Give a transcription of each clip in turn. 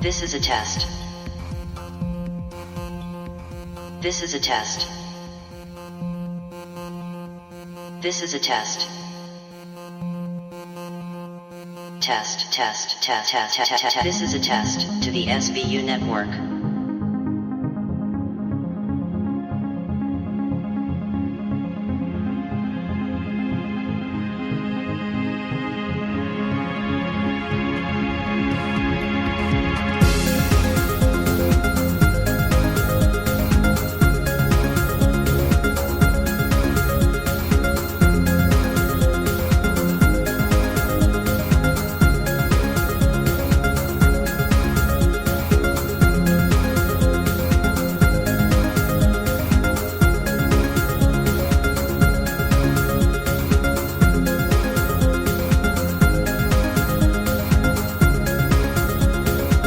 This is a test. This is a test. This is a test. Test, test, test, test, test, test. This is a test to the SBU network.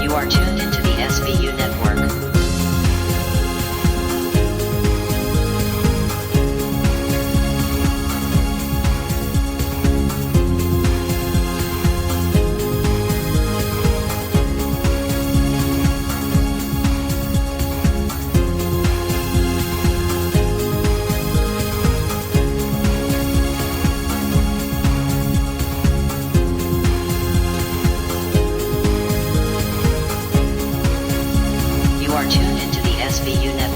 You are tuned into the SBU network. You are tuned into the SBU network.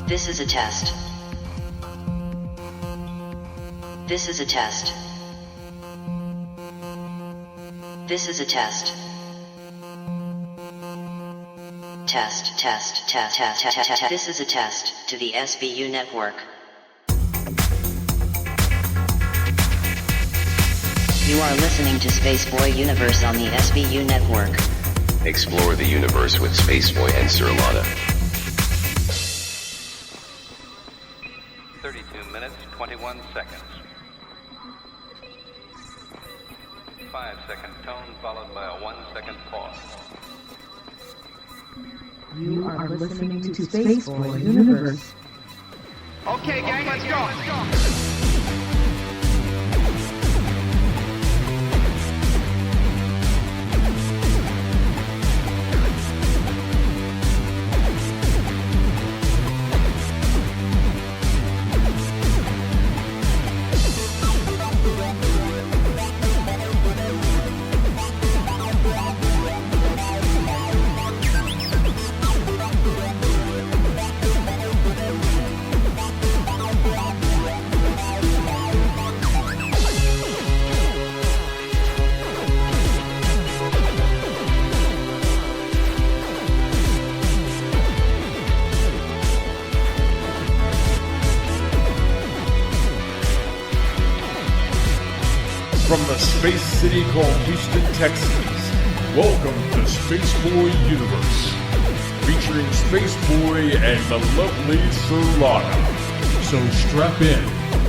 This is a test. This is a test. This is a test. Test, test, test, test, test, test. This is a test to the SBU network. You are listening to Spaceboy Universe on the SBU network. Explore the universe with Spaceboy and Sir Lana. 32 minutes, 21 seconds. 5-second tone followed by a 1-second pause. You are listening to Spaceboy Universe. Okay, gang, let's go. space city called Houston, Texas. Welcome to Space Boy Universe, featuring Space Boy and the lovely Solana. So strap in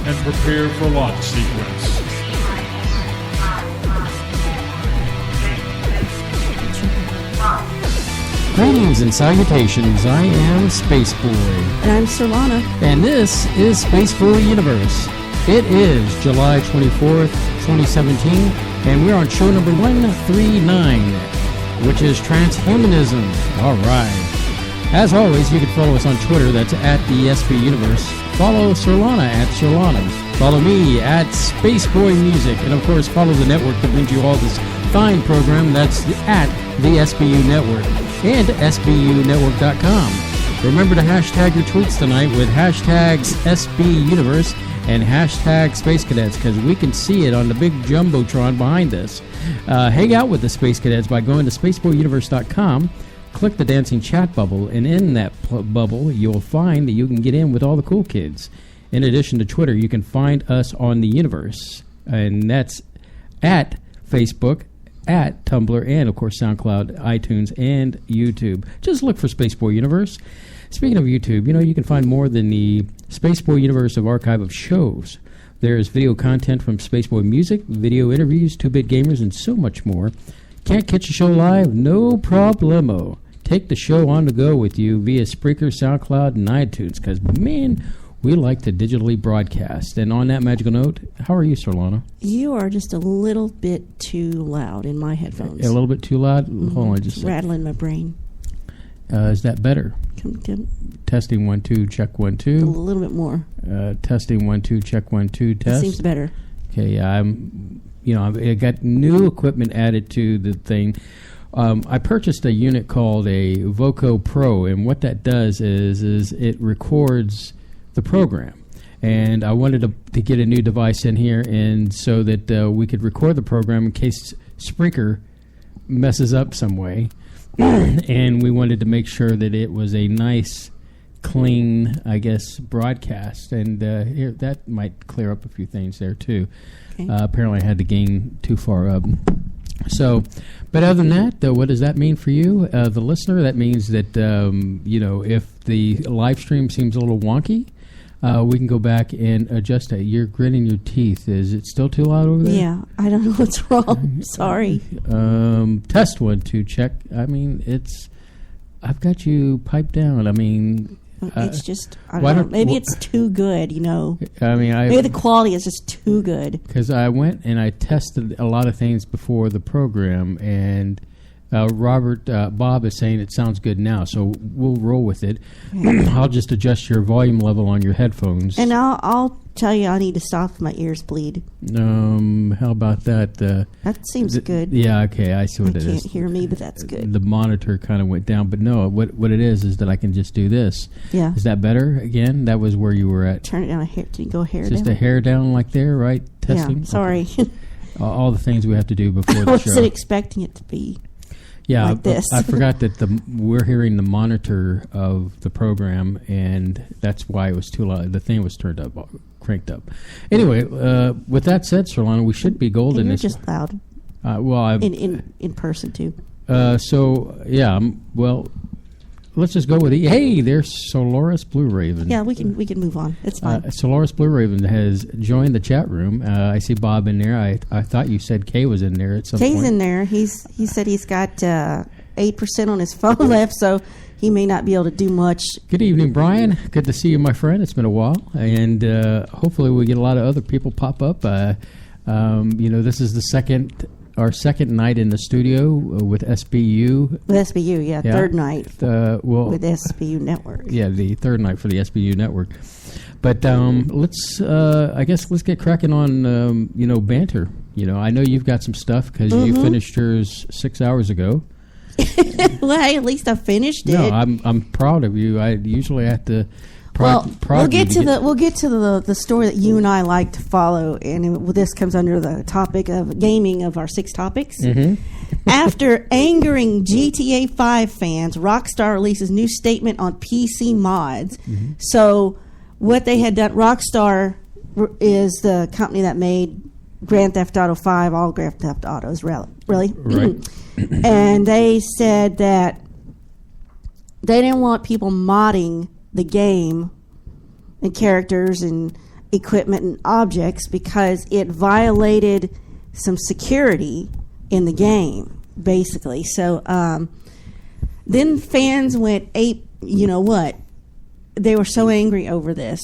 and prepare for launch sequence. Greetings and salutations. I am Space Boy. And I'm Solana. And this is Space Boy Universe. It is July 24th, 2017, and we're on show number 139, which is Transhumanism. All right. As always, you can follow us on Twitter. That's at the SBU Universe. Follow Solana at Solana. Follow me at Space Boy Music. And, of course, follow the network that brings you all this fine program. That's at the SBU Network and SBUnetwork.com. Remember to hashtag your tweets tonight with hashtags SB Universe and hashtag Space Cadets, because we can see it on the big Jumbotron behind us. Hang out with the Space Cadets by going to spaceboyuniverse.com. Click the dancing chat bubble, and in that bubble, you'll find that you can get in with all the cool kids. In addition to Twitter, you can find us on the universe, and that's at Facebook, at Tumblr, and, of course, SoundCloud, iTunes, and YouTube. Just look for Space Boy Universe. Speaking of YouTube, you can find more than the Space Boy Universe of archive of shows. There's video content from Space Boy Music, video interviews, 2-Bit Gamers, and so much more. Can't catch a show live? No problemo. Take the show on the go with you via Spreaker, SoundCloud, and iTunes, because, man, we like to digitally broadcast. And on that magical note, how are you, Solana? You are just a little bit too loud in my headphones. A little bit too loud? Mm-hmm. Hold on just a second. Rattling my brain. Is that better? Testing 1 2 check 1 2. A little bit more. Testing 1 2 check 1 2 test. That seems better. Okay, I got new equipment added to the thing. I purchased a unit called a Voco Pro, and what that does is it records the program. And I wanted to get a new device in here, and so that we could record the program in case Spreaker messes up some way. And we wanted to make sure that it was a nice, clean, I guess, broadcast. And here, that might clear up a few things there, too. Okay. Apparently I had to gain too far up. So, but other than that, what does that mean for you, the listener? That means that, if the live stream seems a little wonky, we can go back and adjust it. You're gritting your teeth. Is it still too loud over there? Yeah, I don't know what's wrong. Sorry. Test 1 2 check. I mean, I've got you piped down. I mean, it's just, I don't know. Maybe it's too good, I mean, maybe the quality is just too good. Because I went and I tested a lot of things before the program, and Bob is saying it sounds good now, so we'll roll with it. I'll just adjust your volume level on your headphones. And I'll tell you I need to stop if my ears bleed. How about that? That seems good. Yeah, okay, I see what it is. You can't hear me, but that's good. The monitor kind of went down, but no, what it is that I can just do this. Yeah. Is that better? Again, that was where you were at. Turn it down a hair. Can you go a hair down? Just a hair down like there, right? Testing? Yeah, sorry. Okay. All the things we have to do before the show. I wasn't expecting it to be. Yeah, like this. I forgot that we're hearing the monitor of the program, and that's why it was too loud. The thing was cranked up. Anyway, with that said, Solana, we should be golden. And you're just loud. In person too. Let's just go with it. Hey, there's Solaris Blue Raven. Yeah, we can move on. It's fine. Solaris Blue Raven has joined the chat room. I see Bob in there. I thought you said Kay was in there at some point. Kay's in there. He said he's got 8% on his phone left, so he may not be able to do much. Good evening, Brian. Good to see you, my friend. It's been a while, and hopefully we get a lot of other people pop up. This is our second night in the studio with SBU. With SBU, yeah. Third night with SBU Network. Yeah, the third night for the SBU Network. But let's get cracking on, banter. I know you've got some stuff because you finished yours 6 hours ago. Well, hey, at least I finished it. No, I'm proud of you. I usually have to. We'll get to the story that you and I like to follow, and this comes under the topic of gaming of our 6 topics. Mm-hmm. After angering GTA 5 fans, Rockstar releases new statement on PC mods. Mm-hmm. So what they had done, Rockstar is the company that made Grand Theft Auto 5, all Grand Theft Autos, really. Right. And they said that they didn't want people modding the game and characters and equipment and objects because it violated some security in the game, basically. So then fans went ape. You know what? They were so angry over this.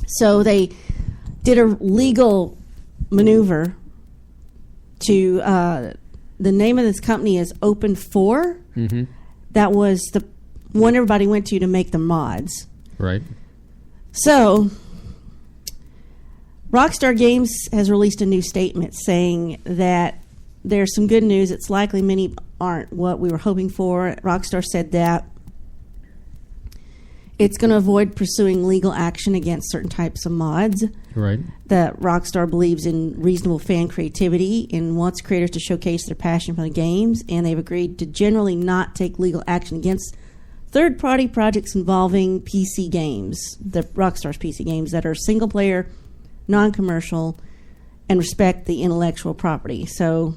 So they did a legal maneuver to the name of this company is Open4. Mm-hmm. That was the one everybody went to make the mods. Right. So Rockstar Games has released a new statement saying that there's some good news. It's likely many aren't what we were hoping for. Rockstar said that it's going to avoid pursuing legal action against certain types of mods. Right. That Rockstar believes in reasonable fan creativity and wants creators to showcase their passion for the games, and they've agreed to generally not take legal action against third-party projects involving PC games, the Rockstar's PC games, that are single-player, non-commercial, and respect the intellectual property. So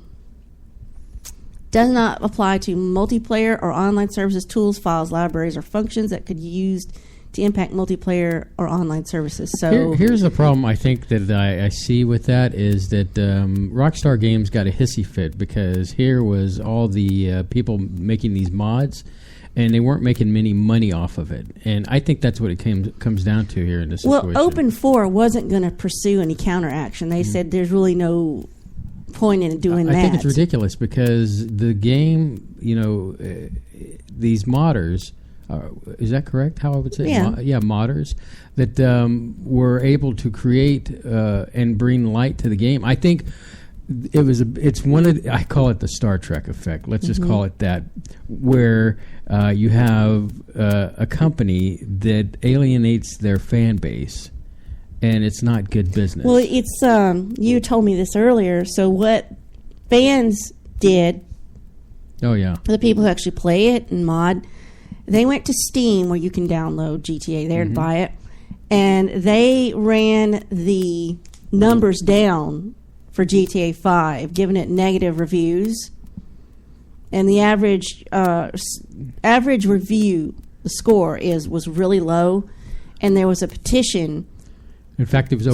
does not apply to multiplayer or online services, tools, files, libraries, or functions that could be used to impact multiplayer or online services. So here's the problem I think that I see with that is that Rockstar Games got a hissy fit because here was all the people making these mods, and they weren't making any money off of it. And I think that's what it comes down to here in this situation. Well, Open4 wasn't going to pursue any counteraction. They said there's really no point in doing that. I think it's ridiculous because the game, these modders, is that correct? How I would say? Yeah. Modders that were able to create and bring light to the game. I think it's one of I call it the Star Trek effect. Let's just call it that, where you have a company that alienates their fan base. And it's not good business. Well, it's you told me this earlier. So what fans did, the people who actually play it and mod, they went to Steam where you can download GTA there and buy it, and they ran the numbers down for GTA 5, giving it negative reviews, and the average review, the score was really low, and there was a petition. In fact, it was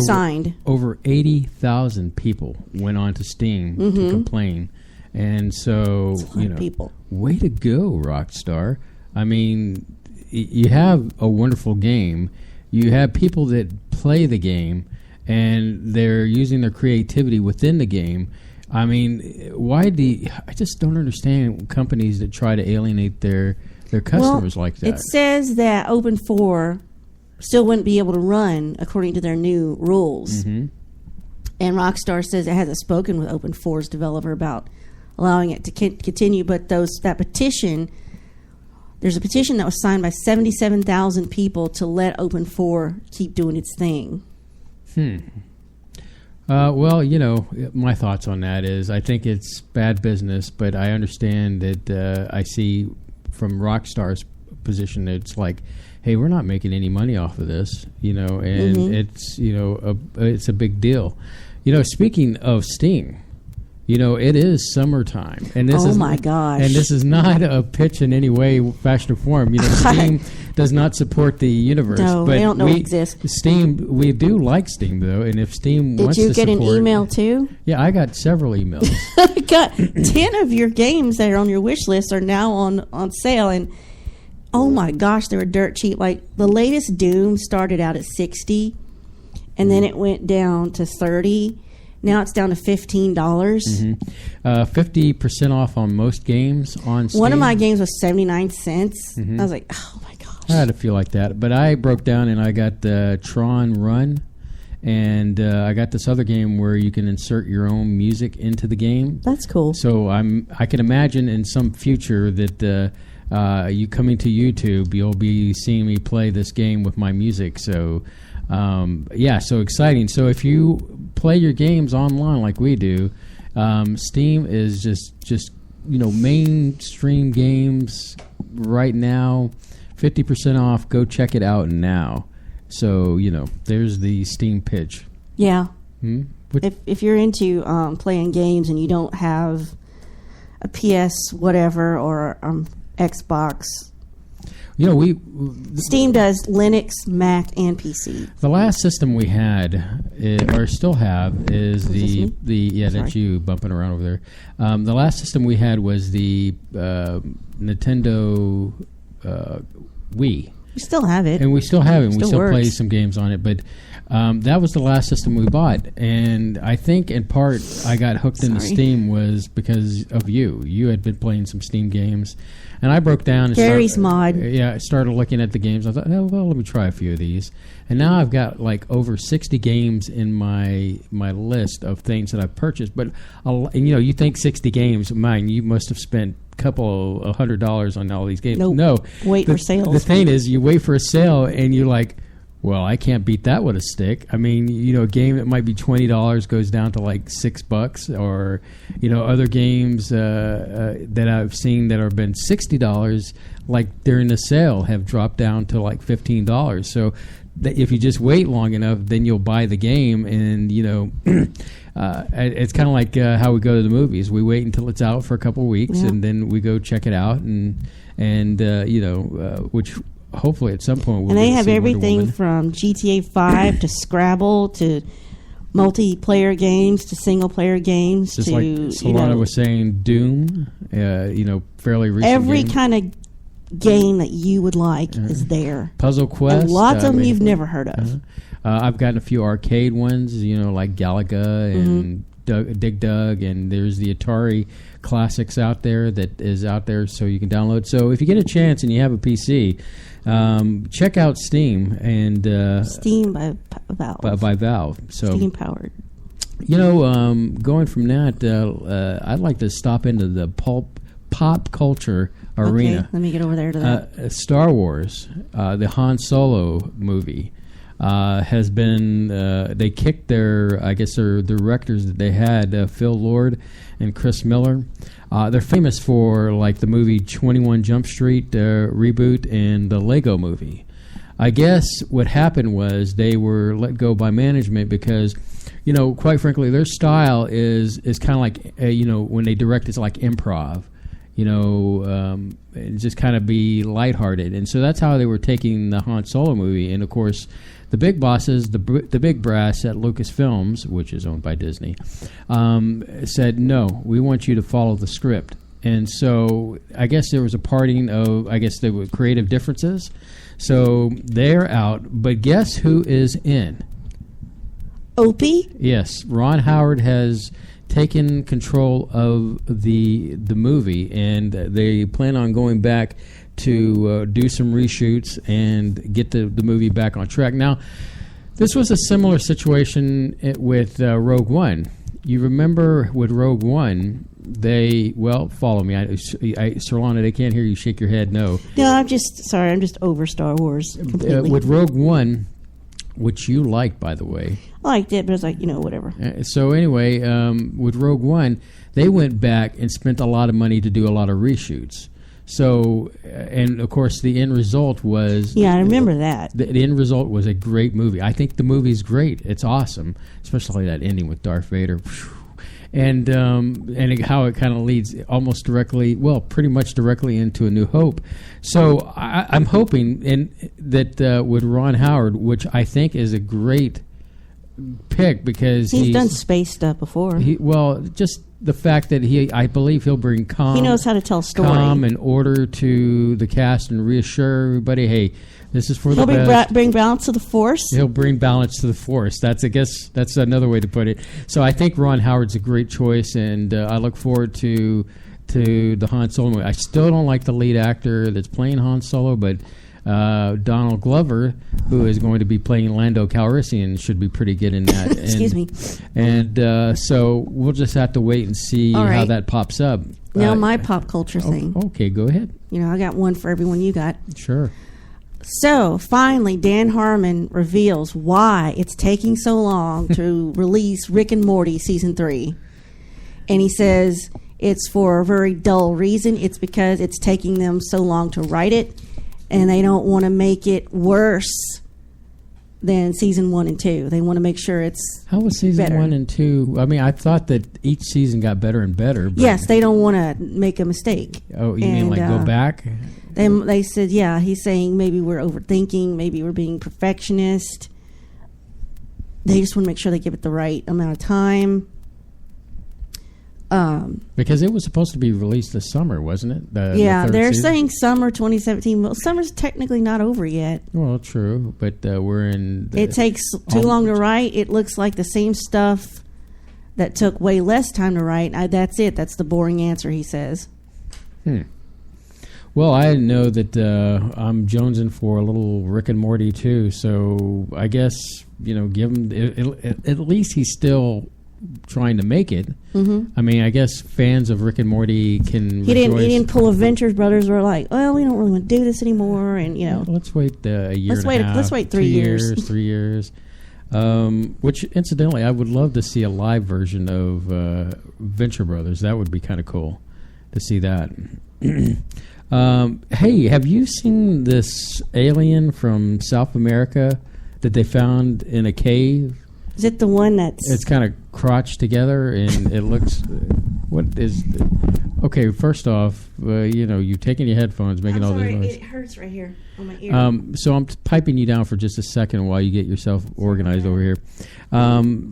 over 80,000 people went on to Steam to complain. And so, people. Way to go, Rockstar. I mean, you have a wonderful game. You have people that play the game, and they're using their creativity within the game. I mean, I just don't understand companies that try to alienate their customers like that. It says that Open4 still wouldn't be able to run according to their new rules. And Rockstar says it hasn't spoken with Open4's developer about allowing it to continue, but that petition, there's a petition that was signed by 77,000 people to let Open4 keep doing its thing. Well, my thoughts on that is I think it's bad business, but I understand that I see from Rockstar's position that it's like, hey, we're not making any money off of this, and it's, it's a big deal. Speaking of Steam, it is summertime, and this is my gosh, and this is not a pitch in any way, fashion or form. Steam does not support the universe. No, but they don't know it exists. Steam, we do like Steam though, and if Steam wants to support, did you get an email too? Yeah, I got several emails. I got 10 of your games that are on your wish list are now on sale, and oh my gosh, they were dirt cheap. Like the latest Doom started out at $60, and then it went down to $30. Now it's down to $15. 50% off on most games on Steam. One of my games was 79 cents. I was like, oh my gosh. I had to feel like that, but I broke down and I got the Tron Run, and I got this other game where you can insert your own music into the game. That's cool. So I can imagine in some future that. You coming to YouTube, you'll be seeing me play this game with my music. So, so exciting. So if you play your games online like we do, Steam is just mainstream games right now, 50% off. Go check it out now. So there's the Steam pitch. Yeah. If you're into playing games and you don't have a PS whatever or Xbox, Steam does Linux, Mac, and PC. The last system we had, or still have, is that's you bumping around over there. The last system we had was the Nintendo Wii. We still have it. And we still have it. And we still works. play some games on it. But that was the last system we bought. And I think in part I got hooked into Steam was because of you. You had been playing some Steam games. And I broke down and Gary's mod. I started looking at the games. I thought, let me try a few of these. And now I've got like over 60 games in my list of things that I've purchased. But you think 60 games, you must have spent couple $100 on all these games. Nope. No, wait for sales. The thing is, you wait for a sale and you're like, well, I can't beat that with a stick. I mean, a game that might be $20 goes down to like $6, or other games that I've seen that have been $60, like during the sale, have dropped down to like $15. So if you just wait long enough, then you'll buy the game, and it's kind of like how we go to the movies. We wait until it's out for a couple of weeks, and then we go check it out, and which hopefully at some point we'll. And they have see everything from GTA 5 to Scrabble to multiplayer games to single player games. Just to like Solana was saying, Doom. Fairly recent. Every game. kind of game that you would like is there. Puzzle Quest. And lots of them you've never heard of. I've gotten a few arcade ones, like Galaga and Dig Dug, and there's the Atari classics out there that is out there, so you can download. So if you get a chance and you have a PC, check out Steam and Steam by Valve. By Valve. So Steam powered. Going from that, I'd like to stop into the pop culture arena. Okay, let me get over there to that. Star Wars, the Han Solo movie, has been. They kicked their directors that they had, Phil Lord and Chris Miller. They're famous for like the movie 21 Jump Street reboot and the Lego movie. I guess what happened was they were let go by management because, quite frankly, their style is kind of like when they direct, it's like improv. And just kind of be lighthearted. And so that's how they were taking the Han Solo movie. And, of course, the big bosses, the big brass at Lucasfilms, which is owned by Disney, said, no, we want you to follow the script. And so I guess there was a parting of, there were creative differences. So they're out. But guess who is in? Opie? Yes. Ron Howard has taken control of the movie, and they plan on going back to do some reshoots and get the movie back on track. Now, this was a similar situation with Rogue One. You remember with Rogue One, follow me. Solana, they can't hear you shake your head, no. No, I'm just over Star Wars completely. With Rogue One, which you liked, by the way. I liked it, but it's like, whatever. So anyway, with Rogue One, they went back and spent a lot of money to do a lot of reshoots. So, and of course, the end result was... Yeah, I remember that. The end result was a great movie. I think the movie's great. It's awesome, especially that ending with Darth Vader. And how it kind of leads almost directly, pretty much directly into A New Hope. So I'm hoping that with Ron Howard, which I think is a great pick because he's done space stuff before. Just the fact that I believe he'll bring calm. He knows how to tell a story. Calm and order to the cast and reassure everybody, hey, this is for the best. He'll bring balance to the Force. He'll bring balance to the Force. That's another way to put it. So I think Ron Howard's a great choice, and I look forward to the Han Solo movie. I still don't like the lead actor that's playing Han Solo, but Donald Glover, who is going to be playing Lando Calrissian, should be pretty good in that. Excuse me. And so we'll just have to wait and see how that pops up. Now my pop culture thing. Okay, go ahead. I got one for everyone you got. Sure. So, finally, Dan Harmon reveals why it's taking so long to release Rick and Morty Season 3. And he says it's for a very dull reason. It's because it's taking them so long to write it, and they don't want to make it worse than season 1 and 2. They want to make sure it's How was season better. 1 and 2? I mean, I thought that each season got better and better. But Yes, they don't want to make a mistake. Oh, you mean like go back? They said, yeah, he's saying maybe we're overthinking, maybe we're being perfectionist. They just want to make sure they give it the right amount of time. Because it was supposed to be released this summer, wasn't it? Yeah, the third they're season? saying summer 2017. Well, summer's technically not over yet. Well, true, but we're in. It takes too long to write. It looks like the same stuff that took way less time to write. That's it. That's the boring answer, he says. Well, I know that I'm jonesing for a little Rick and Morty too, so I guess give him. At least he's still trying to make it. I mean, I guess fans of Rick and Morty can. He didn't pull a Venture Brothers. Were like, well, we don't really want to do this anymore, and let's wait a year. Let's wait 3 years. 3 years. Which, incidentally, I would love to see a live version of Venture Brothers. That would be kind of cool to see that. Hey, have you seen this alien from South America that they found in a cave? Is it the one that's... It's kind of crotched together, and it looks... What is... Okay, first off, you've taken your headphones, making all this noise. It hurts right here on my ear. So I'm piping you down for just a second while you get yourself organized over here.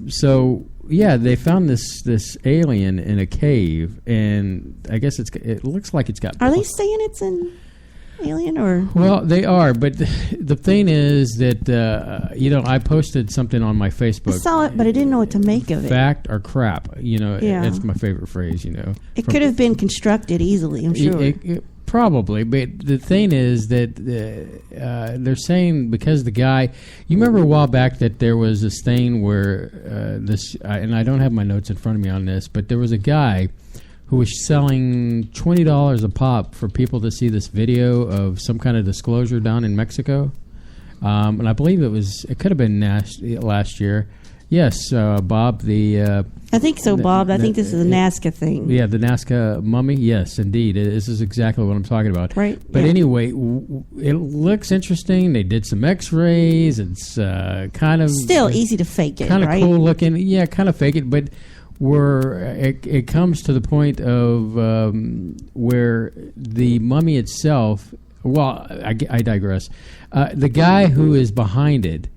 So, yeah, they found this alien in a cave, and I guess it looks like it's got... Are they saying it's an alien or... Well, they are, but the thing is that, I posted something on my Facebook. I saw it, but I didn't know what to make of it. Fact or crap, Yeah. It's my favorite phrase, It could have been constructed easily, I'm sure. Probably, but the thing is that they're saying because the guy... You remember a while back that there was this thing where and I don't have my notes in front of me on this, but there was a guy who was selling $20 a pop for people to see this video of some kind of disclosure down in Mexico. And I believe it could have been last year. Yes, Bob, I think so, Bob. I think this is a Nazca thing. Yeah, the Nazca mummy. Yes, indeed. This is exactly what I'm talking about. Right. But anyway, it looks interesting. They did some x-rays. It's kind of... Still easy to fake it, kind of right? cool looking. Yeah, kind of fake it, but... it comes to the point of where the mummy itself... Well, I digress. The guy who is behind it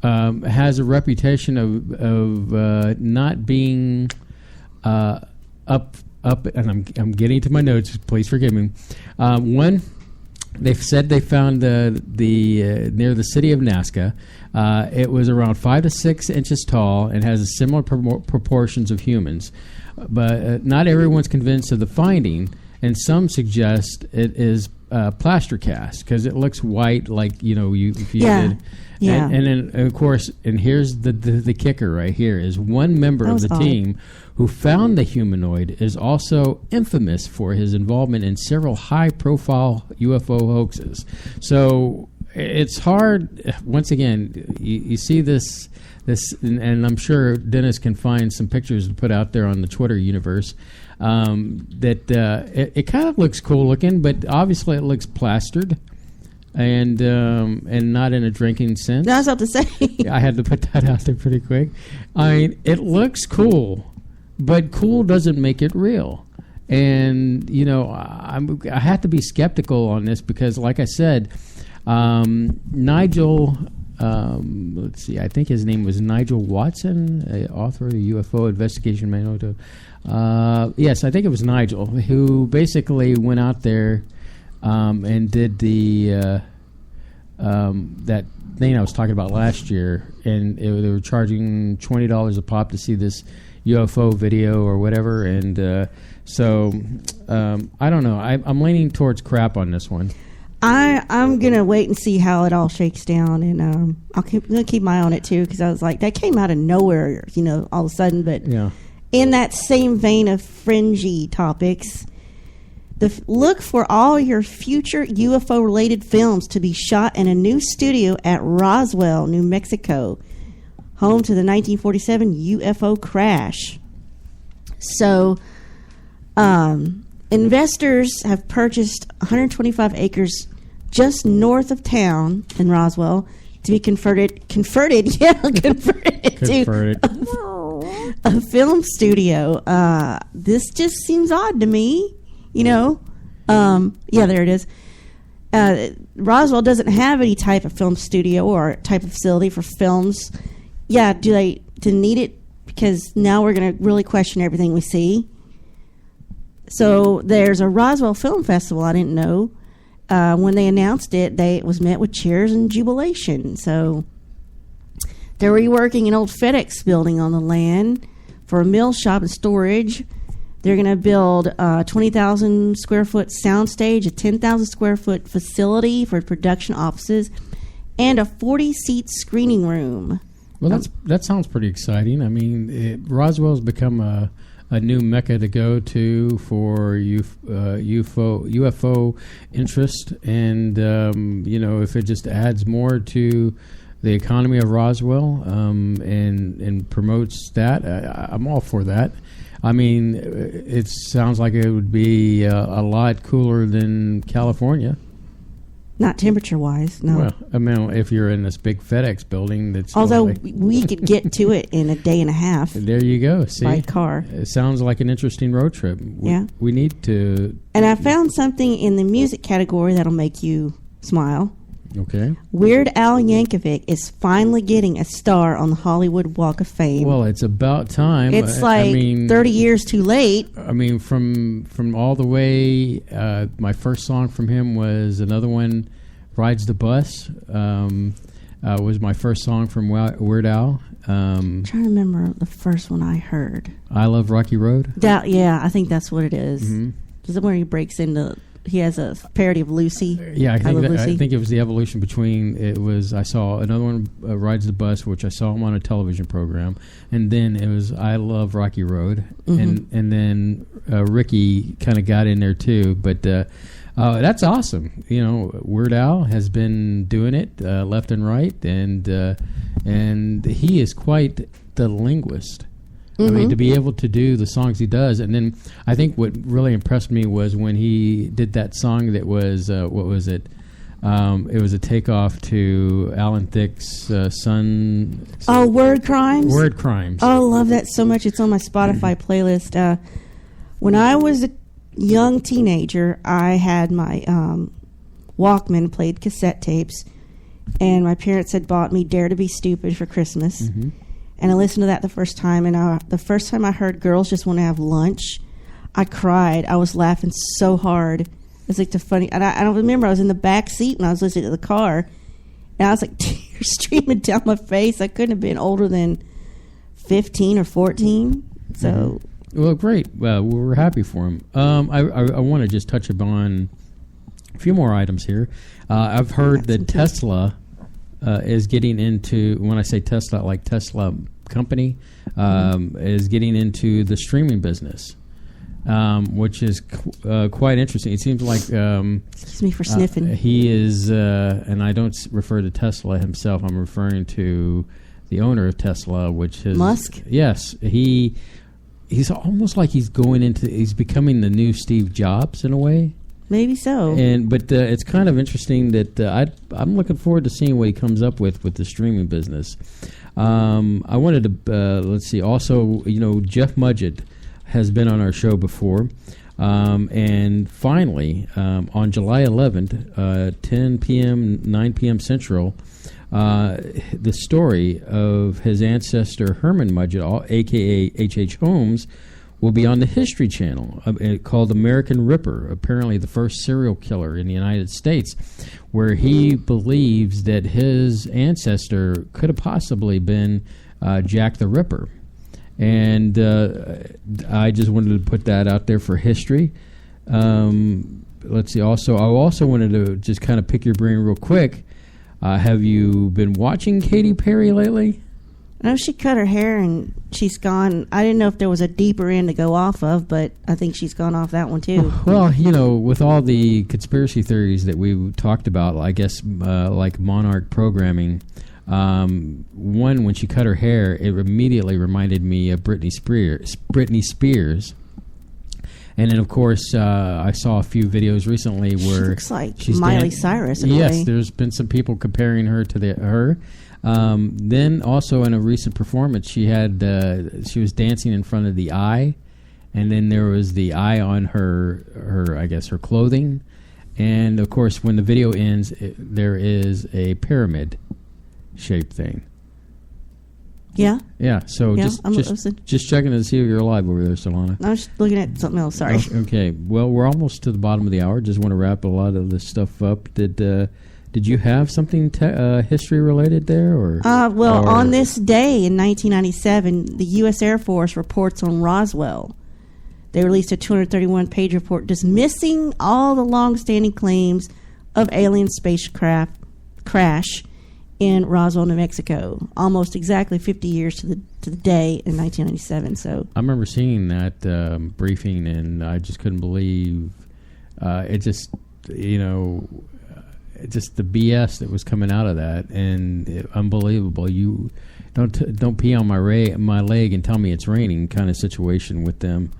has a reputation of not being up, and I'm getting to my notes. Please forgive me. One, they've said they found the near the city of Nazca. It was around 5 to 6 inches tall and has similar proportions of humans. But not everyone's convinced of the finding, and some suggest it is plaster cast because it looks white, like you did. Yeah. And then of course, and here's the kicker right here is one member of the team who found the humanoid is also infamous for his involvement in several high-profile UFO hoaxes. So it's hard. Once again, you see this, and I'm sure Dennis can find some pictures to put out there on the Twitter universe. It kind of looks cool looking, but obviously it looks plastered, and not in a drinking sense. I was about to say. I had to put that out there pretty quick. I mean, it looks cool, but cool doesn't make it real. And I have to be skeptical on this because, like I said, Nigel. Let's see. I think his name was Nigel Watson, author of the UFO Investigation Manual. Yes, I think it was Nigel who basically went out there and did the that thing I was talking about last year, and they were charging $20 a pop to see this UFO video or whatever, and so I don't know. I'm leaning towards crap on this one. I'm gonna wait and see how it all shakes down, and I'm gonna keep my eye on it too because I was like, that came out of nowhere, all of a sudden. But yeah. In that same vein of fringy topics, look for all your future UFO-related films to be shot in a new studio at Roswell, New Mexico, home to the 1947 UFO crash. So, investors have purchased 125 acres just north of town in Roswell to be converted to a film studio. This just seems odd to me, Yeah, there it is. Roswell doesn't have any type of film studio or type of facility for films. Yeah, do they need it? Because now we're going to really question everything we see. So there's a Roswell Film Festival. I didn't know. When they announced it, it was met with cheers and jubilation. So they're reworking an old FedEx building on the land for a mill shop and storage. They're going to build a 20,000 square foot soundstage, a 10,000 square foot facility for production offices, and a 40-seat screening room. Well, that sounds pretty exciting. I mean, Roswell's become a new mecca to go to for UFO interest, and if it just adds more to the economy of Roswell and promotes that, I'm all for that. I mean, it sounds like it would be a lot cooler than California. Not temperature-wise, no. Well, I mean, if you're in this big FedEx building, that's although we could get to it in a day and a half. There you go. See, by car. It sounds like an interesting road trip. We need to. And I found something in the music category that'll make you smile. Okay. Weird Al Yankovic is finally getting a star on the Hollywood Walk of Fame. Well, it's about time. It's 30 years too late. I mean, from all the way, my first song from him was another one, Rides the Bus, was my first song from Weird Al. I'm trying to remember the first one I heard. I Love Rocky Road? Yeah, I think that's what it is. Mm-hmm. Is it where he breaks into... He has a parody of Lucy. Yeah, I think it was the evolution between. I saw another one, Rides the Bus, which I saw him on a television program, and then it was I Love Rocky Road, and then Ricky kind of got in there too. But that's awesome. Weird Al has been doing it left and right, and he is quite the linguist. I mean, to be able to do the songs he does. And then I think what really impressed me was when he did that song that was, what was it? It was a takeoff to Alan Thicke's Son. Oh, Word Crimes? Word Crimes. Oh, I love that so much. It's on my Spotify playlist. When I was a young teenager, I had my Walkman, played cassette tapes, and my parents had bought me Dare to Be Stupid for Christmas. Mm-hmm. And I listened to that the first time, and the first time I heard Girls Just Want to Have Lunch, I cried. I was laughing so hard. It's like the funny, and I don't remember, I was in the back seat when I was listening to the car, and I was like tears streaming down my face. I couldn't have been older than 15 or 14. So, well, great. Well, we're happy for him. I want to just touch upon a few more items here. I've heard that Tesla is getting into, when I say Tesla, like Tesla company, is getting into the streaming business, which is quite interesting. It seems like... excuse me for sniffing. He is, and I don't refer to Tesla himself, I'm referring to the owner of Tesla, which is... Musk? Yes. He's almost like he's becoming the new Steve Jobs in a way. Maybe so. But it's kind of interesting that I'm looking forward to seeing what he comes up with the streaming business. I wanted to let's see. Also, Jeff Mudgett has been on our show before, and finally on July 11th, 10 p.m., 9 p.m. Central, the story of his ancestor Herman Mudgett, a.k.a. H.H. Holmes, will be on the History Channel, called American Ripper, apparently the first serial killer in the United States, where he believes that his ancestor could have possibly been Jack the Ripper. And I just wanted to put that out there for history. Let's see. Also, I also wanted to just kind of pick your brain real quick. Have you been watching Katy Perry lately? No, she cut her hair and she's gone. I didn't know if there was a deeper end to go off of, but I think she's gone off that one too. Well, with all the conspiracy theories that we talked about, I guess like Monarch programming, when she cut her hair, it immediately reminded me of Britney Spears. And then, of course, I saw a few videos recently where she looks like she's Miley Cyrus. In a yes, way. there's been some people comparing her to her. Then also in a recent performance, she was dancing in front of the eye, and then there was the eye on her I guess her clothing, and of course when the video ends, there is a pyramid shaped thing. Yeah. Yeah. So Yeah, just checking to see if you're alive over there, Solana. I was looking at something else. Sorry. Okay. Well, we're almost to the bottom of the hour. Just want to wrap a lot of this stuff up. Did you have something history related there, or? On this day in 1997, the U.S. Air Force reports on Roswell. They released a 231-page report dismissing all the long-standing claims of alien spacecraft crash in Roswell, New Mexico, almost exactly 50 years to the day in 1997. So I remember seeing that briefing, and I just couldn't believe it. Just just the BS that was coming out of that, and unbelievable. You don't pee on my leg and tell me it's raining kind of situation with them.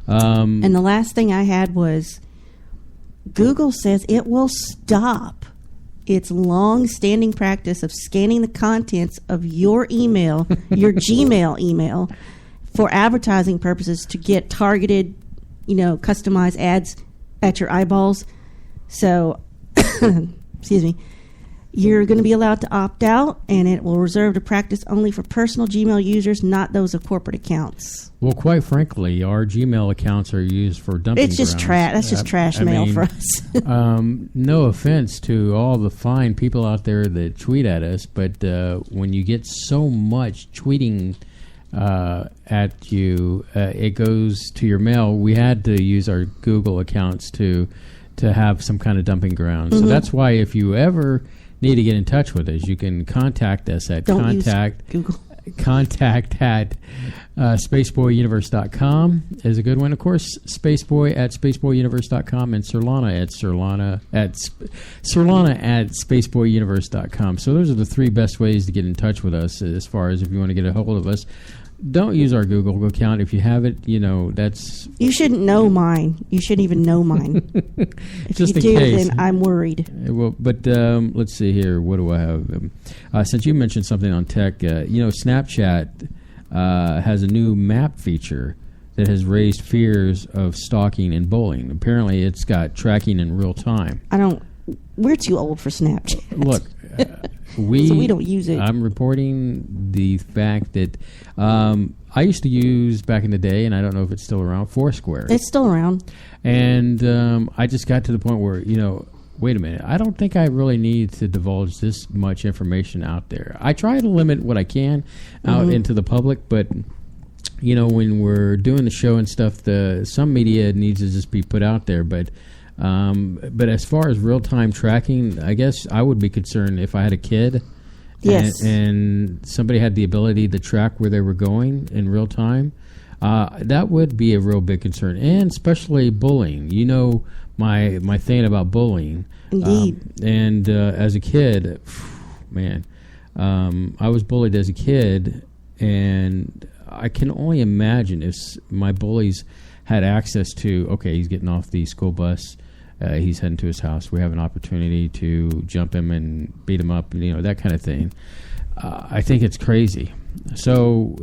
And the last thing I had was Google says it will stop its long-standing practice of scanning the contents of your email, your Gmail email, for advertising purposes to get targeted, customized ads at your eyeballs. So, excuse me, you're going to be allowed to opt out, and it will reserve the practice only for personal Gmail users, not those of corporate accounts. Well, quite frankly, our Gmail accounts are used for dumping It's just trash. That's just trash mail for us. No offense to all the fine people out there that tweet at us, but when you get so much tweeting at you, it goes to your mail. We had to use our Google accounts to have some kind of dumping ground. So that's why if you ever need to get in touch with us, you can contact us at contact at spaceboyuniverse.com is a good one. Of course, Spaceboy at spaceboyuniverse.com and Solana at spaceboyuniverse.com. So those are the three best ways to get in touch with us as far as if you want to get a hold of us. Don't use our Google account. If you have it, that's... You shouldn't know mine. You shouldn't even know mine. If just you in do, case. then I'm worried. Well, but let's see here. What do I have? Since you mentioned something on tech, Snapchat has a new map feature that has raised fears of stalking and bullying. Apparently, it's got tracking in real time. We're too old for Snapchat. Look... so we don't use it. I'm reporting the fact that I used to use back in the day, and I don't know if it's still around, Foursquare. It's still around. And I just got to the point where, wait a minute, I don't think I really need to divulge this much information out there. I try to limit what I can out into the public, but, when we're doing the show and stuff, some media needs to just be put out there, but as far as real-time tracking, I guess I would be concerned if I had a kid and somebody had the ability to track where they were going in real time. That would be a real big concern, and especially bullying. My thing about bullying. Indeed. And as a kid, man, I was bullied as a kid, and I can only imagine if my bullies had access to, okay, he's getting off the school bus, he's heading to his house, we have an opportunity to jump him and beat him up, that kind of thing. I think it's crazy. So,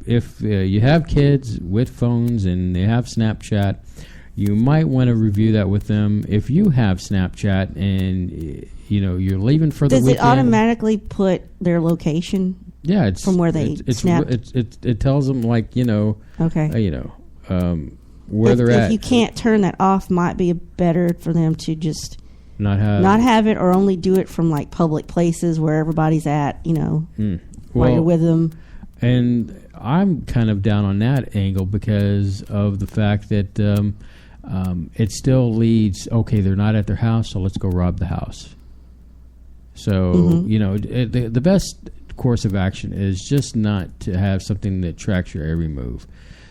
if you have kids with phones and they have Snapchat, you might want to review that with them. If you have Snapchat and, you're leaving for the weekend. Does it automatically put their location? Yeah, it's from where they snapped. It tells them okay. Where they're at. If you can't turn that off, might be better for them to just not have it, or only do it from public places where everybody's at. While you're with them. And I'm kind of down on that angle because of the fact that it still leads. Okay, they're not at their house, so let's go rob the house. So the best course of action is just not to have something that tracks your every move.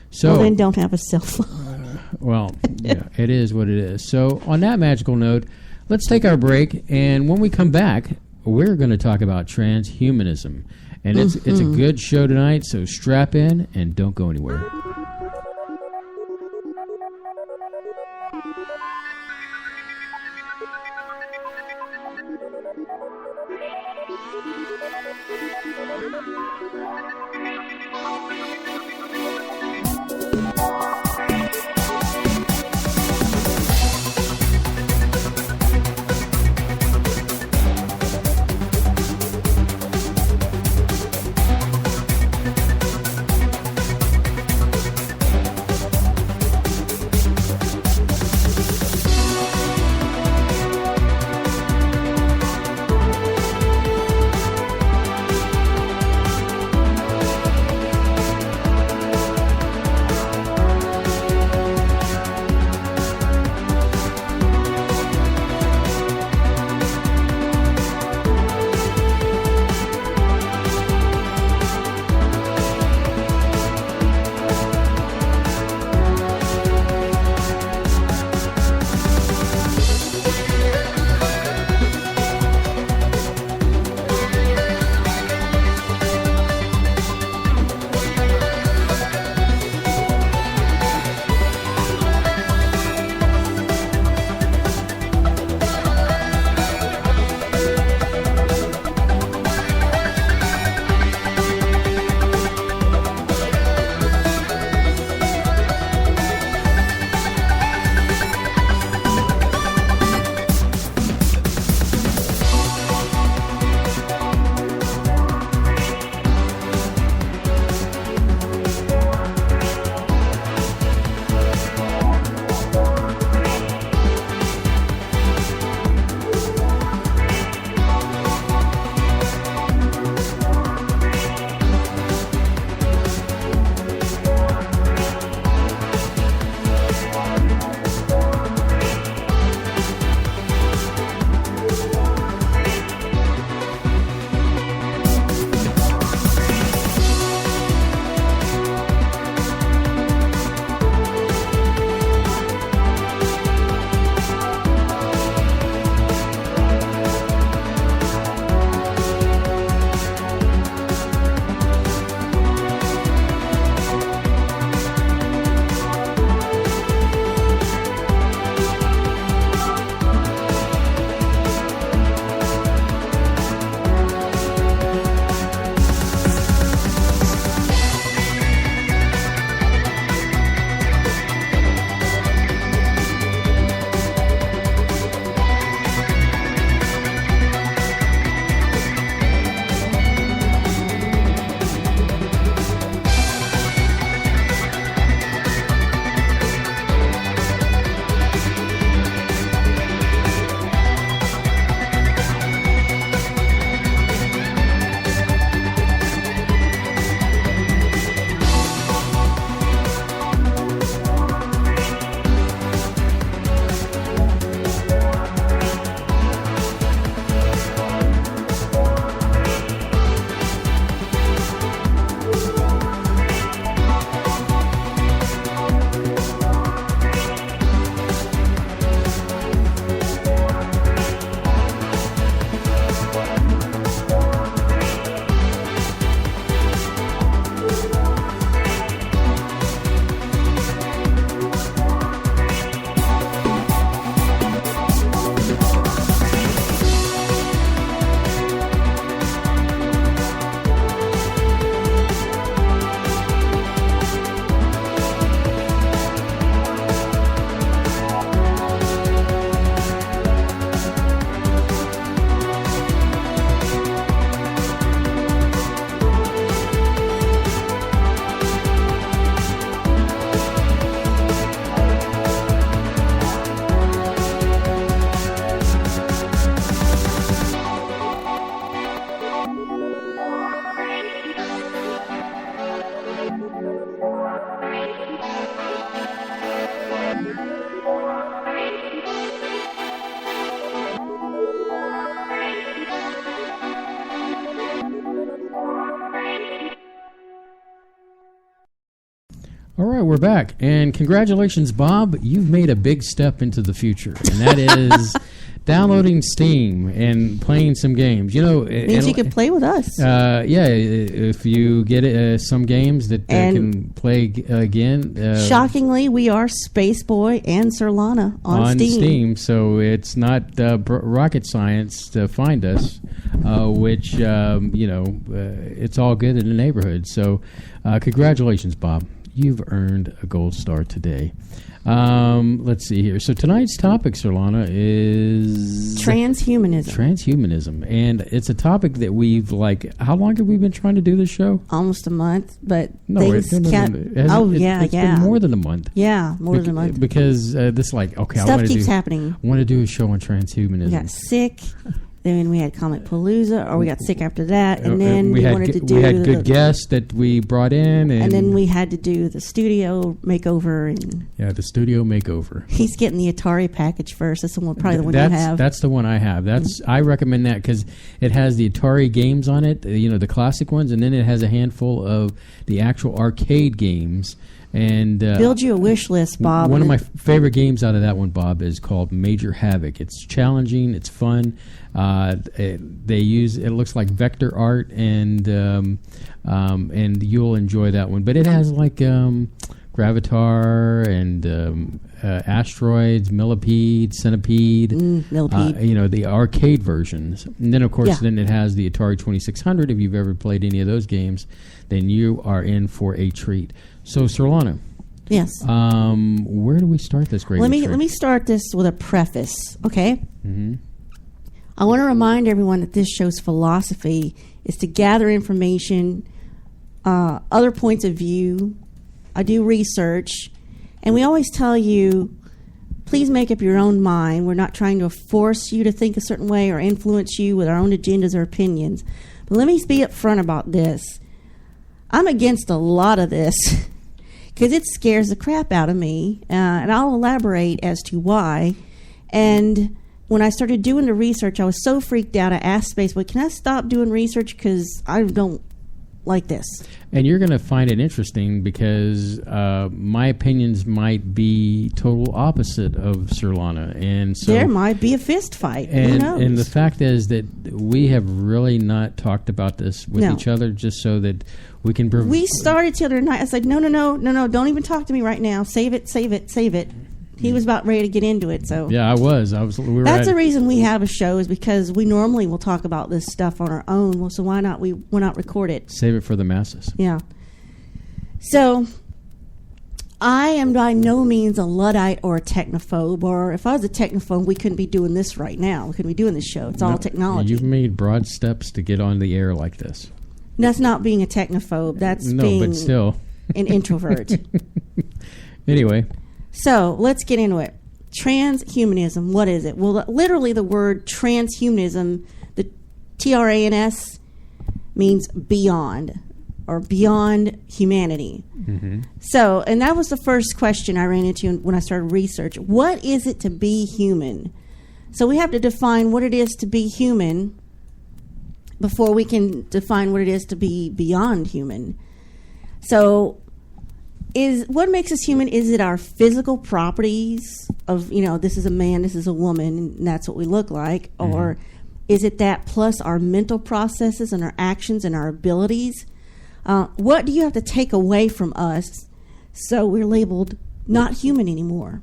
So then don't have a cell phone. Yeah, it is what it is. So on that magical note, let's take our break, and when we come back, we're going to talk about transhumanism. And it's a good show tonight, so strap in and don't go anywhere. All right, we're back. And congratulations, Bob. You've made a big step into the future, and that is downloading Steam and playing some games. You know, Means you can play with us. Yeah, if you get some games that can play again. Shockingly, we are Space Boy and Sir Lana on Steam. So it's not rocket science to find us, which, it's all good in the neighborhood. So congratulations, Bob. You've earned a gold star today. Let's see here. So tonight's topic, Sir Lana, is transhumanism. And it's a topic that we've, how long have we been trying to do this show? Almost a month, but it's been more than a month. Yeah, more than a month. Because this stuff keeps happening. I want to do a show on transhumanism. We got sick. Then we had Comic Palooza, or we got sick after that, and then we had good guests that we brought in, and then we had to do the studio makeover. The studio makeover. He's getting the Atari package first. That's the one you have. That's the one I have. I recommend that because it has the Atari games on it, the classic ones, and then it has a handful of the actual arcade games. And build you a wish list, Bob. One of my favorite games out of that one, Bob, is called Major Havoc. It's challenging. It's fun. It looks like vector art, and you'll enjoy that one. But it has Gravatar and Asteroids, Millipede, Centipede. Millipede. The arcade versions. And then, of course, then it has the Atari 2600. If you've ever played any of those games, then you are in for a treat. So, Sir Lana. Yes. Where do we start this great? Let me start this with a preface, okay? Mm-hmm. I want to remind everyone that this show's philosophy is to gather information, other points of view. I do research, and we always tell you, please make up your own mind. We're not trying to force you to think a certain way or influence you with our own agendas or opinions. But let me be upfront about this. I'm against a lot of this because it scares the crap out of me, and I'll elaborate as to why. And when I started doing the research, I was so freaked out. I asked Spaceboy, can I stop doing research because I don't like this? And you're going to find it interesting because my opinions might be total opposite of Sir Lana. And so there might be a fist fight. Who knows? And the fact is that we have really not talked about this with each other just so that we can... We started the other night. I said, no, don't even talk to me right now. Save it. He was about ready to get into it. So yeah, I was. That's the reason we have a show, is because we normally will talk about this stuff on our own. Well, so why not record it? Save it for the masses. Yeah. So I am by no means a Luddite or a technophobe. Or if I was a technophobe, we couldn't be doing this right now. We couldn't be doing this show. It's all technology. You've made broad steps to get on the air like this. That's not being a technophobe. That's being but still an introvert. Anyway. So let's get into it. Transhumanism, what is it? Well, literally the word transhumanism, the TRANS, means beyond, or beyond humanity. Mm-hmm. So, and that was the first question I ran into when I started research. What is it to be human? So we have to define what it is to be human before we can define what it is to be beyond human. So what makes us human? Is it our physical properties of, this is a man, this is a woman, and that's what we look like? Mm-hmm. Or is it that plus our mental processes and our actions and our abilities? What do you have to take away from us so we're labeled not human anymore?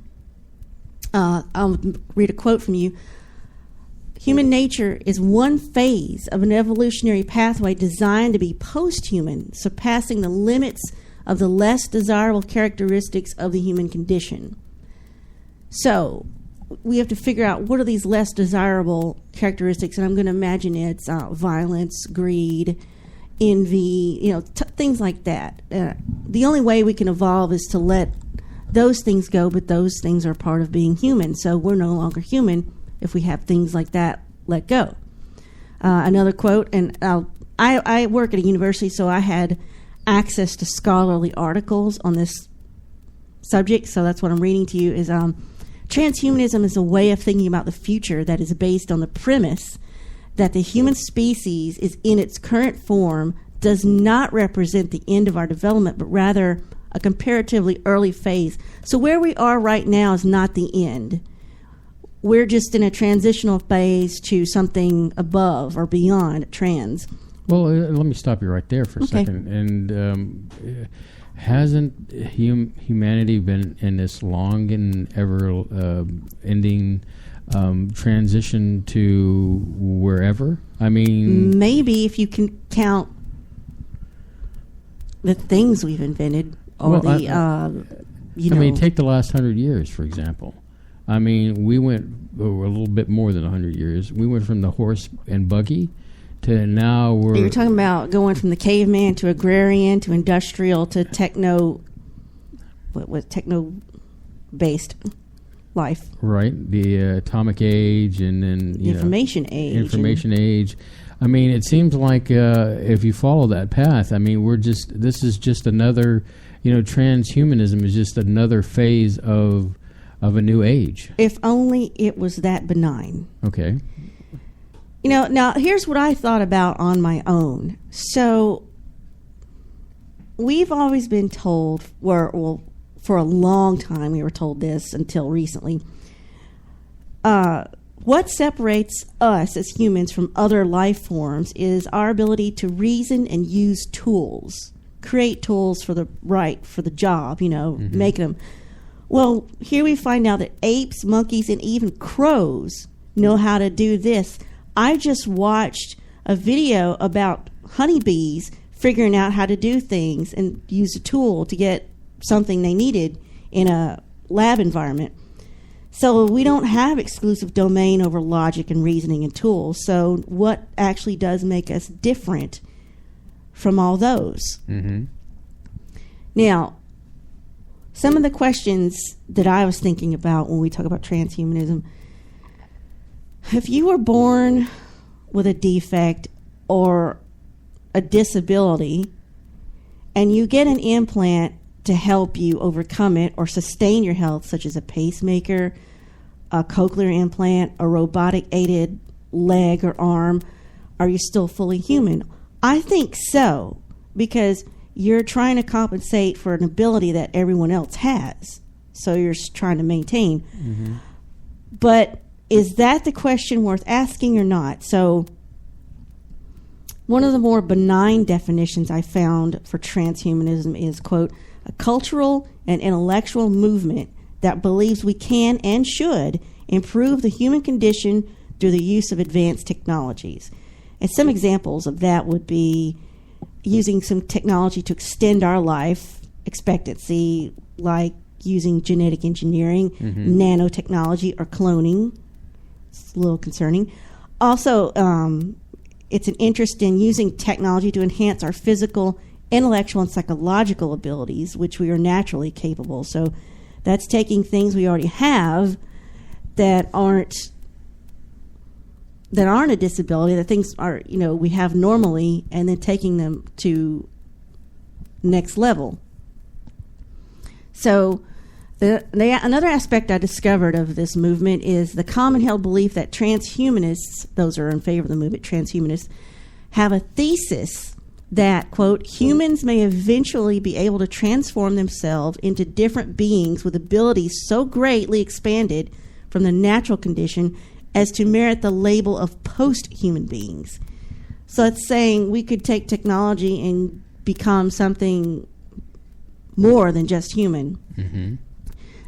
I'll read a quote from you. Human nature is one phase of an evolutionary pathway designed to be post-human, surpassing the limits of the less desirable characteristics of the human condition. So we have to figure out what are these less desirable characteristics, and I'm going to imagine it's violence, greed, envy, things like that. The only way we can evolve is to let those things go, but those things are part of being human. So we're no longer human if we have things like that let go. Another quote, and I work at a university, so I had access to scholarly articles on this subject, so that's what I'm reading to you, is transhumanism is a way of thinking about the future that is based on the premise that the human species is in its current form does not represent the end of our development, but rather a comparatively early phase. So where we are right now is not the end. We're just in a transitional phase to something above or beyond trans. Well, let me stop you right there for a second. And hasn't humanity been in this long and ever ending transition to wherever? I mean, maybe if you can count the things we've invented, or I mean, take the last 100 years, for example. I mean, we went a little bit more than 100 years. We went from the horse and buggy to now we're... You're talking about going from the caveman to agrarian to industrial to techno... What techno-based life. Right. The atomic age and then... Information age. Information age. I mean, it seems like if you follow that path, I mean, this is just another... transhumanism is just another phase of a new age. If only it was that benign. Okay. Now here's what I thought about on my own. So we've always been told, for a long time we were told this until recently, what separates us as humans from other life forms is our ability to reason and use tools, create tools for the job, making them. Well, here we find out that apes, monkeys, and even crows know how to do this. I just watched a video about honeybees figuring out how to do things and use a tool to get something they needed in a lab environment. So we don't have exclusive domain over logic and reasoning and tools. So what actually does make us different from all those? Mm-hmm. Now, some of the questions that I was thinking about when we talk about transhumanism, if you were born with a defect or a disability and you get an implant to help you overcome it or sustain your health, such as a pacemaker, a cochlear implant, a robotic-aided leg or arm, are you still fully human? I think so, because you're trying to compensate for an ability that everyone else has. So you're trying to maintain. Mm-hmm. But is that the question worth asking or not? So one of the more benign definitions I found for transhumanism is, quote, a cultural and intellectual movement that believes we can and should improve the human condition through the use of advanced technologies. And some examples of that would be using some technology to extend our life expectancy, like using genetic engineering, nanotechnology, or cloning. It's a little concerning. Also, it's an interest in using technology to enhance our physical, intellectual, and psychological abilities, which we are naturally capable. So that's taking things we already have that aren't a disability, that things are, we have normally, and then taking them to next level. So another aspect I discovered of this movement is the common held belief that transhumanists, those who are in favor of the movement, transhumanists, have a thesis that, quote, humans may eventually be able to transform themselves into different beings with abilities so greatly expanded from the natural condition as to merit the label of post-human beings. So it's saying we could take technology and become something more than just human. Mm-hmm.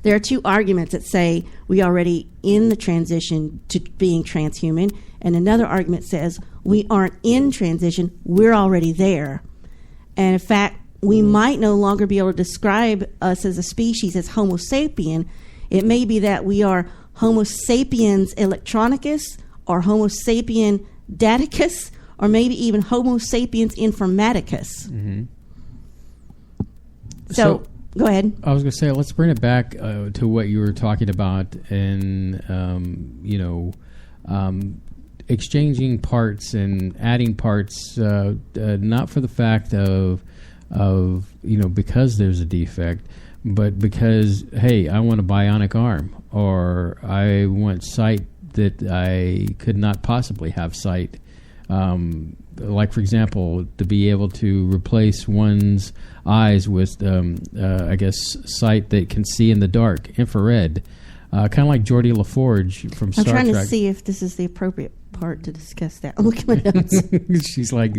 There are two arguments that say we already in the transition to being transhuman, and another argument says we aren't in transition, we're already there. And in fact, we might no longer be able to describe us as a species as Homo sapien. It may be that we are Homo sapiens electronicus, or Homo sapien daticus, or maybe even Homo sapiens informaticus. Mm-hmm. So go ahead. I was going to say, let's bring it back to what you were talking about, and exchanging parts and adding parts, not for the fact of because there's a defect, but because, hey, I want a bionic arm, or I want sight that I could not possibly have sight like, for example, to be able to replace one's eyes with, I guess, sight that can see in the dark, infrared, kind of like Geordie LaForge from Star I'm trying Trek. to see if this is the appropriate part to discuss that. I'm looking at my notes. She's like,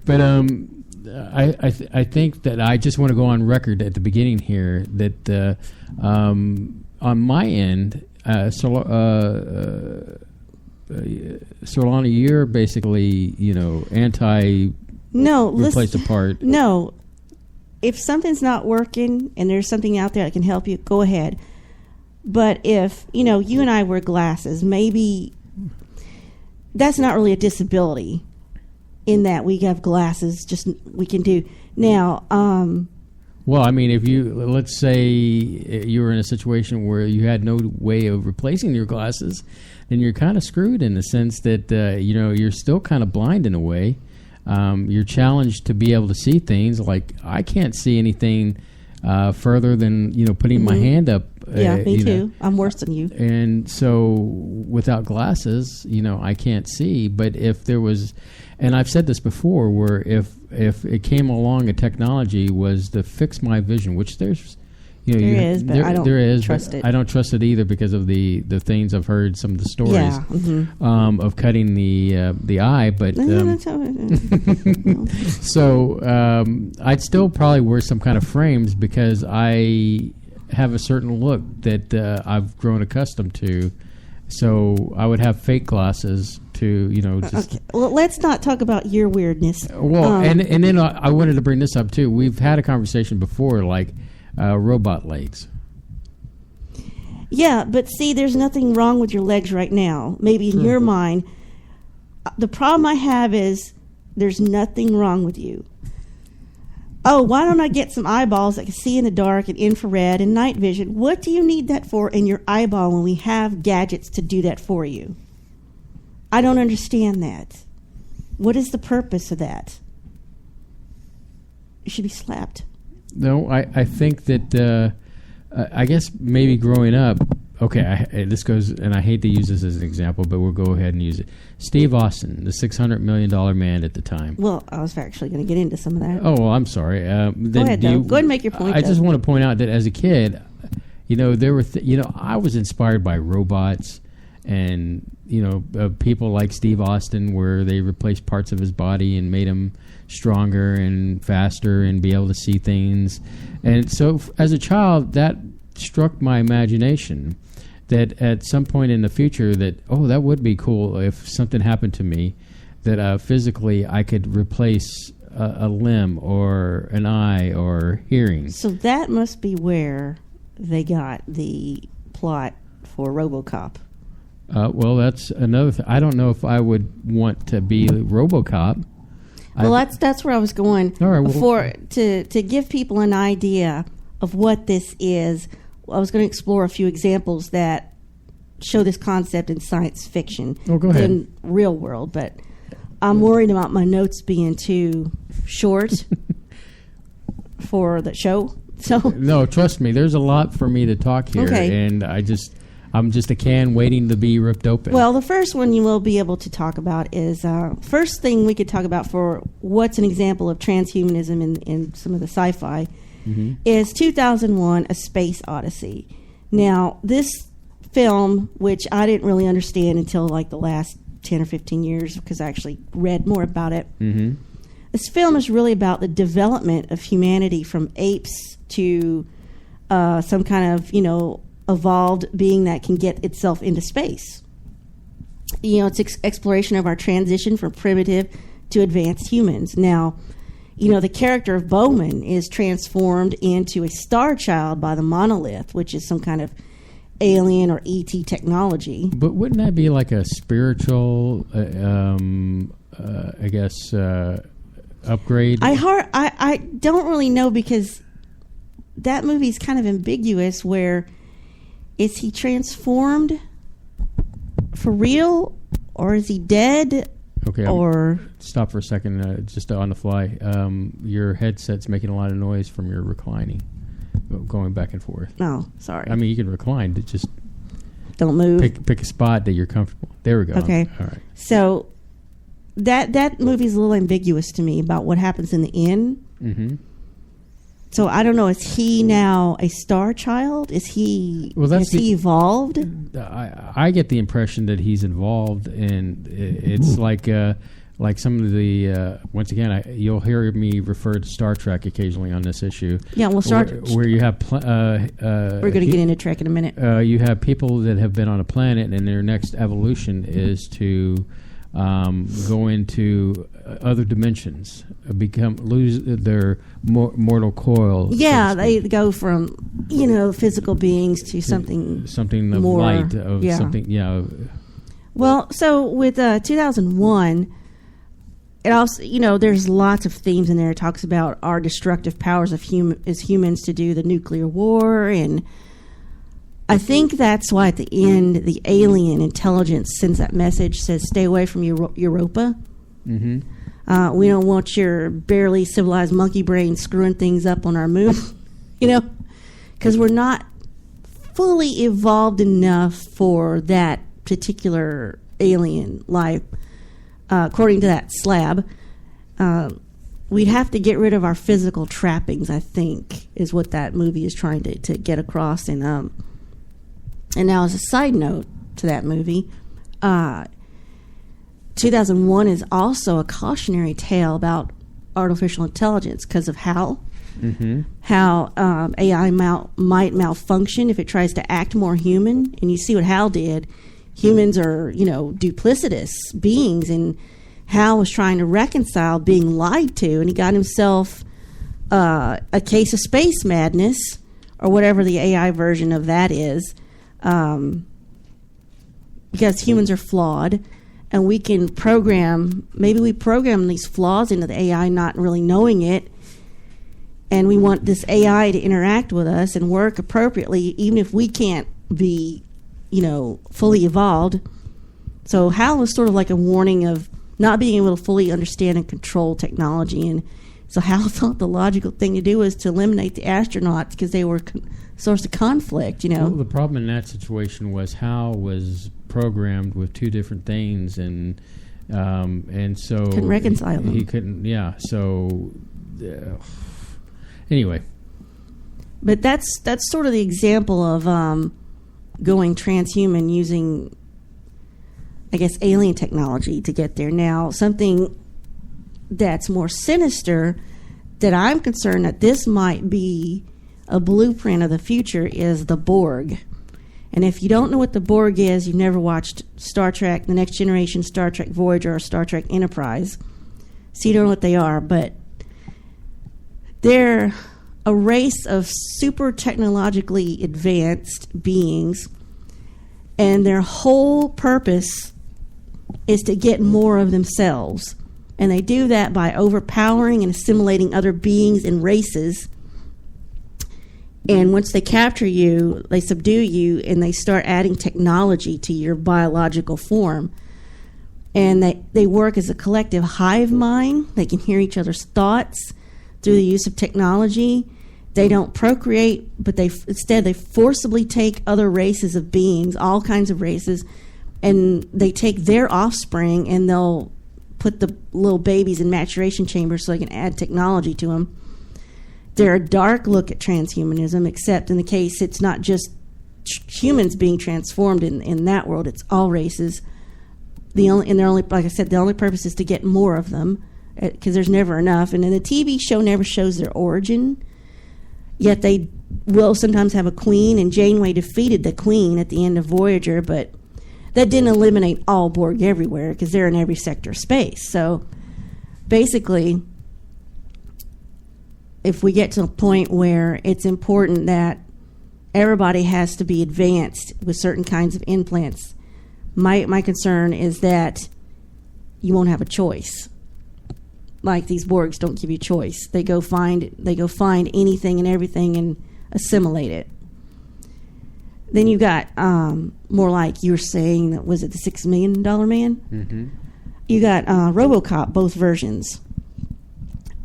but I think that I just want to go on record at the beginning here that on my end, Solana, you're basically, anti replace a part. No. If something's not working and there's something out there that can help you, go ahead. But if, you and I wear glasses, maybe that's not really a disability in that we have glasses, just we can do. Now, well, I mean, if let's say you were in a situation where you had no way of replacing your glasses, then you're kind of screwed in the sense that, you're still kind of blind in a way. You're challenged to be able to see things. Like, I can't see anything further than, putting my hand up. Yeah, me too. I'm worse than you. And so without glasses, I can't see. But if there was, and I've said this before, where if it came along, a technology was to fix my vision, which there's, there is, but I don't trust it. I don't trust it either because of the things I've heard, some of the stories of cutting the eye. But so I'd still probably wear some kind of frames because I have a certain look that I've grown accustomed to. So I would have fake glasses to, just... Okay. Well, let's not talk about your weirdness. Well, and then I wanted to bring this up, too. We've had a conversation before, like robot legs. Yeah, but see, there's nothing wrong with your legs right now. Maybe in your mind. The problem I have is there's nothing wrong with you. Oh, why don't I get some eyeballs that can see in the dark and infrared and night vision? What do you need that for in your eyeball when we have gadgets to do that for you? I don't understand that. What is the purpose of that? You should be slapped. No, I think that, I guess maybe growing up, okay, this goes, and I hate to use this as an example, but we'll go ahead and use it. Steve Austin, the $600 million man at the time. Well, I was actually going to get into some of that. Oh, well, I'm sorry. Go ahead, though. Go ahead and make your point. I just want to point out that as a kid, there were, I was inspired by robots and, people like Steve Austin where they replaced parts of his body and made him stronger and faster and be able to see things. And so as a child, that struck my imagination that at some point in the future that would be cool if something happened to me that physically I could replace a limb or an eye or hearing. So that must be where they got the plot for RoboCop. Well, that's another thing. I don't know if I would want to be RoboCop. Well, that's where I was going. All right, before to give people an idea of what this is. I was going to explore a few examples that show this concept in science fiction. Oh, go ahead. In real world, but I'm worried about my notes being too short for the show. So no, trust me, there's a lot for me to talk here, okay. And I'm just a can waiting to be ripped open. Well, the first one you will be able to talk about is first thing we could talk about for what's an example of transhumanism in some of the sci-fi. Mm-hmm. Is 2001 A Space Odyssey. Now, this film, which I didn't really understand until like the last 10 or 15 years because I actually read more about it. Mm-hmm. This film is really about the development of humanity from apes to some kind of, evolved being that can get itself into space. It's exploration of our transition from primitive to advanced humans. Now, the character of Bowman is transformed into a star child by the monolith, which is some kind of alien or ET technology. But wouldn't that be like a spiritual, upgrade? I don't really know because that movie is kind of ambiguous. Where is he transformed for real, or is he dead? Okay, or stop for a second, just on the fly. Your headset's making a lot of noise from your reclining, going back and forth. No, sorry. I mean, you can recline, just don't move. Pick a spot that you're comfortable. There we go. Okay. All right. So that movie's a little ambiguous to me about what happens in the end. Mm-hmm. So I don't know. Is he now a star child? Is he? Has he evolved? I get the impression that he's involved, and it's like some of the once again, you'll hear me refer to Star Trek occasionally on this issue. Yeah, well, where you have we're going to get into Trek in a minute. You have people that have been on a planet, and their next evolution is to go into other dimensions, lose their mortal coil. Yeah, they go from physical beings to something of more light, of something. Yeah. Well, so with 2001, it also there's lots of themes in there. It talks about our destructive powers as humans to do the nuclear war, and I think that's why at the end the alien intelligence sends that message, says stay away from Europa. Mm-hmm. We don't want your barely civilized monkey brain screwing things up on our moon, because we're not fully evolved enough for that particular alien life. According to that slab, we'd have to get rid of our physical trappings, I think, is what that movie is trying to get across. And now, as a side note to that movie, 2001 is also a cautionary tale about artificial intelligence because of how AI might malfunction if it tries to act more human. And you see what Hal did. Humans are, duplicitous beings, and Hal was trying to reconcile being lied to, and he got himself a case of space madness, or whatever the AI version of that is, because humans are flawed, and we can program these flaws into the AI not really knowing it, and we want this AI to interact with us and work appropriately, even if we can't be fully evolved. So Hal was sort of like a warning of not being able to fully understand and control technology. And so Hal thought the logical thing to do was to eliminate the astronauts because they were source of conflict, Well, the problem in that situation was Hal was programmed with two different things, and so couldn't reconcile them. He couldn't, so anyway. But that's sort of the example of going transhuman using, I guess, alien technology to get there. Now, something that's more sinister that I'm concerned that this might be a blueprint of the future is the Borg. And if you don't know what the Borg is, you've never watched Star Trek, The Next Generation, Star Trek Voyager, or Star Trek Enterprise, so you don't know what they are, but they're a race of super technologically advanced beings, and their whole purpose is to get more of themselves. And they do that by overpowering and assimilating other beings and races. And once they capture you, they subdue you, and they start adding technology to your biological form. And they work as a collective hive mind. They can hear each other's thoughts through the use of technology. They don't procreate, but instead they forcibly take other races of beings, all kinds of races, and they take their offspring and they'll put the little babies in maturation chambers so they can add technology to them. They're a dark look at transhumanism, except in the case it's not just humans being transformed in that world, it's all races. Like I said, the only purpose is to get more of them, because there's never enough. And then the TV show never shows their origin. Yet they will sometimes have a queen, and Janeway defeated the queen at the end of Voyager, but that didn't eliminate all Borg everywhere, because they're in every sector of space. So basically, if we get to a point where it's important that everybody has to be advanced with certain kinds of implants, my concern is that you won't have a choice. Like these Borgs don't give you choice. They go find anything and everything and assimilate it. Then you got more like you were saying, was it the $6 Million Man? Mm-hmm. You got RoboCop, both versions,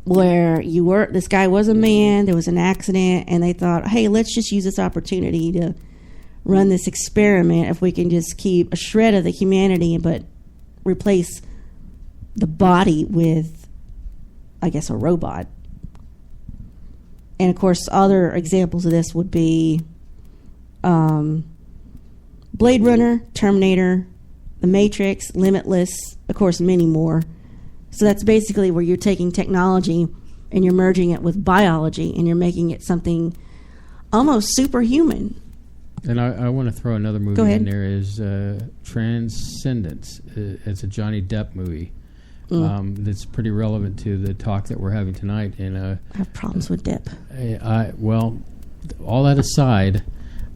where this guy was a man, there was an accident, and they thought, hey, let's just use this opportunity to run this experiment if we can just keep a shred of the humanity but replace the body with, I guess, a robot. And of course, other examples of this would be Blade Runner, Terminator, The Matrix, Limitless, of course, many more. So that's basically where you're taking technology and you're merging it with biology and you're making it something almost superhuman. And I want to throw another movie Go ahead. in there is Transcendence. It's a Johnny Depp movie that's pretty relevant to the talk that we're having tonight. And I have problems with Depp. well, all that aside,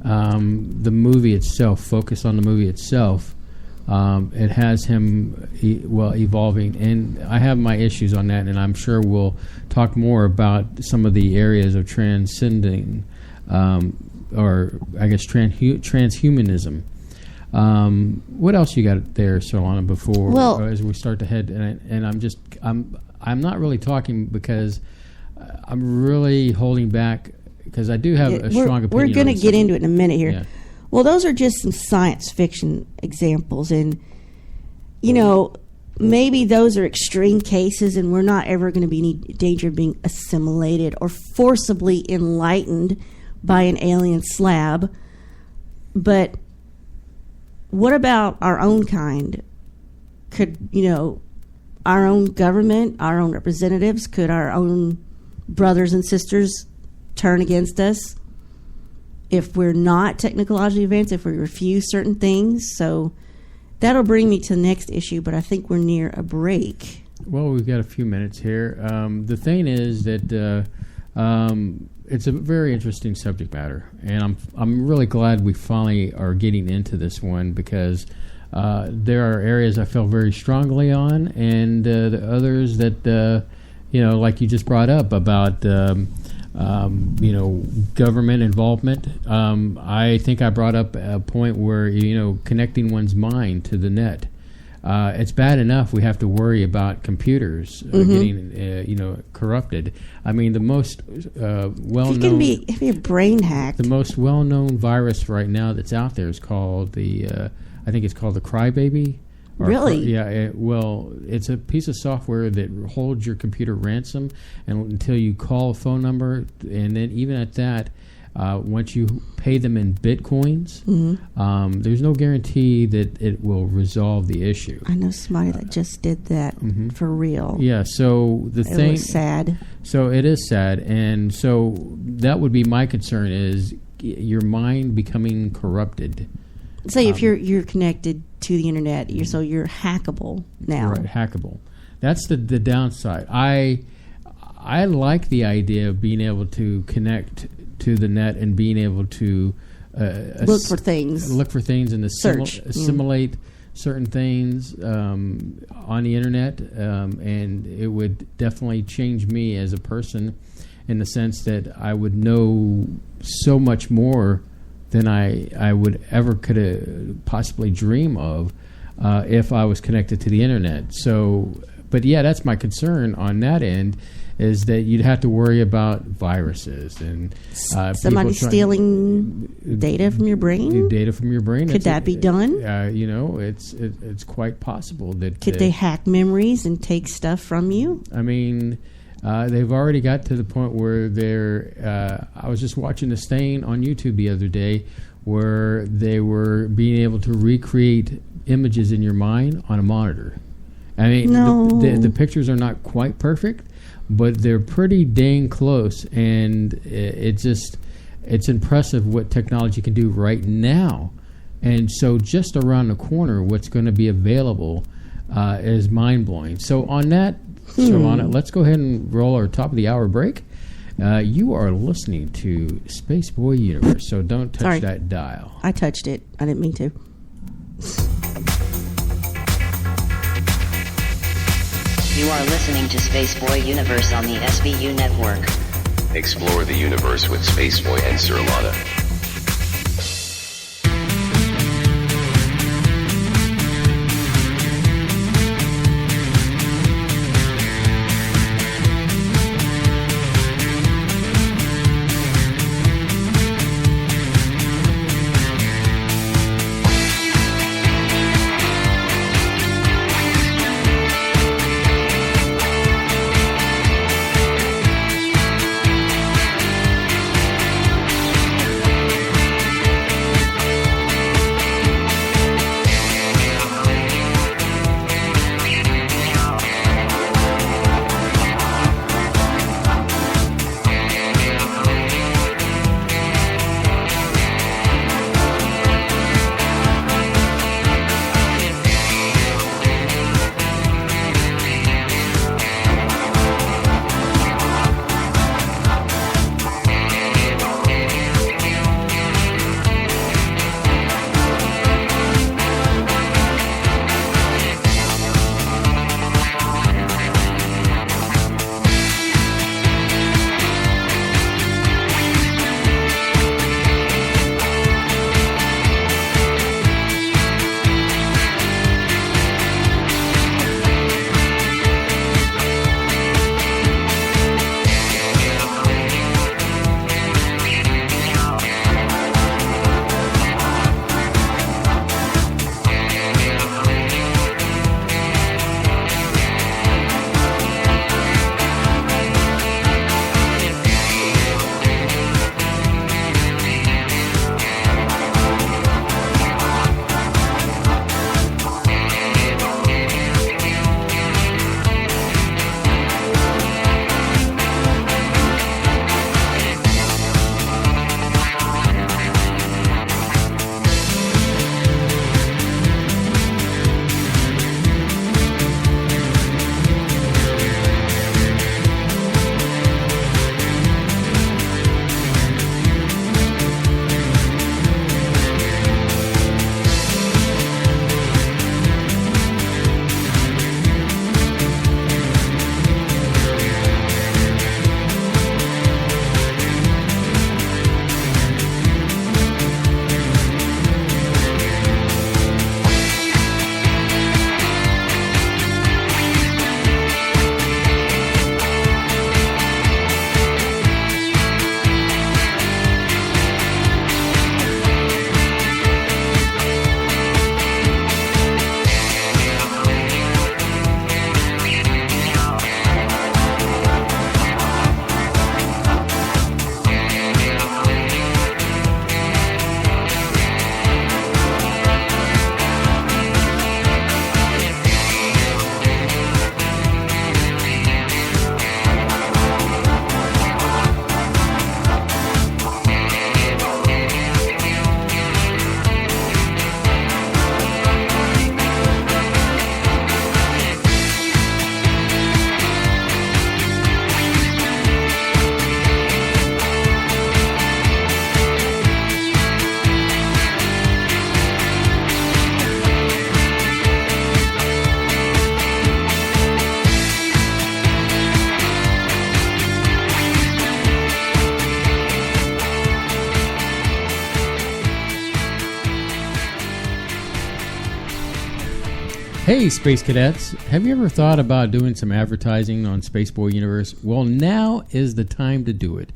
the movie itself, focus on the movie itself, it has him evolving, and I have my issues on that, and I'm sure we'll talk more about some of the areas of transcending, or I guess transhumanism. What else you got there, Solana? Before as we start to head, and I'm not really talking because I'm really holding back because I do have a strong opinion. We're going to get into it in a minute here. Yeah. Well, those are just some science fiction examples, and maybe those are extreme cases, and we're not ever going to be in any danger of being assimilated or forcibly enlightened by an alien slab. But what about our own kind? Could our own government, our own representatives, could our own brothers and sisters turn against us if we're not technologically advanced, if we refuse certain things? So that'll bring me to the next issue, but I think we're near a break. Well, we've got a few minutes here. The thing is that it's a very interesting subject matter, and I'm really glad we finally are getting into this one because there are areas I feel very strongly on, and the others that like you just brought up about government involvement. I think I brought up a point where connecting one's mind to the net. It's bad enough we have to worry about computers getting corrupted. I mean, the most well-known, if you're brain hacked, the most well-known virus right now that's out there is called I think it's called the Crybaby. Really? Yeah. It's a piece of software that holds your computer ransom until you call a phone number, and then even at that, once you pay them in bitcoins, there's no guarantee that it will resolve the issue. I know somebody that just did that for real. Yeah. So it was sad. So it is sad, and so that would be my concern: is your mind becoming corrupted. Say if you're connected to the internet, you're hackable now. Right, hackable. That's the downside. I like the idea of being able to connect to the net and being able to look for things and assimilate certain things on the internet, and it would definitely change me as a person in the sense that I would know so much more than I would ever could possibly dream of if I was connected to the internet. So, but yeah, that's my concern on that end, is that you'd have to worry about viruses and somebody stealing data from your brain. Data from your brain. Could that be done? It's quite possible that. Could they hack memories and take stuff from you? I mean, they've already got to the point where they're. I was just watching this thing on YouTube the other day where they were being able to recreate images in your mind on a monitor. I mean, the pictures are not quite perfect, but they're pretty dang close, and it's impressive what technology can do right now. And so just around the corner, what's going to be available is mind-blowing. So on that, Solana, let's go ahead and roll our top of the hour break. You are listening to Space Boy Universe, so don't touch that dial. I touched it. I didn't mean to. You are listening to Space Boy Universe on the SBU network. Explore the universe with Spaceboy and Sirlana. Hey, Space Cadets. Have you ever thought about doing some advertising on Spaceboy Universe? Well, now is the time to do it.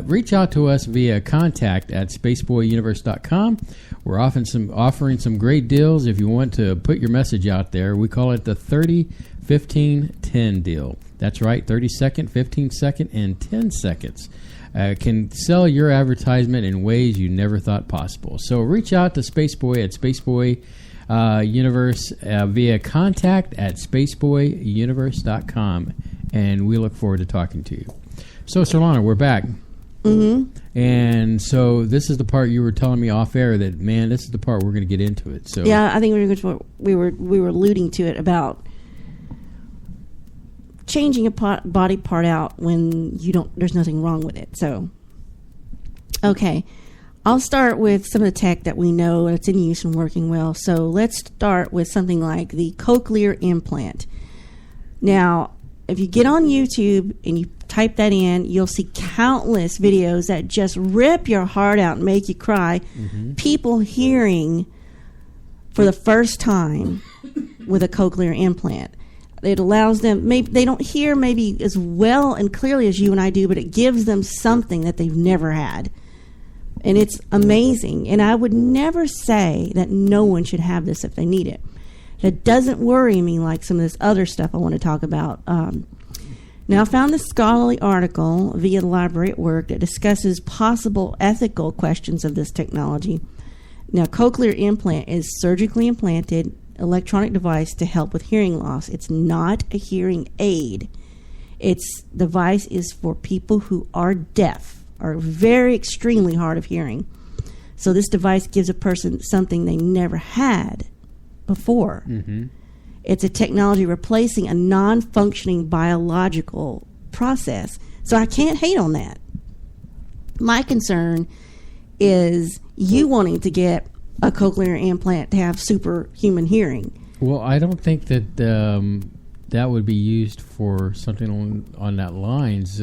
Reach out to us via contact@spaceboyuniverse.com. We're offering some great deals if you want to put your message out there. We call it the 30, 15, 10 deal. That's right, 30 second, 15 second, and 10 seconds. Can sell your advertisement in ways you never thought possible. So reach out to Spaceboy at Spaceboy Universe via contact@spaceboyuniverse.com, and we look forward to talking to you. So, Solana, we're back. Mm-hmm. And so this is the part you were telling me off air that, man, this is the part we're going to get into it. So yeah, I think we were alluding to it about changing a body part out when there's nothing wrong with it. So, okay. I'll start with some of the tech that we know that's in use and working well. So let's start with something like the cochlear implant. Now, if you get on YouTube and you type that in, you'll see countless videos that just rip your heart out and make you cry. Mm-hmm. People hearing for the first time with a cochlear implant. It allows them, maybe they don't hear maybe as well and clearly as you and I do, but it gives them something that they've never had. And it's amazing. And I would never say that no one should have this if they need it. That doesn't worry me like some of this other stuff I want to talk about. Now, I found a scholarly article via the library at work that discusses possible ethical questions of this technology. Now, cochlear implant is surgically implanted electronic device to help with hearing loss. It's not a hearing aid. Its device is for people who are deaf, are very extremely hard of hearing. So this device gives a person something they never had before. Mm-hmm. It's a technology replacing a non-functioning biological process. So I can't hate on that. My concern is you wanting to get a cochlear implant to have superhuman hearing. Well, I don't think that that would be used for something on that lines.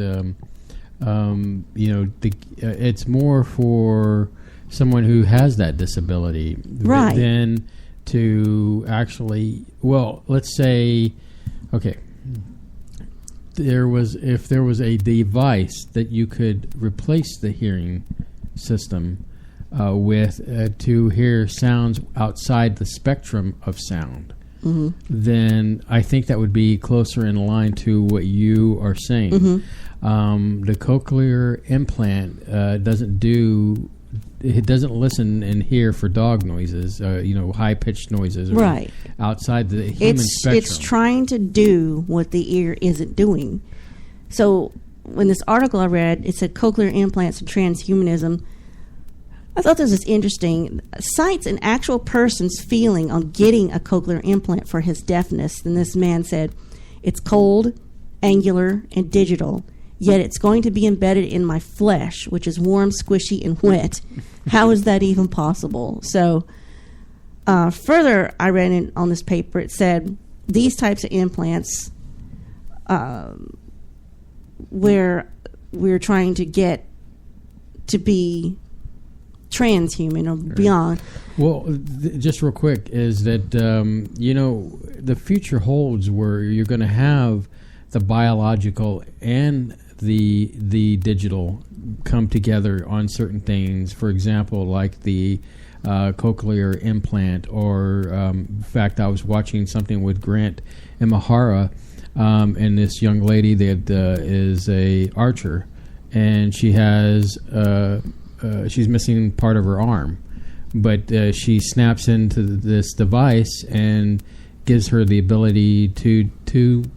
It's more for someone who has that disability, right? Than to actually, well, let's say, okay, if there was a device that you could replace the hearing system with to hear sounds outside the spectrum of sound, mm-hmm. then I think that would be closer in line to what you are saying. Mm-hmm. The cochlear implant doesn't listen and hear for dog noises, high-pitched noises, right, outside the human spectrum. It's trying to do what the ear isn't doing. So when this article I read, it said cochlear implants and transhumanism. I thought this was interesting. Cites an actual person's feeling on getting a cochlear implant for his deafness. And this man said, it's cold, angular, and digital, yet it's going to be embedded in my flesh, which is warm, squishy, and wet. How is that even possible? So further, I read on this paper, it said these types of implants where we're trying to get to be transhuman or beyond. Well, just real quick, is that, the future holds where you're going to have the biological and the digital come together on certain things. For example, like the cochlear implant, or in fact, I was watching something with Grant Imahara, and this young lady that is a archer, and she has she's missing part of her arm, but she snaps into this device and gives her the ability to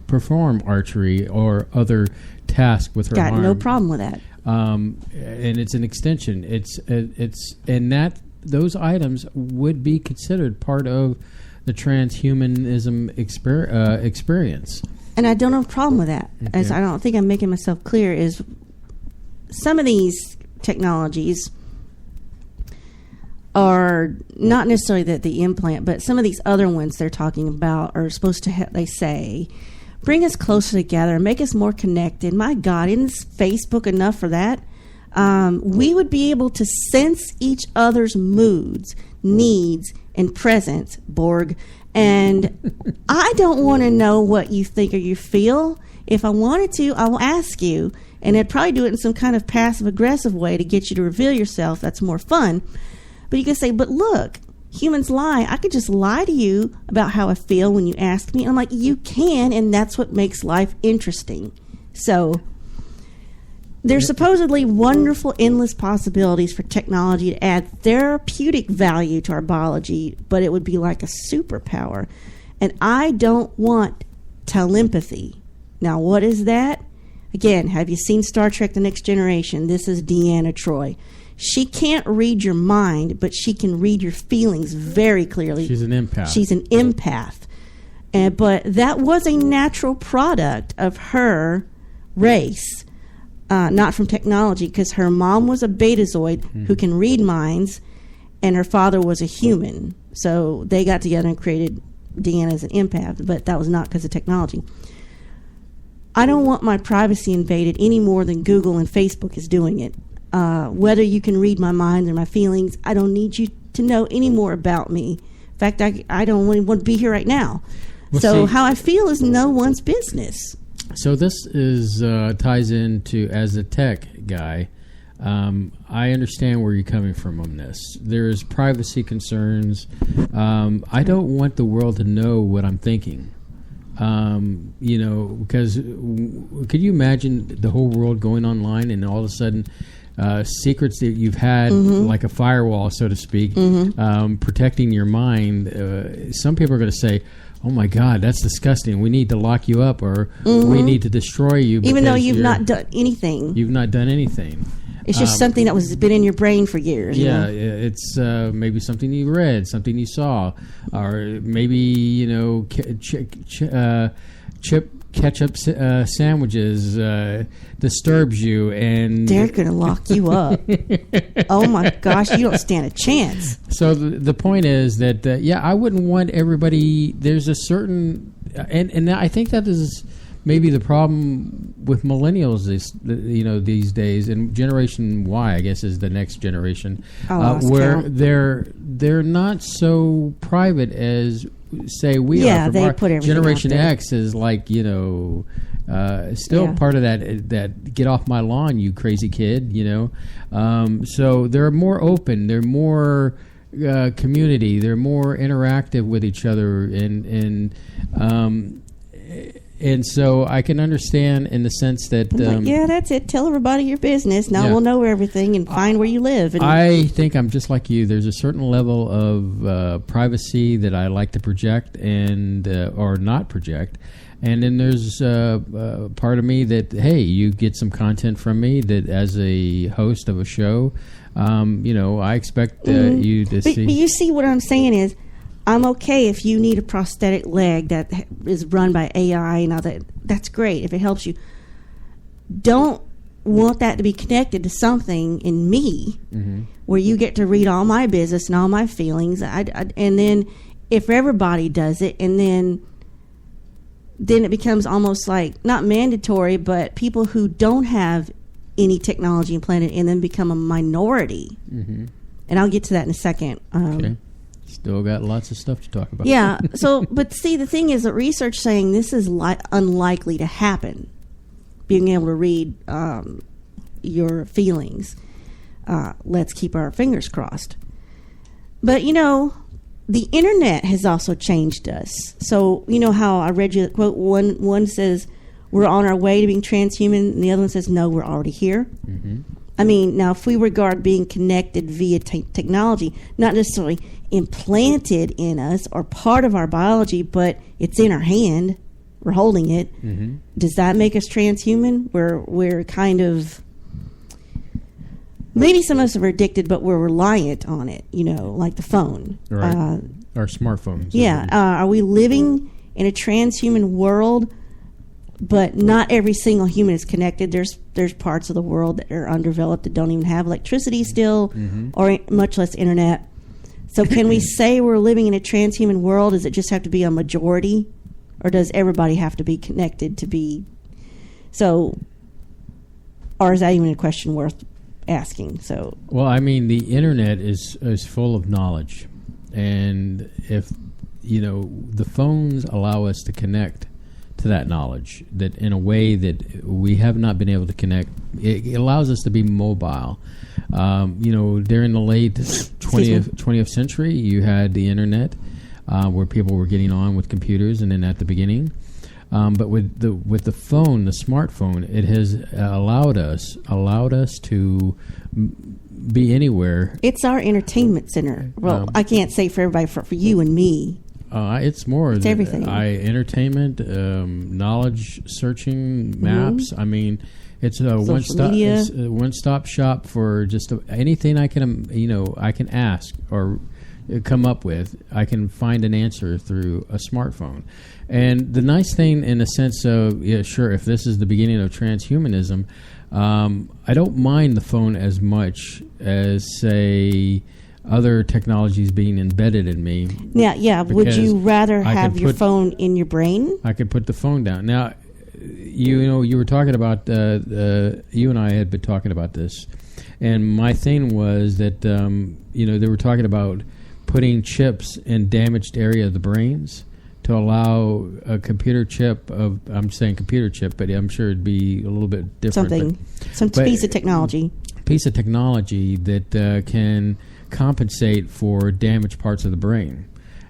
perform archery or other tasks with her arm. Got no problem with that. And it's an extension. It's and that those items would be considered part of the transhumanism experience. And I don't have a problem with that. Okay. As I don't think I'm making myself clear, is some of these technologies are not necessarily the implant, but some of these other ones they're talking about are supposed to, they say, bring us closer together, make us more connected. My God, isn't Facebook enough for that? We would be able to sense each other's moods, needs, and present, Borg. And I don't want to know what you think or you feel. If I wanted to, I will ask you, and I'd probably do it in some kind of passive-aggressive way to get you to reveal yourself. That's more fun. But you can say, but look, humans lie. I could just lie to you about how I feel when you ask me. And I'm like, you can, and that's what makes life interesting. So there's supposedly wonderful, endless possibilities for technology to add therapeutic value to our biology, but it would be like a superpower. And I don't want telepathy. Now, what is that? Again, have you seen Star Trek The Next Generation? This is Deanna Troi. She can't read your mind, but she can read your feelings very clearly. She's an empath. She's an empath. But that was a natural product of her race, not from technology, because her mom was a betazoid who can read minds, and her father was a human. So they got together and created Deanna as an empath, but that was not because of technology. I don't want my privacy invaded any more than Google and Facebook is doing it. Whether you can read my mind or my feelings, I don't need you to know any more about me. In fact, I don't want to be here right now. Well, so see, how I feel is no one's business. So this is ties into, as a tech guy, I understand where you're coming from on this. There's privacy concerns. I don't want the world to know what I'm thinking. Because could you imagine the whole world going online and all of a sudden secrets that you've had, like a firewall, so to speak, protecting your mind? Some people are going to say, oh my God, that's disgusting. We need to lock you up, or we need to destroy you. Even though you've not done anything. You've not done anything. It's just something that was been in your brain for years. Yeah, it's maybe something you read, something you saw, or maybe ketchup sandwiches disturbs you, and they're going to lock you up. Oh my gosh, you don't stand a chance. So the point is that I wouldn't want everybody. There's a certain, and I think that is maybe the problem with millennials these days, and Generation Y, I guess, is the next generation, where they're not so private as, say, we are. Yeah, they put everything Generation out there. X is like, still part of that get off my lawn, you crazy kid, so they're more open, they're more community, they're more interactive with each other, and so I can understand in the sense that that's it. Tell everybody your business. Now we'll know everything and find where you live. And I think I'm just like you. There's a certain level of privacy that I like to project and or not project, and then there's part of me that, hey, you get some content from me that, as a host of a show, I expect you to see. But you see, what I'm saying is, I'm okay if you need a prosthetic leg that is run by AI and all that. That's great if it helps you. Don't want that to be connected to something in me where you get to read all my business and all my feelings. And then if everybody does it, and then it becomes almost like, not mandatory, but people who don't have any technology implanted in them become a minority. And I'll get to that in a second. Okay. Still got lots of stuff to talk about. Yeah. So, but see, the thing is that research saying this is unlikely to happen. Being able to read your feelings. Let's keep our fingers crossed. But the internet has also changed us. So how I read you the quote. One says we're on our way to being transhuman, and the other one says no, we're already here. I mean, now if we regard being connected via technology, not necessarily implanted in us or part of our biology, but it's in our hand, we're holding it. Does that make us transhuman? We're kind of, maybe some of us are addicted, but we're reliant on it, like the phone. Right. Our smartphones. Yeah. Are we living in a transhuman world? But not every single human is connected. There's parts of the world that are undeveloped that don't even have electricity still, or much less internet. So can we say we're living in a transhuman world? Does it just have to be a majority? Or does everybody have to be connected to be? So, or is that even a question worth asking? So, well, I mean, the internet is full of knowledge. And if, the phones allow us to connect to that knowledge that in a way that we have not been able to connect. It allows us to be mobile. During the late 20th century, you had the internet where people were getting on with computers, and then at the beginning. But with the phone, the smartphone, it has allowed us to be anywhere. It's our entertainment center. Well, I can't say for everybody, for you and me. It's more. It's everything. Entertainment, knowledge searching, maps. I mean, it's a one-stop shop for just anything I can I can ask or come up with. I can find an answer through a smartphone. And the nice thing, in a sense of, sure, if this is the beginning of transhumanism, I don't mind the phone as much as, say, other technologies being embedded in me. Yeah. Would you rather have your phone in your brain? I could put the phone down. Now, you were talking about, you and I had been talking about this, and my thing was that, they were talking about putting chips in damaged area of the brains to allow a computer chip I'm saying computer chip, but I'm sure it'd be a little bit different. Some piece of technology. Piece of technology that can compensate for damaged parts of the brain.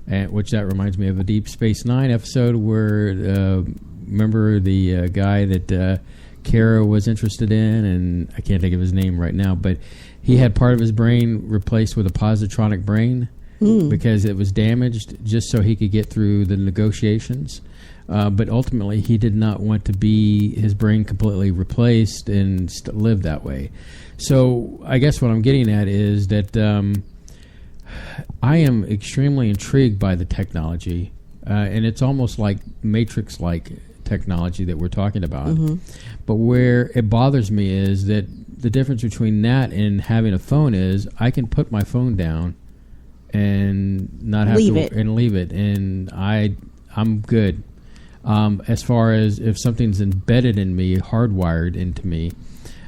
Which that reminds me of a Deep Space Nine episode where, remember the guy that Kara was interested in, and I can't think of his name right now, but he had part of his brain replaced with a positronic brain. Because it was damaged, just so he could get through the negotiations. But ultimately, he did not want to be his brain completely replaced and live that way. So I guess what I'm getting at is that I am extremely intrigued by the technology, and it's almost like Matrix-like technology that we're talking about. But where it bothers me is that the difference between that and having a phone is I can put my phone down and not have leave to it. And leave it, and I'm good. As far as if something's embedded in me, hardwired into me,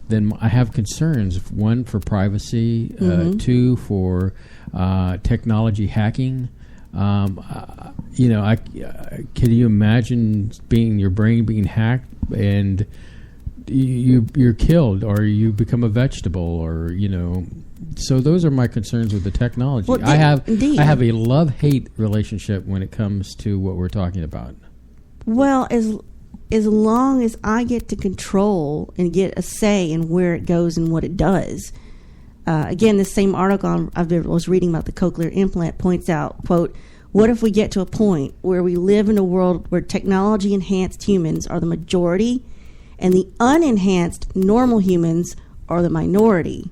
then I have concerns. One, for privacy. Two, for technology hacking. Can you imagine your brain being hacked and you're killed, or you become a vegetable, or So those are my concerns with the technology. Well, I have indeed. a love-hate relationship when it comes to what we're talking about. Well, as long as I get to control and get a say in where it goes and what it does. Again, this same article I was reading about the cochlear implant points out, quote, "What if we get to a point where we live in a world where technology-enhanced humans are the majority and the unenhanced normal humans are the minority?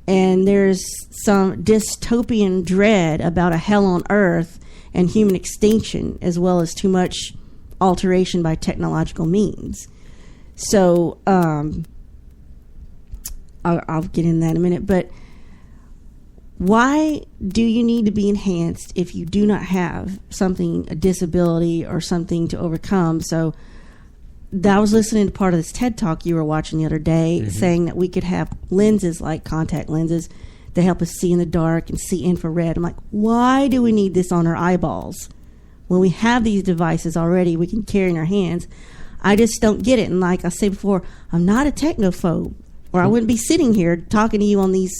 And there's some dystopian dread about a hell on earth and human extinction, as well as too much alteration by technological means." So I'll get in that in a minute. But why do you need to be enhanced if you do not have a disability or something to overcome? So I was listening to part of this TED Talk you were watching the other day, saying that we could have lenses like contact lenses that help us see in the dark and see infrared. I'm like, why do we need this on our eyeballs? When we have these devices already, we can carry in our hands. I just don't get it. And like I said before, I'm not a technophobe, or I wouldn't be sitting here talking to you on these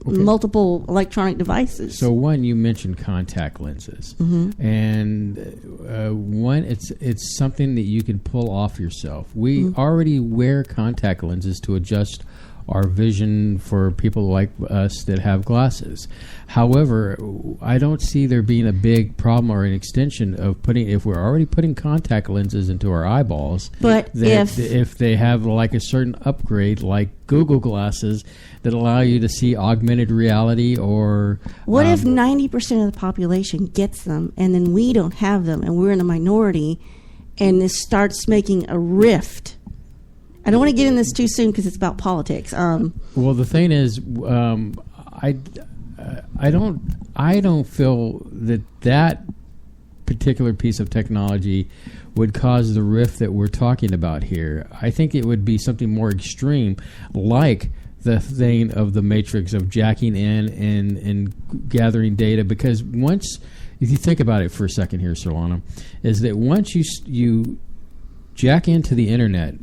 multiple electronic devices. So one, you mentioned contact lenses, and one, it's something that you can pull off yourself. We already wear contact lenses to adjust our vision for people like us that have glasses. However, I don't see there being a big problem or an extension of if we're already putting contact lenses into our eyeballs. But if they have like a certain upgrade, like Google glasses, that allow you to see augmented reality, or what if 90% of the population gets them and then we don't have them and we're in a minority, and this starts making a rift? I don't want to get in this too soon because it's about politics. Well, the thing is, I don't feel that particular piece of technology would cause the rift that we're talking about here. I think it would be something more extreme, like the thing of the matrix of jacking in and gathering data, because once, if you think about it for a second here, Solana, is that once you jack into the internet,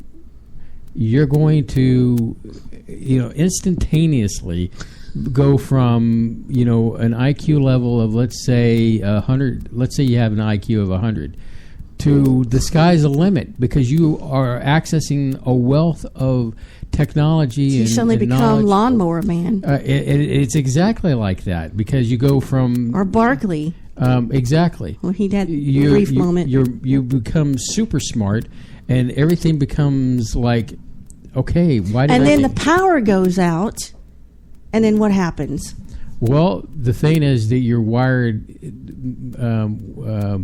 you're going to, instantaneously go from, an IQ level of, let's say 100, let's say you have an IQ of 100, to the sky's the limit, because you are accessing a wealth of technology. You suddenly become knowledge. Lawnmower Man. It's exactly like that, because you go from... Or Barkley. Exactly. Well, he had a brief moment. You become super smart, and everything becomes like, okay, why did And then the power goes out, and then what happens? Well, the thing is that you're wired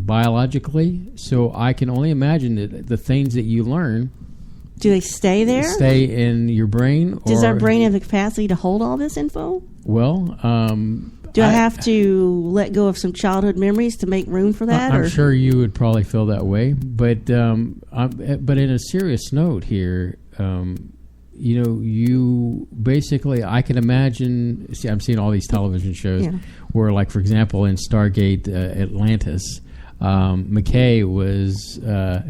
biologically, so I can only imagine that the things that you learn... Do they stay there? Stay in your brain? Does our brain have the capacity to hold all this info? Well, do I have to let go of some childhood memories to make room for that? I'm sure you would probably feel that way, but in a serious note here, you basically, I can imagine. See, I'm seeing all these television shows where, like, for example, in Stargate Atlantis, McKay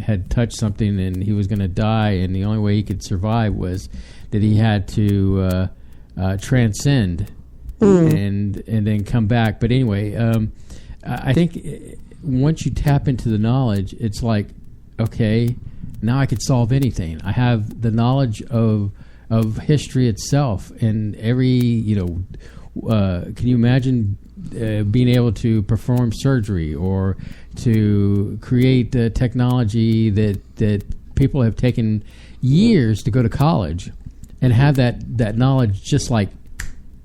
had touched something and he was going to die, and the only way he could survive was that he had to transcend and then come back. But anyway, I think once you tap into the knowledge, it's like, okay, now I could solve anything. I have the knowledge of history itself, and every can you imagine being able to perform surgery or to create technology that people have taken years to go to college and have that knowledge just like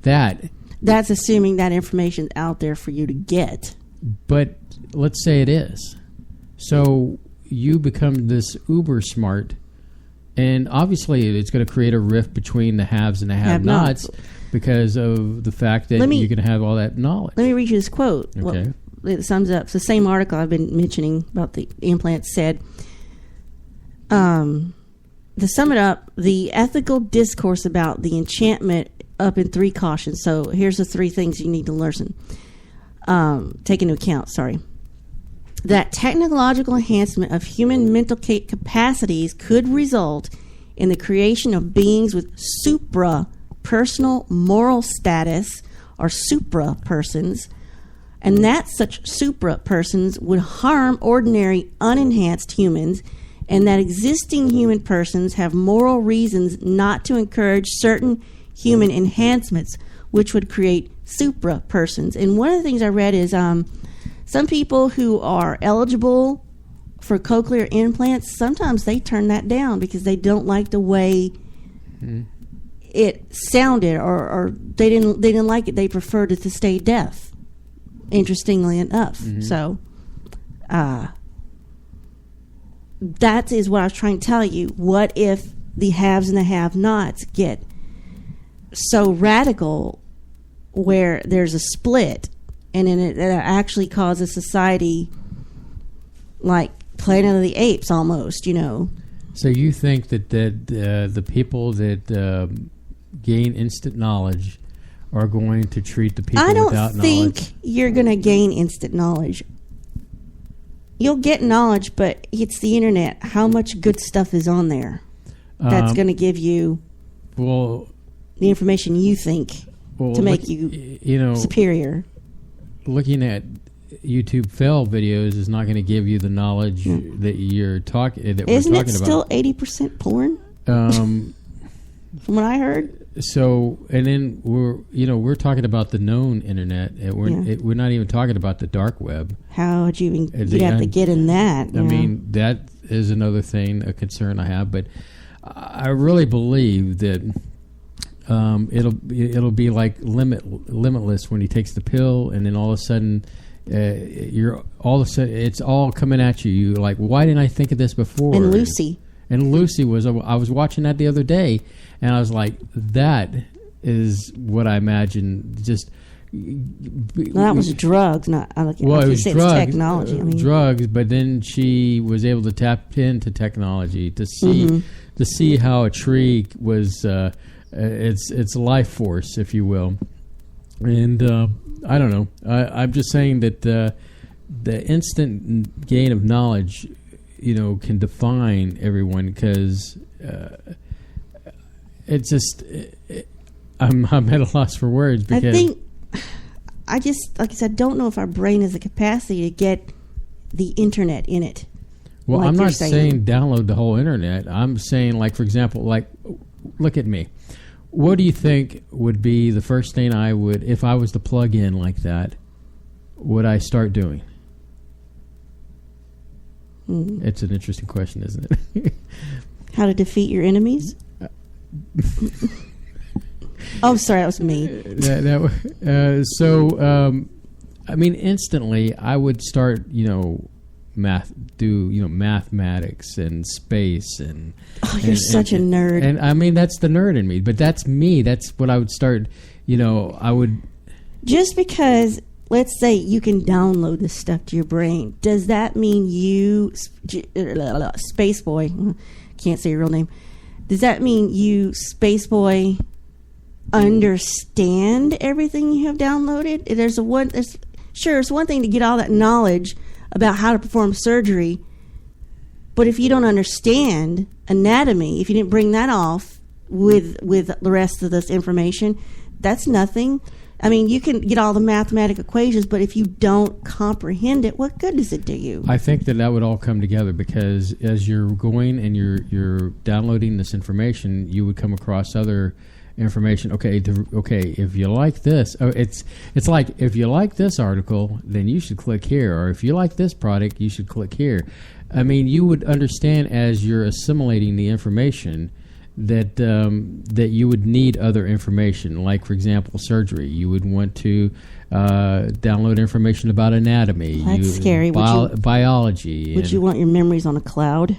that. That's assuming that information's out there for you to get. But let's say it is. So you become this uber smart, and obviously it's going to create a rift between the haves and the have-nots because of the fact that you're going to have all that knowledge. Let me read you this quote. Okay. Well, it sums up. It's the same article I've been mentioning about the implants said, to sum it up, the ethical discourse about the enchantment up in 3 cautions. So here's the 3 things you need to learn. Take into account, that technological enhancement of human mental capacities could result in the creation of beings with supra-personal moral status, or supra-persons, and that such supra-persons would harm ordinary unenhanced humans, and that existing human persons have moral reasons not to encourage certain human enhancements, which would create supra-persons. And one of the things I read is some people who are eligible for cochlear implants, sometimes they turn that down because they don't like the way it sounded, or they didn't like it. They preferred it to stay deaf, interestingly enough. So that is what I was trying to tell you. What if the haves and the have-nots get so radical where there's a split, and then it actually causes society like Planet of the Apes almost, So you think that the people that gain instant knowledge are going to treat the people without knowledge? I don't think you're going to gain instant knowledge. You'll get knowledge, but it's the internet. How much good stuff is on there that's going to give you the information you think to make you superior? Looking at YouTube fail videos is not going to give you the knowledge that you're talking. Isn't it still 80% porn? From what I heard. So, and then we're talking about the known internet. We're not even talking about the dark web. How would you even? You'd have to get in that. I mean, that is another thing, a concern I have. But I really believe that it'll be like limitless when he takes the pill, and then all of a sudden it's all coming at you. You're like, why didn't I think of this before? And Lucy was. I was watching that the other day, and I was like, that is what I imagine. Just that was drugs, not. It was drugs. It's technology. Drugs, but then she was able to tap into technology to see how a tree was it's life force, if you will. And I don't know. I'm just saying that the instant gain of knowledge, can define everyone, because it's just I'm at a loss for words. Because I think I just, like I said, don't know if our brain has the capacity to get the internet in it. Well, like I'm you're not saying download the whole internet. I'm saying, like, for example, like, look at me. What do you think would be the first thing I would, if I was to plug in like that, would I start doing? It's an interesting question, isn't it? How to defeat your enemies? Oh, sorry, that was me. I mean, instantly, I would start, mathematics and space and. Oh, you're such a nerd. And I mean, that's the nerd in me, but that's me. That's what I would start. I would. Just because, let's say, you can download this stuff to your brain, does that mean you, Space Boy, can't say your real name? Does that mean you, Space Boy, understand everything you have downloaded? It's one thing to get all that knowledge about how to perform surgery, but if you don't understand anatomy, if you didn't bring that off with the rest of this information, that's nothing. I mean, you can get all the mathematical equations, but if you don't comprehend it, what good does it do you? I think that would all come together, because as you're going and you're downloading this information, you would come across other information. Okay, if you like this, it's like, if you like this article, then you should click here, or if you like this product, you should click here. I mean, you would understand as you're assimilating the information that that you would need other information. Like, for example, surgery. You would want to download information about anatomy. That's scary. Biology. Would you want your memories on a cloud?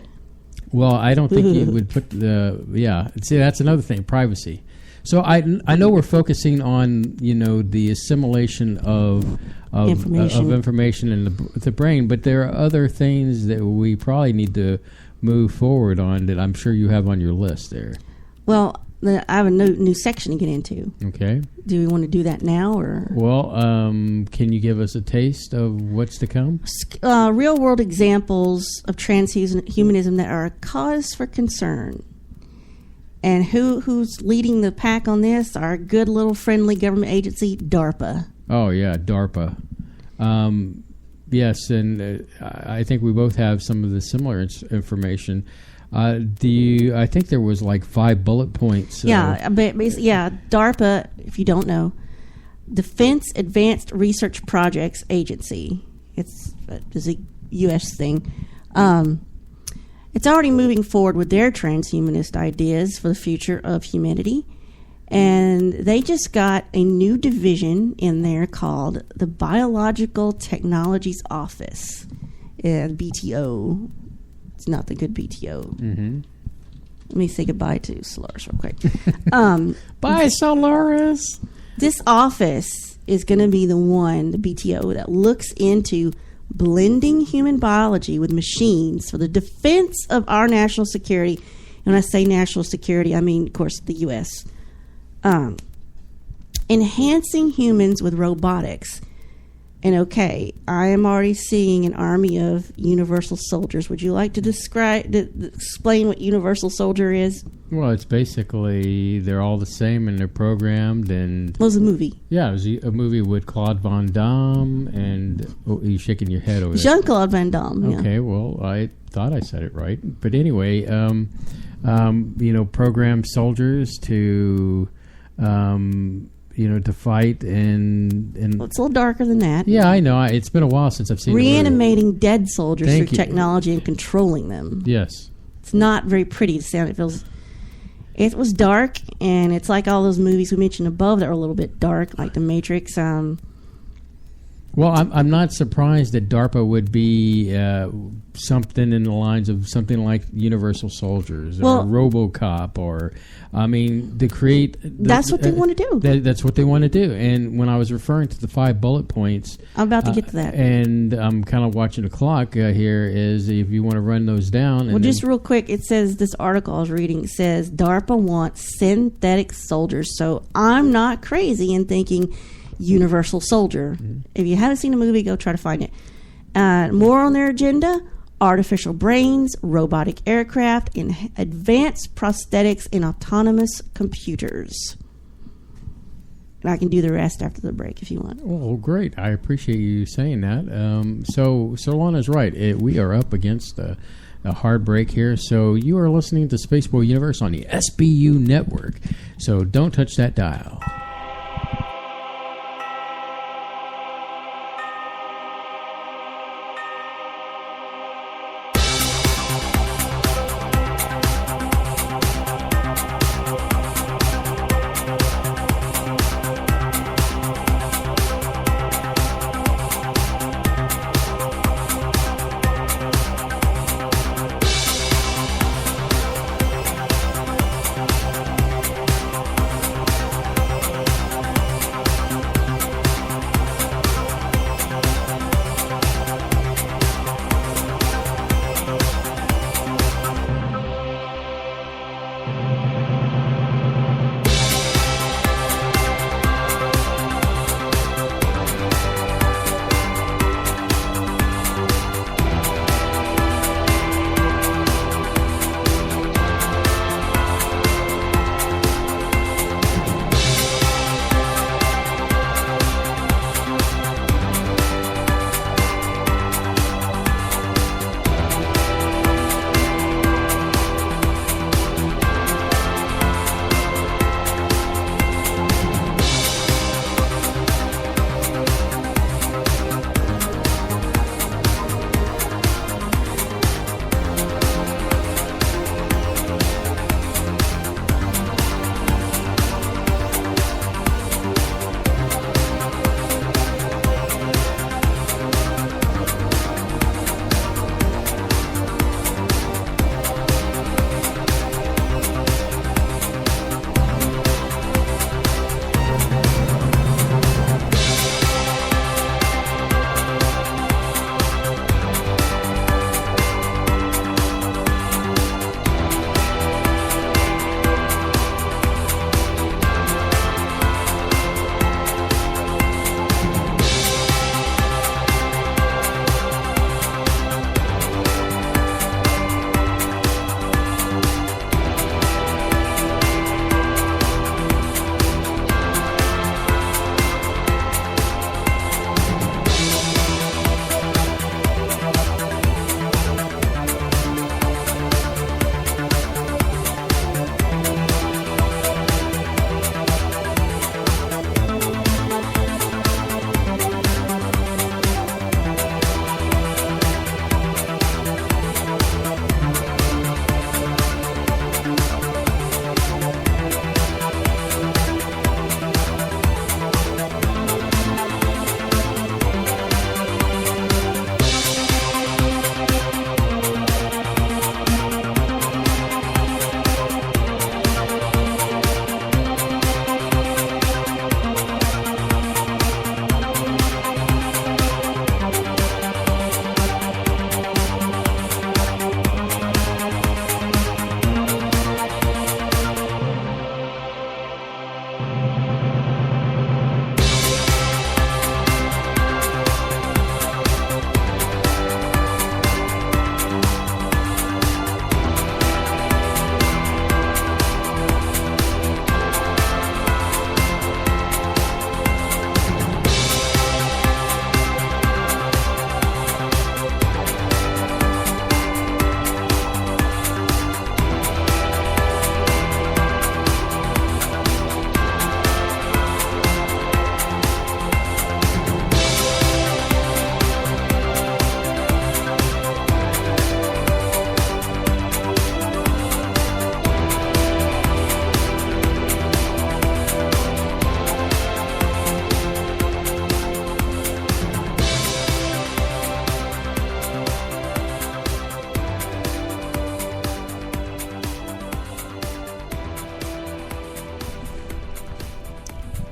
Well, I don't think you would put See, that's another thing, privacy. So I know we're focusing on the assimilation of information in the brain, but there are other things that we probably need to move forward on that I'm sure you have on your list there. Well, I have a new section to get into. Okay. Do we want to do that now, or? Well, can you give us a taste of what's to come? Real world examples of transhumanism that are a cause for concern. And who's leading the pack on this? Our good little friendly government agency, DARPA. Oh, yeah, DARPA. Yes, and I think we both have some of the similar information. I think there was like 5 bullet points. DARPA, if you don't know, Defense Advanced Research Projects Agency. It's a U.S. thing. It's already moving forward with their transhumanist ideas for the future of humanity. And they just got a new division in there called the Biological Technologies Office, BTO. It's not the good BTO. Mm-hmm. Let me say goodbye to Solaris real quick. Bye, Solaris. This office is going to be the BTO, that looks into blending human biology with machines for the defense of our national security. And when I say national security, I mean, of course, the U.S. Enhancing humans with robotics. And I am already seeing an army of universal soldiers. Would you like to explain what universal soldier is? Well, it's basically they're all the same and they're programmed. And it was a movie. Yeah, it was a movie with Claude Van Damme and you're shaking your head over there. Jean-Claude Van Damme. Okay, yeah. Well, I thought I said it right, but anyway, programmed soldiers to. To fight and well, it's a little darker than that. Yeah, I know. It's been a while since I've seen reanimating dead soldiers through technology and controlling them. Yes, it's not very pretty to sound. It was dark, and it's like all those movies we mentioned above that were a little bit dark, like The Matrix. Well, I'm not surprised that DARPA would be something in the lines of something like Universal Soldiers or RoboCop, or I mean, to create. That's what they want to do. That's what they want to do. And when I was referring to the 5 bullet points, I'm about to get to that. And I'm kind of watching the clock here. Is if you want to run those down. Well, just real quick, it says this article I was reading says DARPA wants synthetic soldiers. So I'm not crazy in thinking Universal Soldier. Mm-hmm. If you haven't seen the movie, go try to find it. More on their agenda: artificial brains, robotic aircraft, and advanced prosthetics and autonomous computers. And I can do the rest after the break if you want. Oh, great. I appreciate you saying that. So Lana's right. We are up against a hard break here. So you are listening to Spaceboy Universe on the SBU network. So don't touch that dial.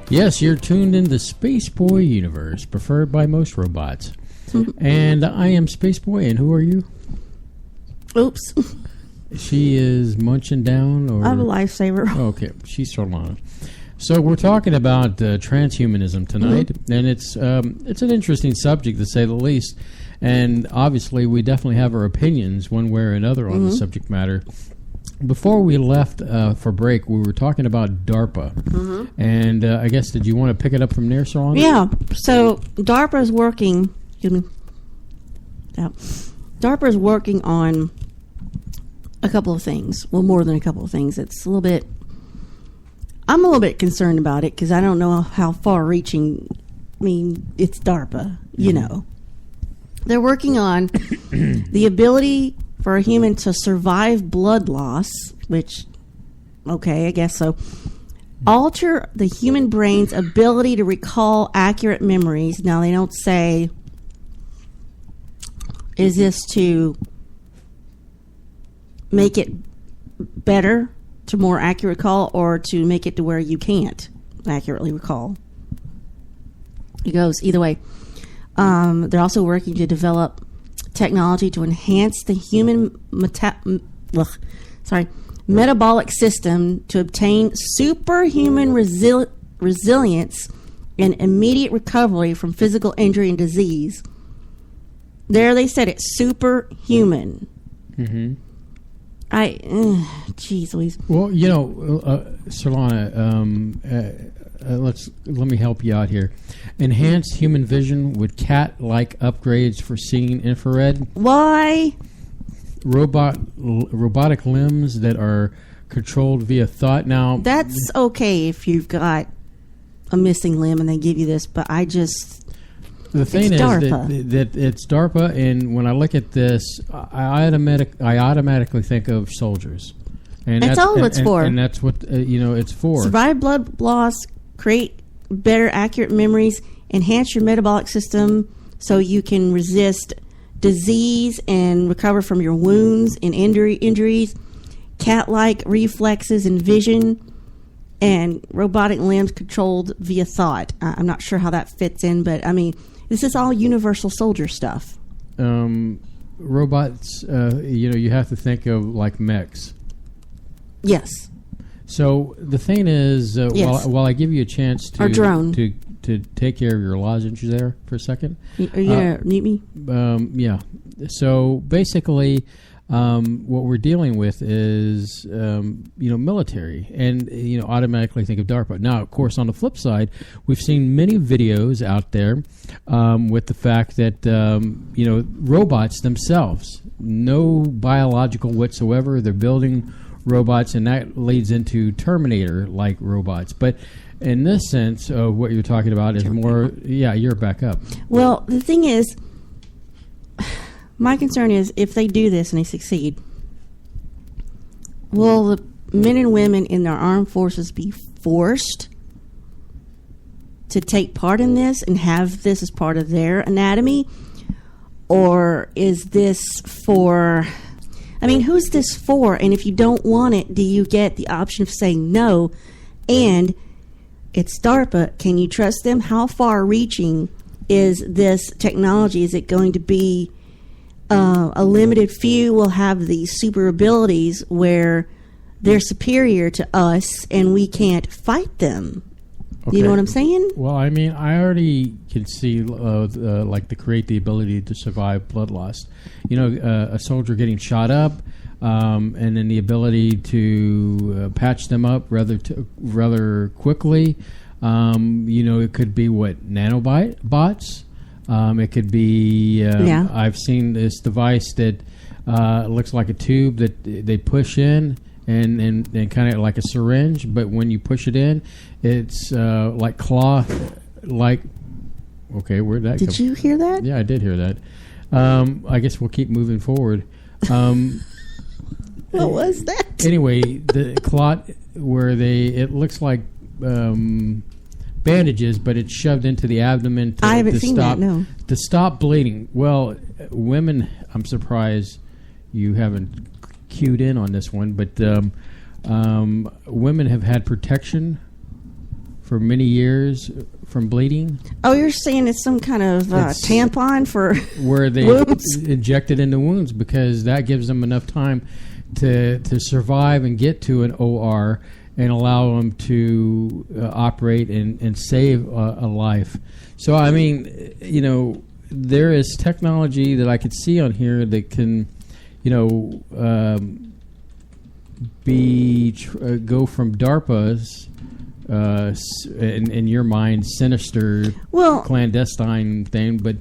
Yes, you're tuned in the Space Boy universe, preferred by most robots. And I am Space Boy, and who are you? Oops. She is munching down, or I'm a lifesaver. okay, she's Solana. So we're talking about transhumanism tonight, and it's an interesting subject to say the least. And obviously, we definitely have our opinions one way or another on the subject matter. Before we left for break, we were talking about DARPA, and I guess, did you want to pick it up from there, Solana? Yeah. So DARPA is working. Excuse me. Yeah. DARPA is working on a couple of things. Well, more than a couple of things. It's a little bit. I'm a little bit concerned about it because I don't know how far-reaching. I mean, it's DARPA. You know, they're working on the ability for a human to survive blood loss, which, okay, I guess so. Alter the human brain's ability to recall accurate memories. Now, they don't say, is this to make it better, to more accurate recall, or to make it to where you can't accurately recall. It goes either way. They're also working to develop technology to enhance the human metabolic system to obtain superhuman resilience and immediate recovery from physical injury and disease. There they said it, superhuman. Mm-hmm. Geez Louise. Well, you know, Solana, let me help you out here. Enhanced human vision with cat-like upgrades for seeing infrared. Why? Robotic limbs that are controlled via thought. Now, that's okay if you've got a missing limb and they give you this, but I just... The thing is that it's DARPA, and when I look at this, I automatically think of soldiers. And that's all it's for. And that's what it's for. Survive blood loss, create better, accurate memories, enhance your metabolic system so you can resist disease and recover from your wounds and injuries, cat-like reflexes and vision, and robotic limbs controlled via thought. I'm not sure how that fits in, but I mean, this is all universal soldier stuff. Robots, you have to think of like mechs. Yes. So the thing is, yes. while I give you a chance to or drone. to take care of your lozenges there for a second. Are you going to mute me? Yeah. So basically, what we're dealing with is, military, and automatically think of DARPA. Now, of course, on the flip side, we've seen many videos out there with the fact that robots themselves, no biological whatsoever, they're building robots, and that leads into Terminator-like robots. But in this sense, what you're talking about is more. Yeah, you're back up. Well, the thing is, my concern is if they do this and they succeed, will the men and women in their armed forces be forced to take part in this and have this as part of their anatomy? Or is this for... I mean, who's this for? And if you don't want it, do you get the option of saying no? And it's DARPA. Can you trust them? How far-reaching is this technology? Is it going to be... a limited few will have these super abilities where they're superior to us and we can't fight them. Okay. You know what I'm saying? Well, I mean, I already can see to create the ability to survive blood loss. A soldier getting shot up, and then the ability to patch them up rather quickly. It could be nanobots. It could be, I've seen this device that looks like a tube that they push in and kind of like a syringe, but when you push it in, it's like cloth, like, okay, where'd that come? Did you hear that? Yeah, I did hear that. I guess we'll keep moving forward. What was that? Anyway, the clot where it looks like... bandages, but it's shoved into the abdomen to, I haven't seen stop, that, no. to stop bleeding. Well, women, I'm surprised you haven't cued in on this one, but women have had protection for many years from bleeding. Oh, you're saying it's some kind of tampon for where they wounds? inject it into wounds because that gives them enough time to survive and get to an OR and allow them to operate and save a life. So, I mean, there is technology that I could see on here that can, go from DARPA's, in your mind, sinister, clandestine thing, but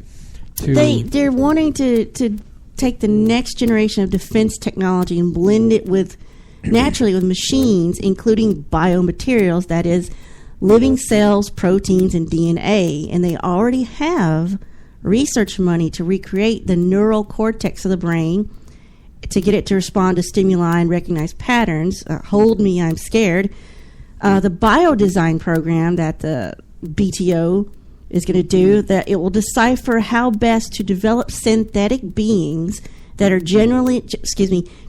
they're wanting to take the next generation of defense technology and blend it naturally with machines, including biomaterials, that is, living cells, proteins, and DNA. And they already have research money to recreate the neural cortex of the brain to get it to respond to stimuli and recognize patterns. Hold me, I'm scared. The biodesign program that the BTO is going to do, that it will decipher how best to develop synthetic beings that are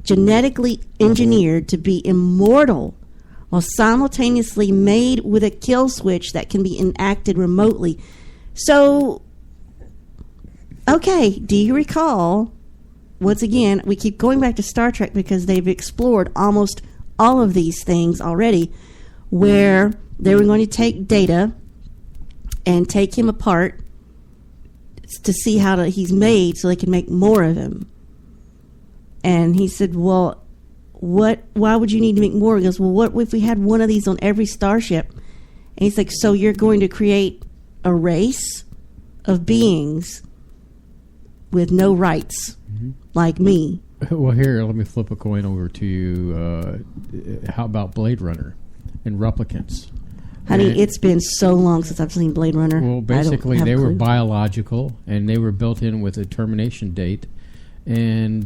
genetically engineered to be immortal while simultaneously made with a kill switch that can be enacted remotely. So, okay, do you recall, once again, we keep going back to Star Trek because they've explored almost all of these things already, where they were going to take Data and take him apart to see how he's made so they can make more of him. And he said, well, why would you need to make more? He goes, well, what if we had one of these on every starship? And he's like, so you're going to create a race of beings with no rights, like me. Well, here, let me flip a coin over to you. How about Blade Runner and replicants? Honey, it's been so long since I've seen Blade Runner. Well, basically, they were biological, and they were built in with a termination date. And,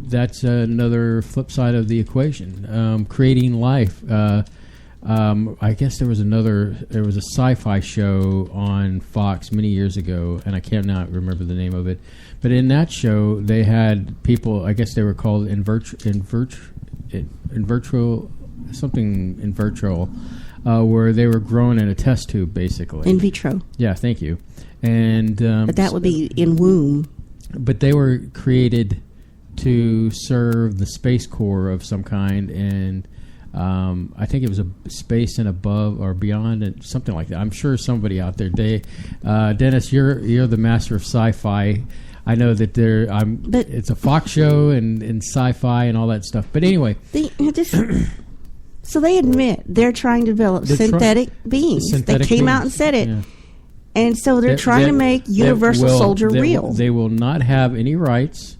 that's another flip side of the equation. Creating life. I guess there was a sci-fi show on Fox many years ago, and I cannot remember the name of it. But in that show, they had people, I guess they were called in virtual, where they were grown in a test tube, basically. In vitro. Yeah, thank you. And but that would be in womb. But they were created to serve the Space Corps of some kind, and I think it was a space and above or beyond, and something like that. I'm sure somebody out there. Dennis, you're the master of sci-fi. I know that it's a Fox show and sci-fi and all that stuff. But anyway, so they admit they're trying to develop synthetic beings. They came out and said it. Yeah. And so they're trying to make Universal Soldier real. They will not have any rights.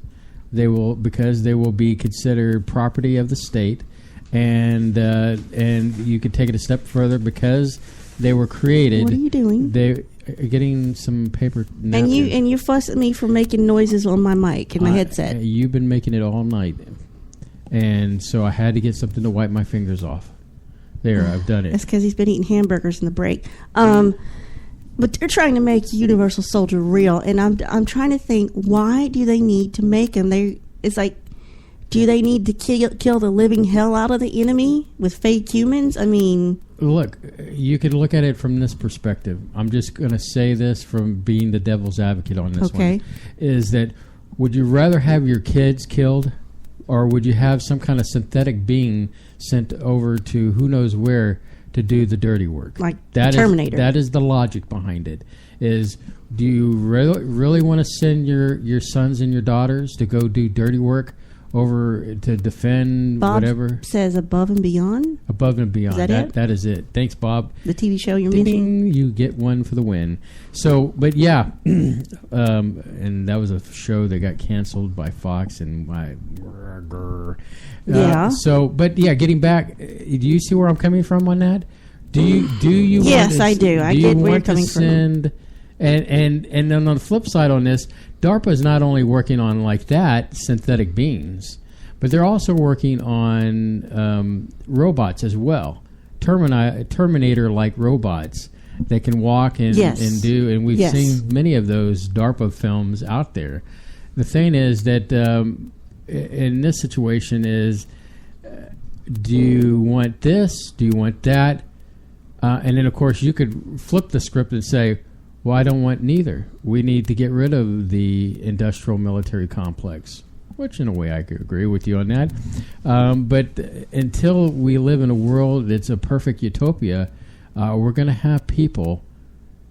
Because they will be considered property of the state, and you could take it a step further because they were created. What are you doing? They are getting some paper. And you fuss at me for making noises on my mic and my headset. You've been making it all night, and so I had to get something to wipe my fingers off. There, I've done it. That's because he's been eating hamburgers in the break. But they're trying to make Universal Soldier real, and I'm trying to think, why do they need to make him? It's like, do they need to kill the living hell out of the enemy with fake humans? I mean, look, you could look at it from this perspective. I'm just going to say this from being the devil's advocate on this one. Is that, would you rather have your kids killed, or would you have some kind of synthetic being sent over to who knows where to do the dirty work? Like Terminator. That is the logic behind it. Is, do you really want to send your sons and your daughters to go do dirty work over to defend Bob whatever? Says Above and Beyond. Above and Beyond. Is that it? That is it. Thanks, Bob. The TV show you're Ding, mentioning. you get one for the win. So, but yeah, and that was a show that got canceled by Fox and yeah. So, but yeah, getting back, do you see where I'm coming from on that? Do you? Yes, I do. I get where you're coming from. And then on the flip side on this, DARPA is not only working on like that synthetic beings, but they're also working on robots as well, Terminator-like robots that can walk and do. And we've seen many of those DARPA films out there. The thing is that in this situation is do you want this? Do you want that? And then, of course, you could flip the script and say, well, I don't want neither. We need to get rid of the industrial military complex, which in a way I could agree with you on that. But until we live in a world that's a perfect utopia, we're going to have people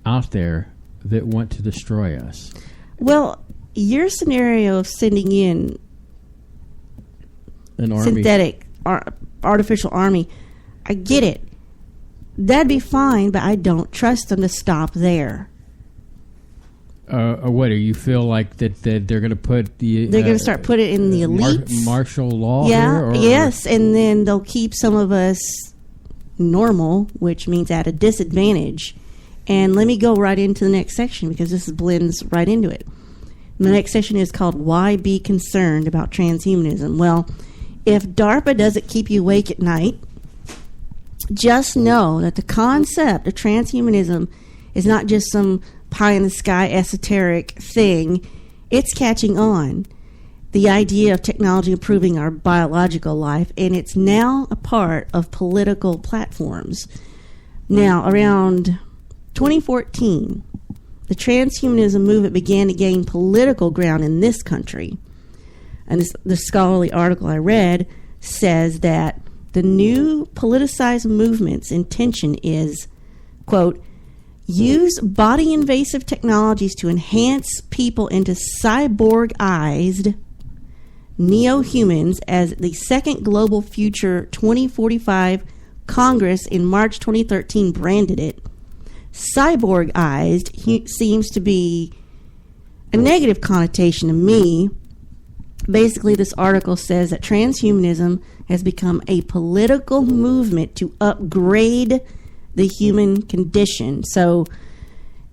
out there that want to destroy us. Well, your scenario of sending in An army. synthetic artificial army, I get it. That'd be fine, but I don't trust them to stop there. What do you feel like that they're going to put the? They're going to start putting it in the elites. Martial law. Yeah. Here, or? Yes, and then they'll keep some of us normal, which means at a disadvantage. And let me go right into the next section because this blends right into it. The next section is called "Why Be Concerned About Transhumanism." Well, if DARPA doesn't keep you awake at night, just know that the concept of transhumanism is not just some pie-in-the-sky esoteric thing. It's catching on. The idea of technology improving our biological life, and it's now a part of political platforms. Now, around 2014, the transhumanism movement began to gain political ground in this country. And the scholarly article I read says that the new politicized movement's intention is, quote, use body-invasive technologies to enhance people into cyborgized neo-humans as the Second Global Future 2045 Congress in March 2013 branded it. Cyborgized seems to be a negative connotation to me. Basically, this article says that transhumanism has become a political movement to upgrade the human condition. So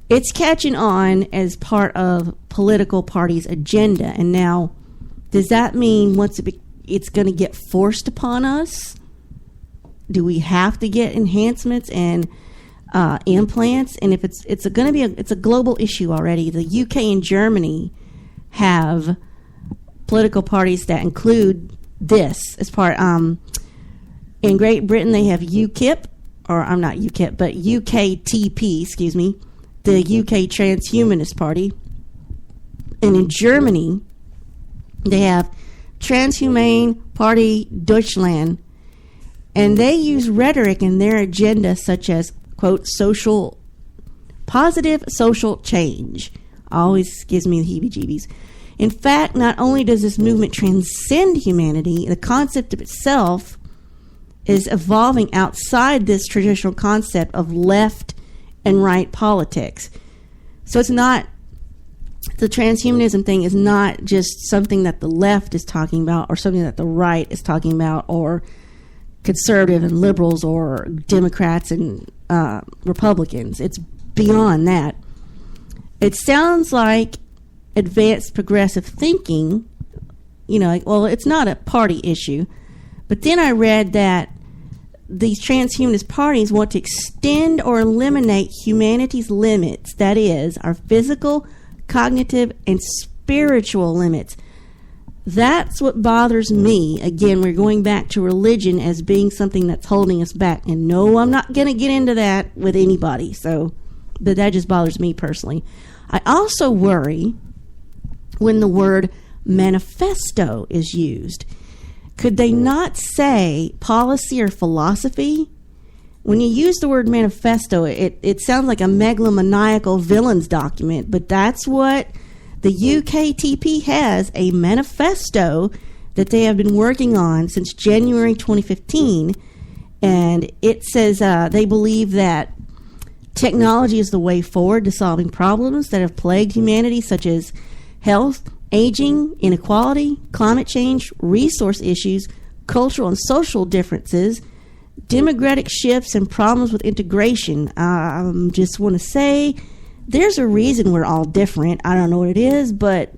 it's catching on as part of political parties' agenda. And now, does that mean once it's going to get forced upon us? Do we have to get enhancements and implants? And if it's going to be it's a global issue already. The UK and Germany have political parties that include this as part. In Great Britain, they have UKIP. Or I'm not UKIP, but UKTP, excuse me, the UK Transhumanist Party. And in Germany, they have Transhumane Party Deutschland. And they use rhetoric in their agenda such as, quote, positive social change. Always gives me the heebie-jeebies. In fact, not only does this movement transcend humanity, the concept of itself is evolving outside this traditional concept of left and right politics. So it's not, the transhumanism thing is not just something that the left is talking about or something that the right is talking about or conservative and liberals or Democrats and Republicans. It's beyond that. It sounds like advanced progressive thinking, well, it's not a party issue. But then I read that these transhumanist parties want to extend or eliminate humanity's limits, that is, our physical, cognitive, and spiritual limits. That's what bothers me. Again, we're going back to religion as being something that's holding us back. And no, I'm not going to get into that with anybody. But that just bothers me personally. I also worry when the word manifesto is used. Could they not say policy or philosophy? When you use the word manifesto, it sounds like a megalomaniacal villain's document, but that's what the UKTP has, a manifesto that they have been working on since January 2015, and it says they believe that technology is the way forward to solving problems that have plagued humanity, such as health, aging, inequality, climate change, resource issues, cultural and social differences, demographic shifts, and problems with integration. I just want to say there's a reason we're all different. I don't know what it is, but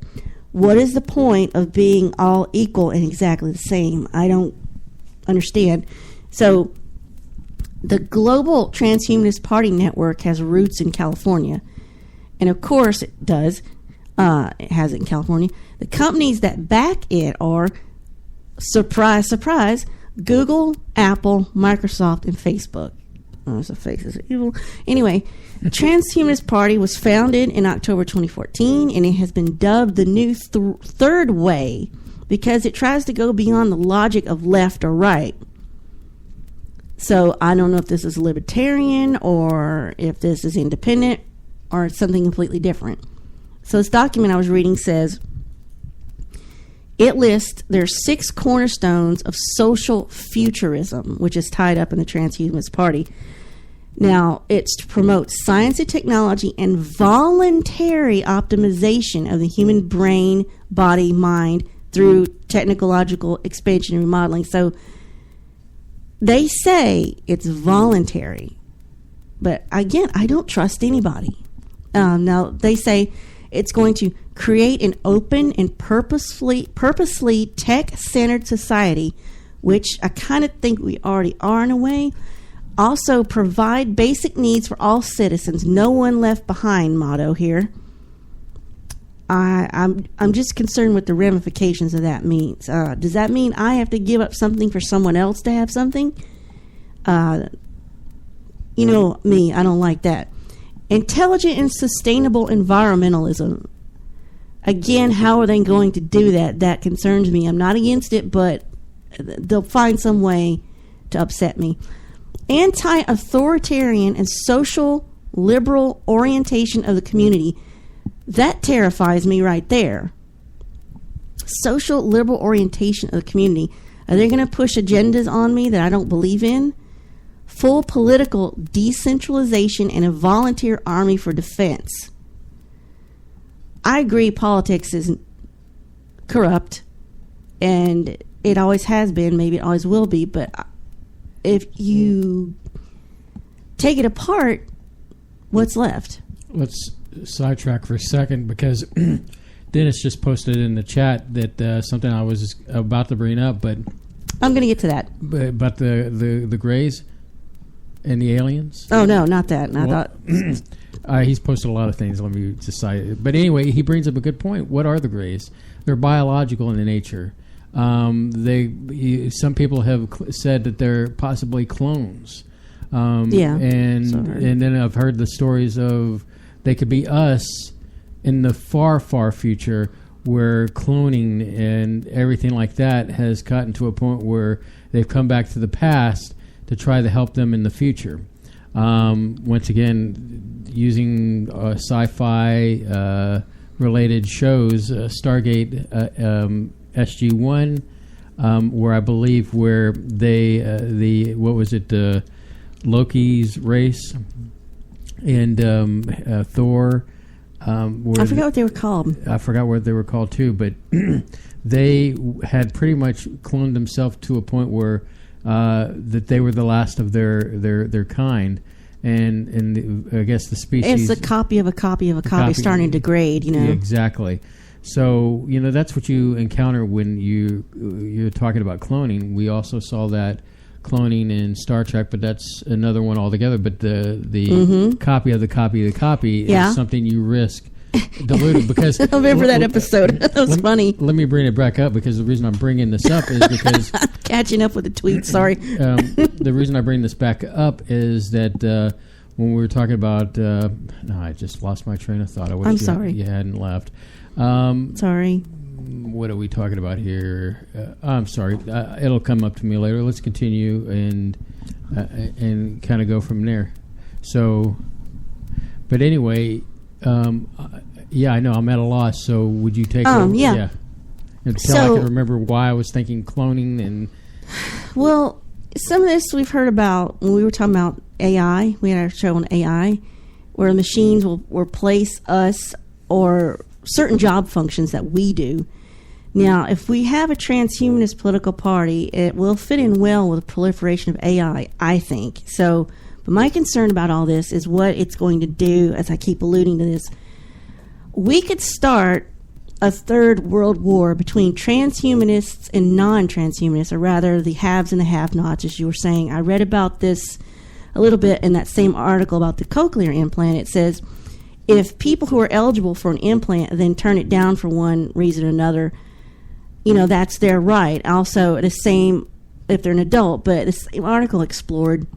what is the point of being all equal and exactly the same? I don't understand. So the Global Transhumanist Party Network has roots in California. And of course it does. It has it in California. The companies that back it are, surprise, surprise, Google, Apple, Microsoft, and Facebook. Oh, so faces are evil. Anyway, the Transhumanist Party was founded in October 2014, and it has been dubbed the new third way because it tries to go beyond the logic of left or right. So I don't know if this is libertarian or if this is independent or something completely different. So this document I was reading says it lists there's 6 cornerstones of social futurism, which is tied up in the Transhumanist Party. Now, it's to promote science and technology and voluntary optimization of the human brain, body, mind through technological expansion and remodeling. So they say it's voluntary. But again, I don't trust anybody. Now, they say it's going to create an open and purposely tech-centered society, which I kind of think we already are in a way. Also, provide basic needs for all citizens, no one left behind motto here. I'm just concerned with the ramifications of that means. Does that mean I have to give up something for someone else to have something? You know me, I don't like that. Intelligent and sustainable environmentalism. Again, how are they going to do that? That concerns me. I'm not against it, but they'll find some way to upset me. Anti-authoritarian and social liberal orientation of the community. That terrifies me right there. Social liberal orientation of the community. Are they going to push agendas on me that I don't believe in? Full political decentralization and a volunteer army for defense. I agree politics is corrupt, and it always has been, maybe it always will be, but if you take it apart, what's left? Let's sidetrack for a second because Dennis just posted in the chat that something I was about to bring up, but I'm going to get to that. About the Greys and the aliens? Oh, no, not that. And well, I thought he's posted a lot of things. Let me decide. But anyway, he brings up a good point. What are the Greys? They're biological in nature. Some people have said that they're possibly clones. And then I've heard the stories of they could be us in the far, far future where cloning and everything like that has gotten to a point where they've come back to the past to try to help them in the future. Once again, using sci-fi related shows, Stargate SG-1, where I believe where they Loki's race and Thor. I forgot what they were called. I forgot what they were called too, but they had pretty much cloned themselves to a point where that they were the last of their kind, and I guess the species. It's a copy of a copy of a copy starting to degrade. You know, yeah, exactly. So that's what you encounter when you're talking about cloning. We also saw that cloning in Star Trek, but that's another one altogether. But the copy of the copy of the copy is something you risk diluting because I remember that episode. That was funny. Let me bring it back up because the reason I'm bringing this up is because catching up with the tweet. Sorry. The reason I bring this back up is that when we were talking about, I just lost my train of thought. I wish I'm sorry you hadn't left. Sorry. What are we talking about here? I'm sorry. It'll come up to me later. Let's continue and kind of go from there. So, but anyway, I know I'm at a loss. So would you take? Yeah. Until I can remember why I was thinking cloning and. Well, some of this we've heard about when we were talking about AI. We had our show on AI, where machines will replace us or certain job functions that we do. Now, if we have a transhumanist political party, it will fit in well with the proliferation of AI, I think. So, but my concern about all this is what it's going to do, as I keep alluding to this. We could start a third world war between transhumanists and non-transhumanists, or rather the haves and the have-nots, as you were saying. I read about this a little bit in that same article about the cochlear implant. It says, if people who are eligible for an implant then turn it down for one reason or another, that's their right. Also, the same if they're an adult, but this article explored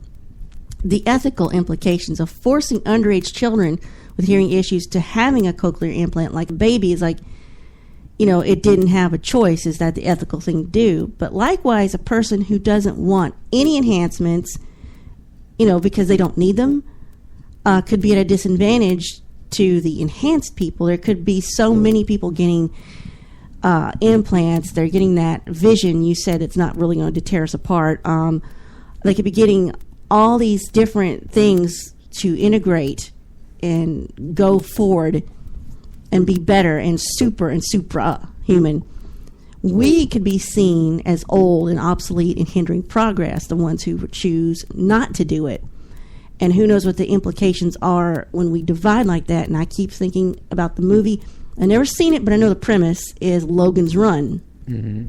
the ethical implications of forcing underage children with hearing issues to having a cochlear implant like a baby. Is like, it didn't have a choice. Is that the ethical thing to do? But likewise, a person who doesn't want any enhancements, because they don't need them, could be at a disadvantage to the enhanced people. There could be so many people getting implants. They're getting that vision. You said it's not really going to tear us apart. They could be getting all these different things to integrate and go forward and be better and supra human. We could be seen as old and obsolete and hindering progress, the ones who choose not to do it. And who knows what the implications are when we divide like that. And I keep thinking about the movie. I've never seen it, but I know the premise is Logan's Run. Mm-hmm.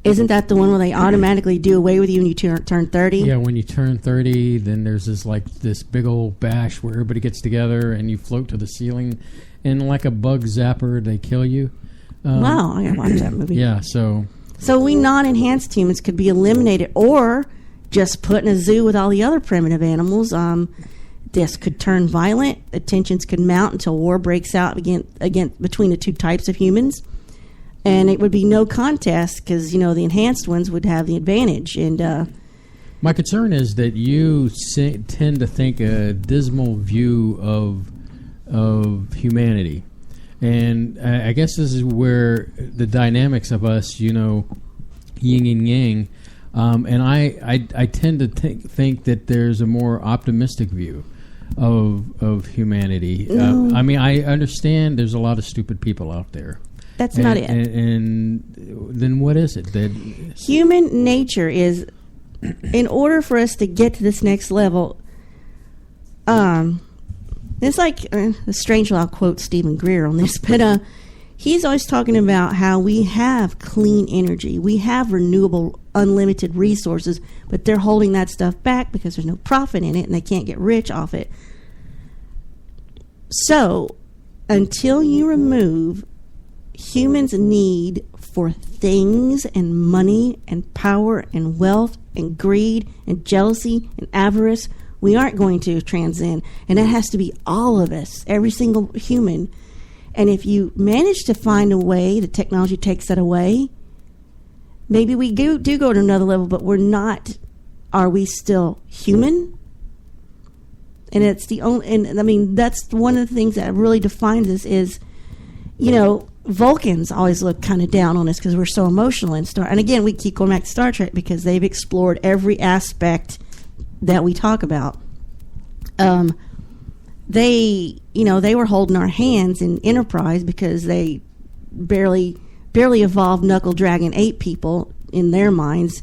Isn't that the one where they automatically do away with you when you turn 30? Yeah, when you turn 30, then there's this big old bash where everybody gets together and you float to the ceiling. And like a bug zapper, they kill you. Wow, I gotta watch that movie. Yeah, so we non-enhanced humans could be eliminated or just put in a zoo with all the other primitive animals. This could turn violent. The tensions could mount until war breaks out again between the two types of humans. And it would be no contest because, the enhanced ones would have the advantage. And my concern is that you tend to think a dismal view of humanity. And I guess this is where the dynamics of us, yin and yang, and I tend to think that there's a more optimistic view of humanity. I understand there's a lot of stupid people out there. That's not it. And then what is it? That human nature is, in order for us to get to this next level, it's like, strangely I'll quote Stephen Greer on this, but he's always talking about how we have clean energy. We have renewable, unlimited resources, but they're holding that stuff back because there's no profit in it and they can't get rich off it. So, until you remove humans' need for things and money and power and wealth and greed and jealousy and avarice, we aren't going to transcend. And that has to be all of us, every single human. And if you manage to find a way, the technology takes that away, maybe we do go to another level, but we're not. Are we still human? And it's the only, and I mean, that's one of the things that really defines us is, Vulcans always look kind of down on us because we're so emotional and and again, we keep going back to Star Trek because they've explored every aspect that we talk about. They were holding our hands in Enterprise because they barely evolved knuckle dragon ape people in their minds.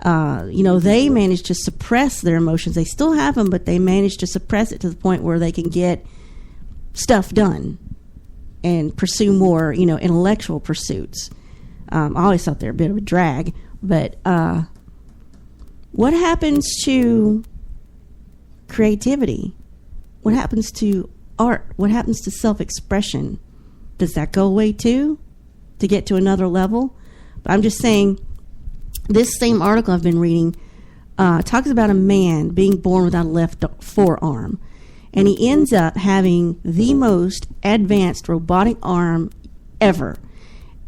They managed to suppress their emotions. They still have them, but they managed to suppress it to the point where they can get stuff done and pursue more, intellectual pursuits. I always thought they're a bit of a drag, but what happens to creativity? What happens to art? What happens to self-expression? Does that go away too to get to another level? But I'm just saying, this same article I've been reading talks about a man being born without a left forearm. And he ends up having the most advanced robotic arm ever.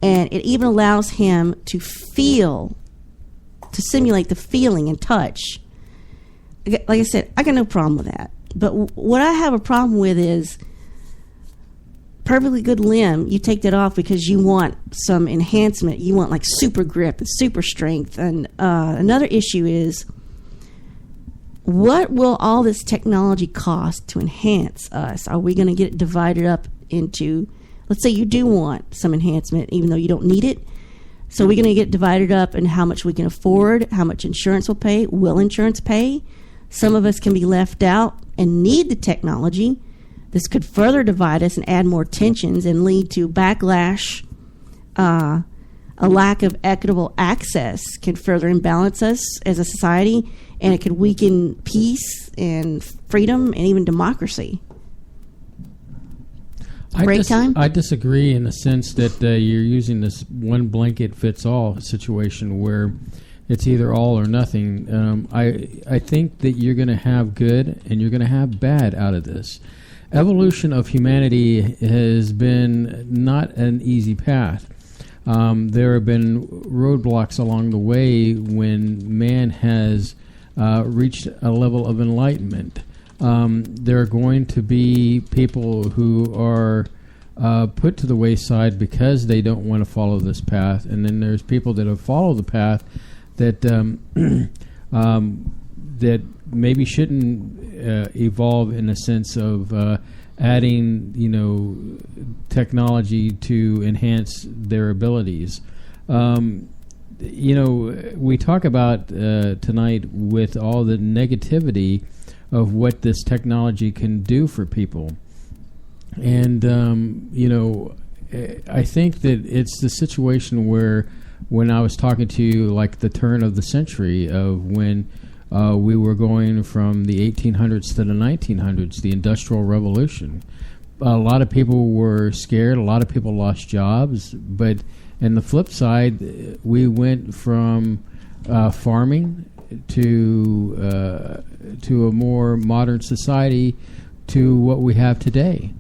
And it even allows him to feel, to simulate the feeling and touch. Like I said, I got no problem with that. But what I have a problem with is perfectly good limb, you take that off because you want some enhancement. You want like super grip and super strength. And another issue is, what will all this technology cost to enhance us? Are we going to get it divided up into, let's say you do want some enhancement even though you don't need it. So we're going to get divided up in how much we can afford, how much insurance will pay. Will insurance pay? Some of us can be left out and need the technology. This could further divide us and add more tensions and lead to backlash. A lack of equitable access can further imbalance us as a society, and it could weaken peace and freedom and even democracy. I disagree in the sense that you're using this one blanket fits all situation where it's either all or nothing. I think that you're going to have good and you're going to have bad out of this. Evolution of humanity has been not an easy path. There have been roadblocks along the way when man has reached a level of enlightenment. There are going to be people who are put to the wayside because they don't want to follow this path, and then there's people that have followed the path that that maybe shouldn't evolve in a sense of adding, technology to enhance their abilities. We talk about tonight with all the negativity of what this technology can do for people. And, I think that it's the situation where when I was talking to you, like the turn of the century of when we were going from the 1800s to the 1900s, the Industrial Revolution. A lot of people were scared. A lot of people lost jobs. But on the flip side, we went from farming to a more modern society to what we have today.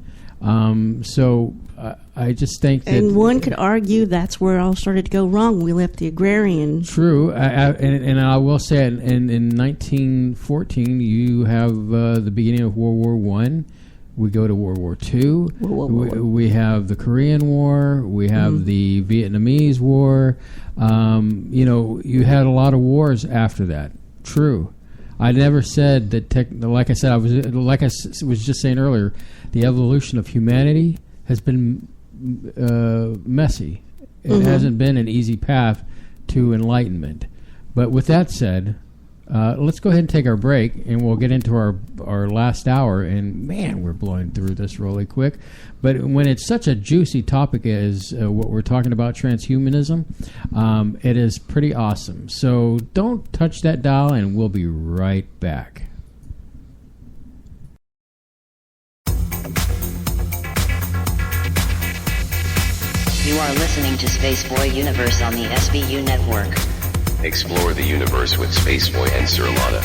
So I just think that... And one could argue that's where it all started to go wrong. We left the agrarian... True. And I will say, in 1914, you have the beginning of World War I. We go to World War II. We have the Korean War. We have the Vietnamese War. You had a lot of wars after that. True. I never said that. Like I said, I was just saying earlier, the evolution of humanity has been messy. It hasn't been an easy path to enlightenment. But with that said, let's go ahead and take our break, and we'll get into our last hour. And man, we're blowing through this really quick. But when it's such a juicy topic as what we're talking about, transhumanism, it is pretty awesome. So don't touch that dial, and we'll be right back. You are listening to Spaceboy Universe on the SBU network. Explore the universe with Spaceboy and Sir Lana.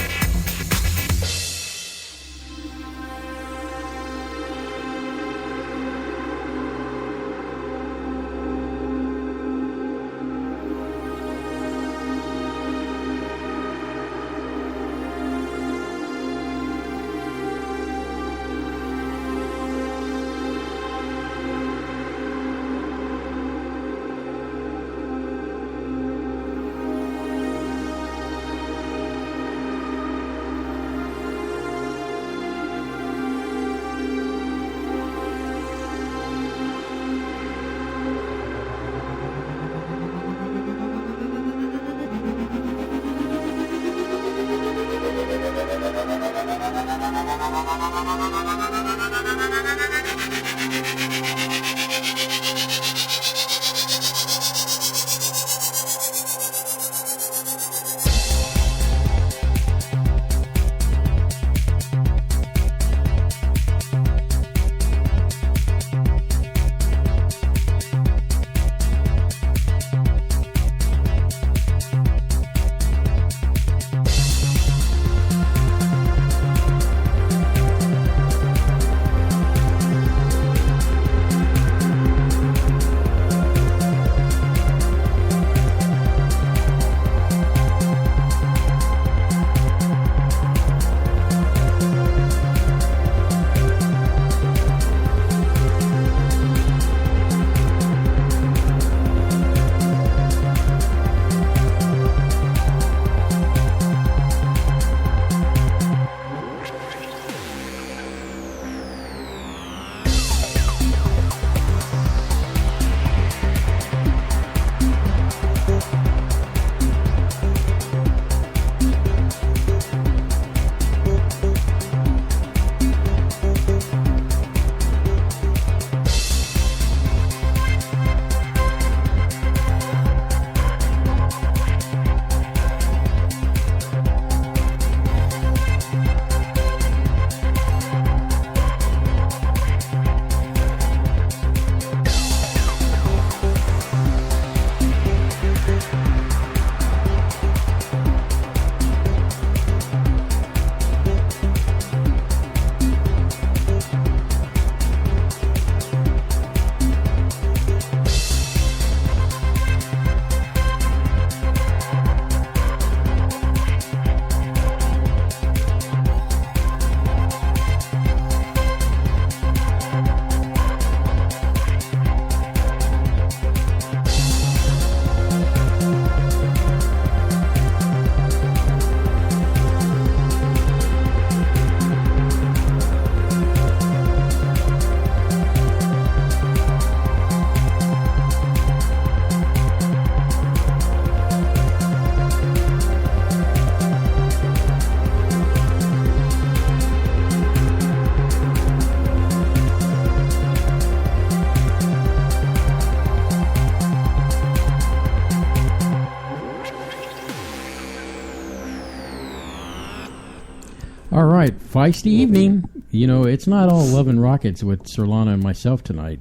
All right, feisty evening. You know, it's not all love and rockets with Sir Lana and myself tonight.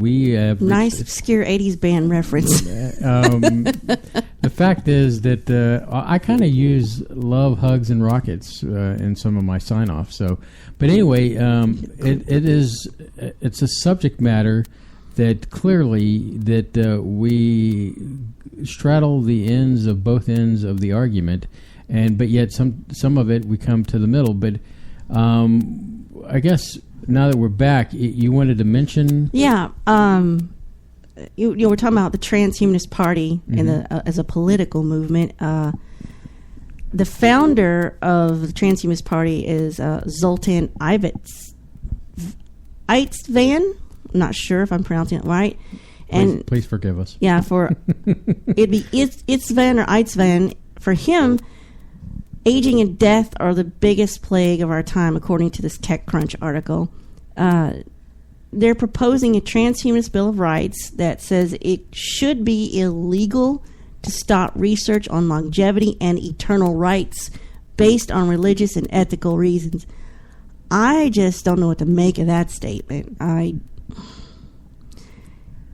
We have Nice obscure 80s band reference. the fact is that I kind of use love, hugs, and rockets in some of my sign-offs. So, but anyway, it's a subject matter that clearly that we straddle the ends of both ends of the argument, but yet some of it we come to the middle. But I guess now that we're back, you wanted to mention, Yeah, you were talking about the Transhumanist Party and as a political movement. The founder of the Transhumanist Party is Zoltan Eitzvan. I'm not sure if I'm pronouncing it right. And please forgive us. Yeah, it'd be Eitzvan or Eitzvan. For him, aging and death are the biggest plague of our time, according to this TechCrunch article. They're proposing a transhumanist Bill of Rights that says it should be illegal to stop research on longevity and eternal rights based on religious and ethical reasons. I just don't know what to make of that statement.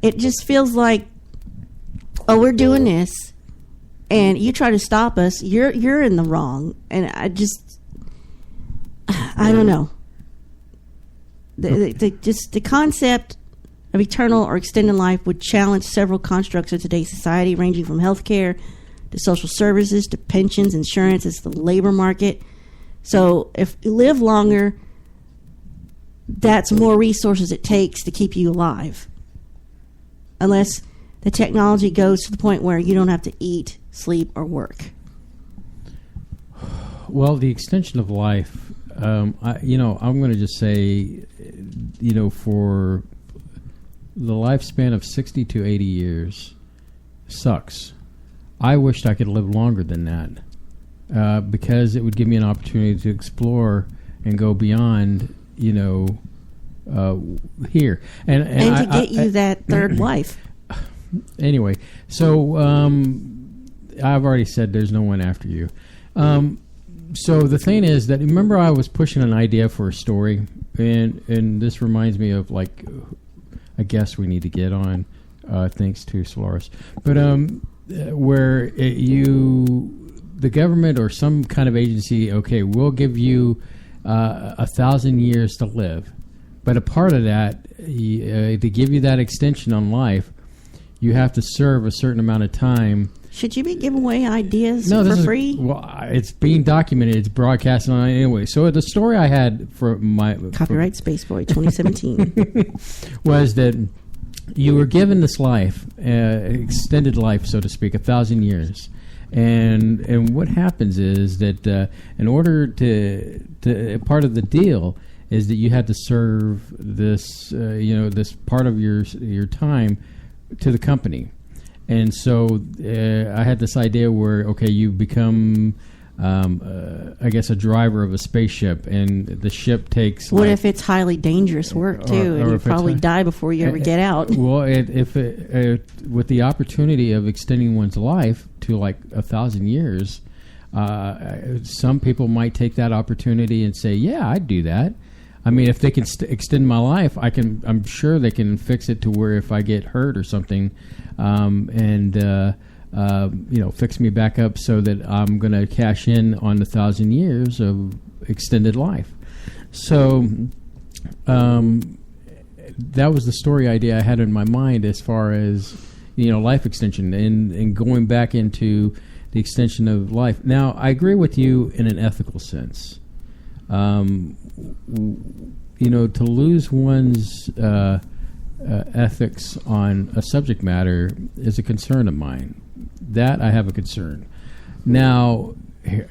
It just feels like, oh, we're doing this, and you try to stop us, you're in the wrong. And I don't know. The concept of eternal or extended life would challenge several constructs of today's society, ranging from healthcare to social services to pensions, insurance, it's the labor market. So if you live longer, that's more resources it takes to keep you alive. Unless the technology goes to the point where you don't have to eat, sleep, or work. Well, the extension of life, I'm going to just say, for the lifespan of 60 to 80 years sucks. I wished I could live longer than that because it would give me an opportunity to explore and go beyond, here. And to get you that third wife. Anyway, so I've already said there's no one after you. So the thing is that, remember, I was pushing an idea for a story, and this reminds me of like a guest we need to get on, thanks to Solaris. But where the government or some kind of agency, okay, we'll give you 1,000 years to live, but a part of that, to give you that extension on life, you have to serve a certain amount of time. Should you be giving away ideas for free? Well, it's being documented. It's broadcasted on anyway. So the story I had for my... Copyright Spaceboy 2017. was that you were given this life, extended life, so to speak, 1,000 years. And what happens is that in order to part of the deal is that you had to serve this, this part of your time to the company. And so I had this idea where, okay, you become, I guess, a driver of a spaceship, and the ship takes... What if it's highly dangerous work, too, and you probably die before you ever get out? Well, with the opportunity of extending one's life to like 1,000 years, some people might take that opportunity and say, yeah, I'd do that. I mean, if they can extend my life, I'm sure they can fix it to where if I get hurt or something, fix me back up so that I'm going to cash in on the 1,000 years of extended life. So that was the story idea I had in my mind as far as life extension and going back into the extension of life. Now, I agree with you in an ethical sense. To lose one's ethics on a subject matter is a concern of mine. That I have a concern. Now,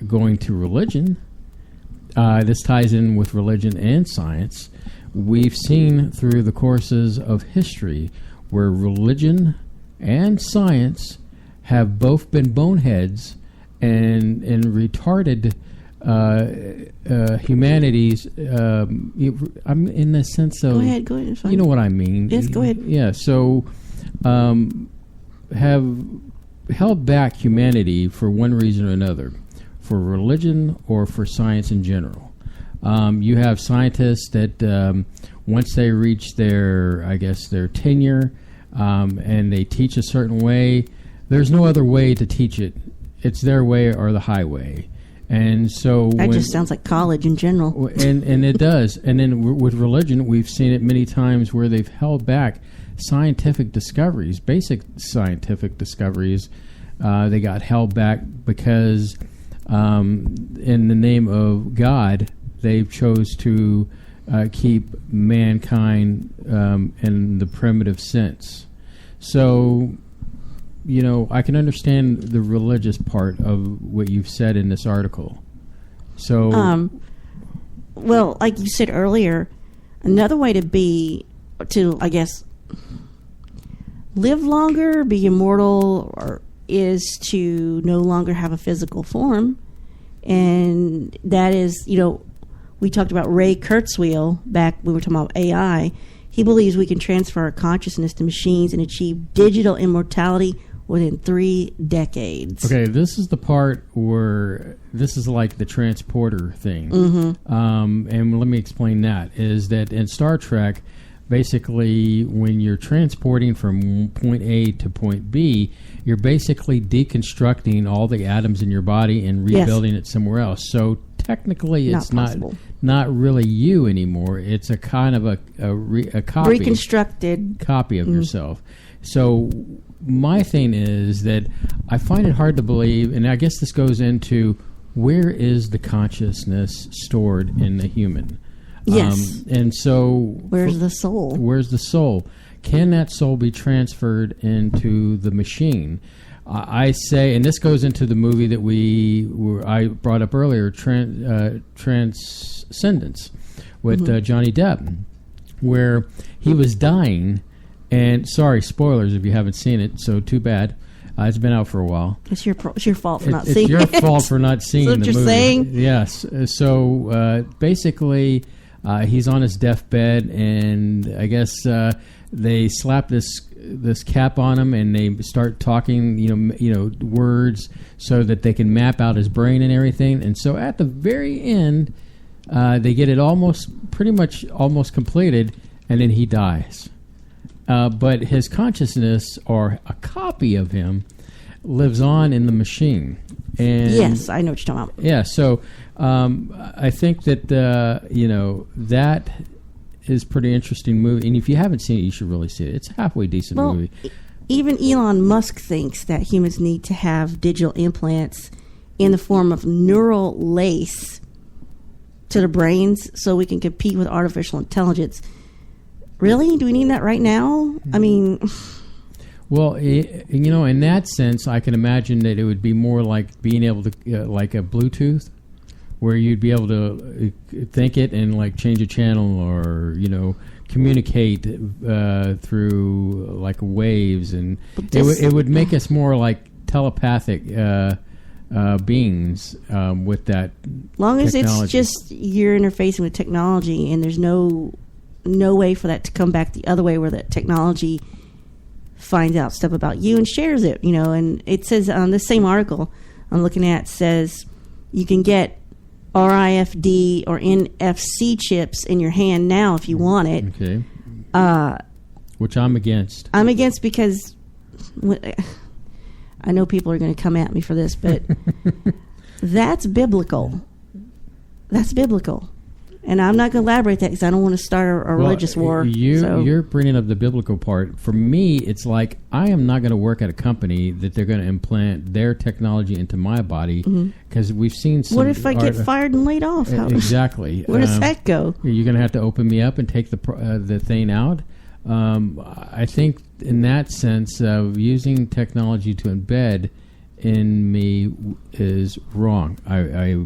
going to religion, this ties in with religion and science. We've seen through the courses of history where religion and science have both been boneheads and retarded humanity's. I'm in the sense of. Go ahead. It's fine. You know what I mean? Yes, go ahead. Yeah. So, have held back humanity for one reason or another, for religion or for science in general. You have scientists that once they reach their tenure, and they teach a certain way, there's no other way to teach it. It's their way or the highway. And so that just sounds like college in general. And it does. And then with religion, we've seen it many times where they've held back scientific discoveries, basic scientific discoveries. They got held back because in the name of God, they chose to keep mankind in the primitive sense. So, I can understand the religious part of what you've said in this article. So, well, like you said earlier, another way to live longer, be immortal, is to no longer have a physical form. And that is, we talked about Ray Kurzweil back when we were talking about AI. He believes we can transfer our consciousness to machines and achieve digital immortality within 3 decades. Okay, this is the part where this is like the transporter thing. Mm-hmm. And let me explain that. Is that in Star Trek, basically when you're transporting from point A to point B, you're basically deconstructing all the atoms in your body and rebuilding it somewhere else. So technically it's not really you anymore. It's a kind of a copy. Reconstructed. Copy of yourself. So my thing is that I find it hard to believe, and I guess this goes into where is the consciousness stored in the human? Yes. And so... Where's the soul? Where's the soul? Can that soul be transferred into the machine? I say, and this goes into the movie that I brought up earlier, Transcendence, with Johnny Depp, where he was dying. And sorry, spoilers if you haven't seen it, so too bad. It's been out for a while. It's your fault for not seeing it. It's your fault for not seeing the movie. That's what you're saying? Yes. So basically, he's on his deathbed, and I guess they slap this cap on him, and they start talking, words so that they can map out his brain and everything. And so at the very end, they get it pretty much almost completed, and then he dies. But his consciousness, or a copy of him, lives on in the machine. And yes, I know what you're talking about. Yeah, so I think that that is pretty interesting movie. And if you haven't seen it, you should really see it. It's a halfway decent movie. Even Elon Musk thinks that humans need to have digital implants in the form of neural lace to the brains so we can compete with artificial intelligence. Really? Do we need that right now? I mean... Well, in that sense, I can imagine that it would be more like being able to, like a Bluetooth, where you'd be able to think it and like change a channel or, communicate through like waves. And it would make us more like telepathic beings with that long as technology. It's just you're interfacing with technology and there's no way for that to come back the other way where that technology finds out stuff about you and shares it, and it says on this same article I'm looking at says you can get RFID or NFC chips in your hand now if you want it. Okay. Which I'm against. I'm against because I know people are going to come at me for this, but that's biblical. That's biblical. And I'm not going to elaborate that because I don't want to start a religious war. You're bringing up the biblical part. For me, it's like I am not going to work at a company that they're going to implant their technology into my body because we've seen some... What if I get fired and laid off? Exactly. Where does that go? You're going to have to open me up and take the thing out. I think in that sense of using technology to embed in me is wrong. I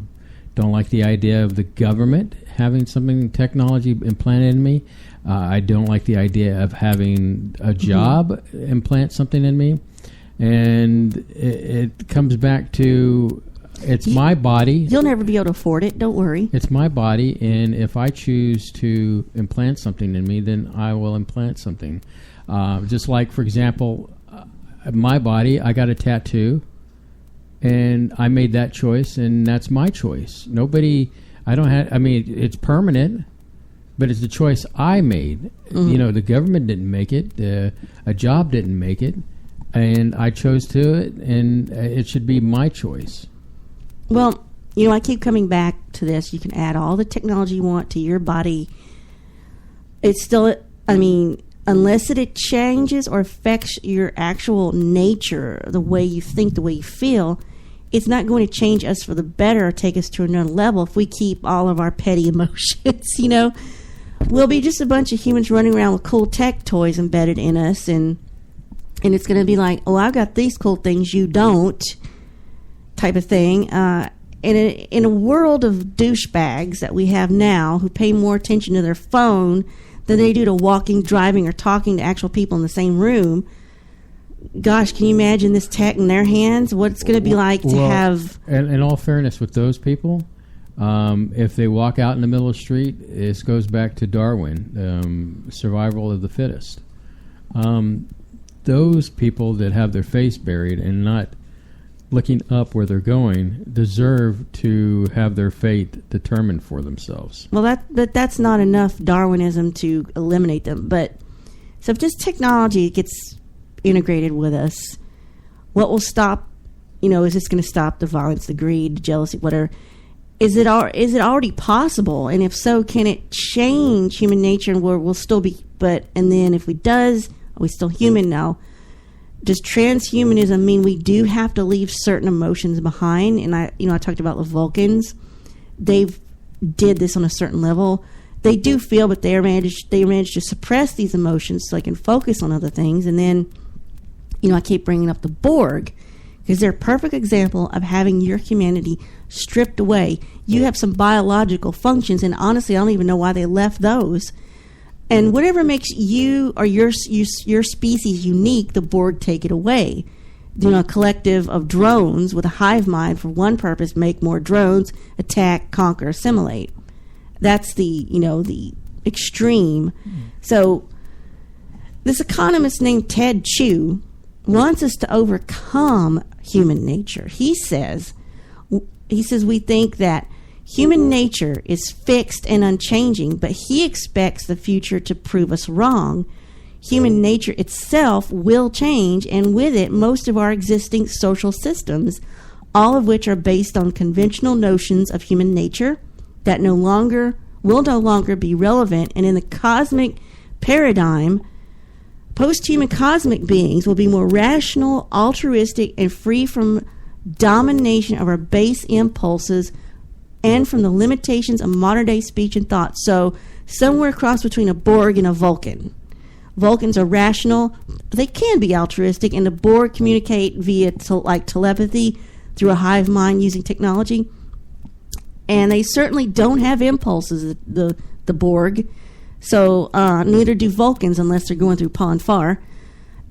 don't like the idea of the government having technology implanted in me. I don't like the idea of having a job implant something in me. And it comes back to it's my body. You'll never be able to afford it. Don't worry. It's my body, and if I choose to implant something in me, then I will implant something. Just like, for example, my body, I got a tattoo. And I made that choice, and that's my choice. Nobody, I don't have. I mean, it's permanent, but it's the choice I made. You know, the government didn't make it. A job didn't make it, and I chose to it, and it should be my choice. Well, you know, I keep coming back to this. You can add all the technology you want to your body. It's still, I mean, unless it changes or affects your actual nature, the way you think, the way you feel, it's not going to change us for the better or take us to another level if we keep all of our petty emotions, you know. We'll be just a bunch of humans running around with cool tech toys embedded in us, and it's going to be like, oh, I've got these cool things, you don't, type of thing. In a world of douchebags that we have now who pay more attention to their phone than they do to walking, driving, or talking to actual people in the same room, gosh, can you imagine this tech in their hands? What it's going to be like to have... And in all fairness, with those people, if they walk out in the middle of the street, this goes back to Darwin, survival of the fittest. Those people that have their face buried and not looking up where they're going deserve to have their fate determined for themselves. Well, that's not enough Darwinism to eliminate them. But so if just technology gets integrated with us, what will stop? You know, is this going to stop the violence, the greed, the jealousy, whatever? Is it already possible? And if so, can it change human nature? And we'll still be. And then if it does, are we still human now? Does transhumanism mean we do have to leave certain emotions behind? And I talked about the Vulcans. They've did this on a certain level. They do feel, but they managed to suppress these emotions so they can focus on other things. And then, I keep bringing up the Borg because they're a perfect example of having your humanity stripped away. You have some biological functions, and honestly, I don't even know why they left those. And whatever makes you or your species unique, the Borg take it away. A collective of drones with a hive mind for one purpose: make more drones, attack, conquer, assimilate. That's the extreme. So this economist named Ted Chu wants us to overcome human nature. He says we think that human nature is fixed and unchanging, but he expects the future to prove us wrong. Human nature itself will change, and with it, most of our existing social systems, all of which are based on conventional notions of human nature that will no longer be relevant. And in the cosmic paradigm, post-human cosmic beings will be more rational, altruistic, and free from domination of our base impulses and from the limitations of modern-day speech and thought. So somewhere across between a Borg and a Vulcan. Vulcans are rational. They can be altruistic, and the Borg communicate via telepathy through a hive mind using technology. And they certainly don't have impulses, the Borg. So neither do Vulcans unless they're going through Pon farr.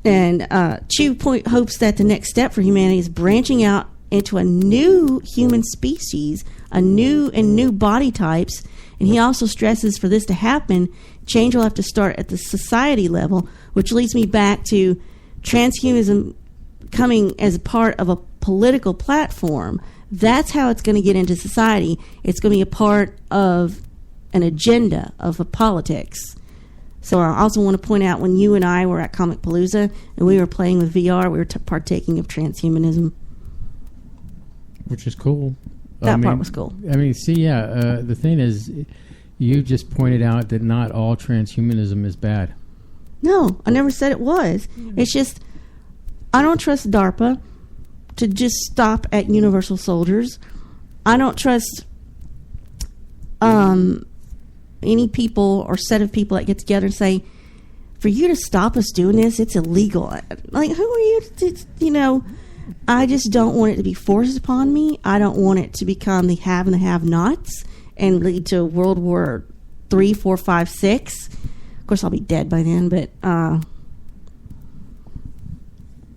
And Chu hopes that the next step for humanity is branching out into a new human species, a new body types. And he also stresses for this to happen, change will have to start at the society level, which leads me back to transhumanism coming as a part of a political platform. That's how it's going to get into society. It's going to be a part of an agenda of a politics. So I also want to point out, when you and I were at Comic Palooza and we were playing with VR, we were partaking of transhumanism. Which is cool. That part was cool. The thing is, you just pointed out that not all transhumanism is bad. No, I never said it was. It's just, I don't trust DARPA to just stop at universal soldiers. I don't trust any people or set of people that get together and say, for you to stop us doing this, it's illegal. Like, who are you to, I just don't want it to be forced upon me. I don't want it to become the have and the have-nots and lead to World War 3, 4, 5, 6. Of course, I'll be dead by then, but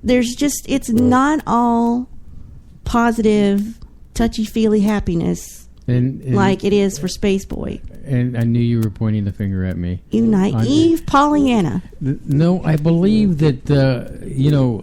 it's not all positive, touchy-feely happiness And like it is for Space Boy. And I knew you were pointing the finger at me. You naive Pollyanna. No, I believe that,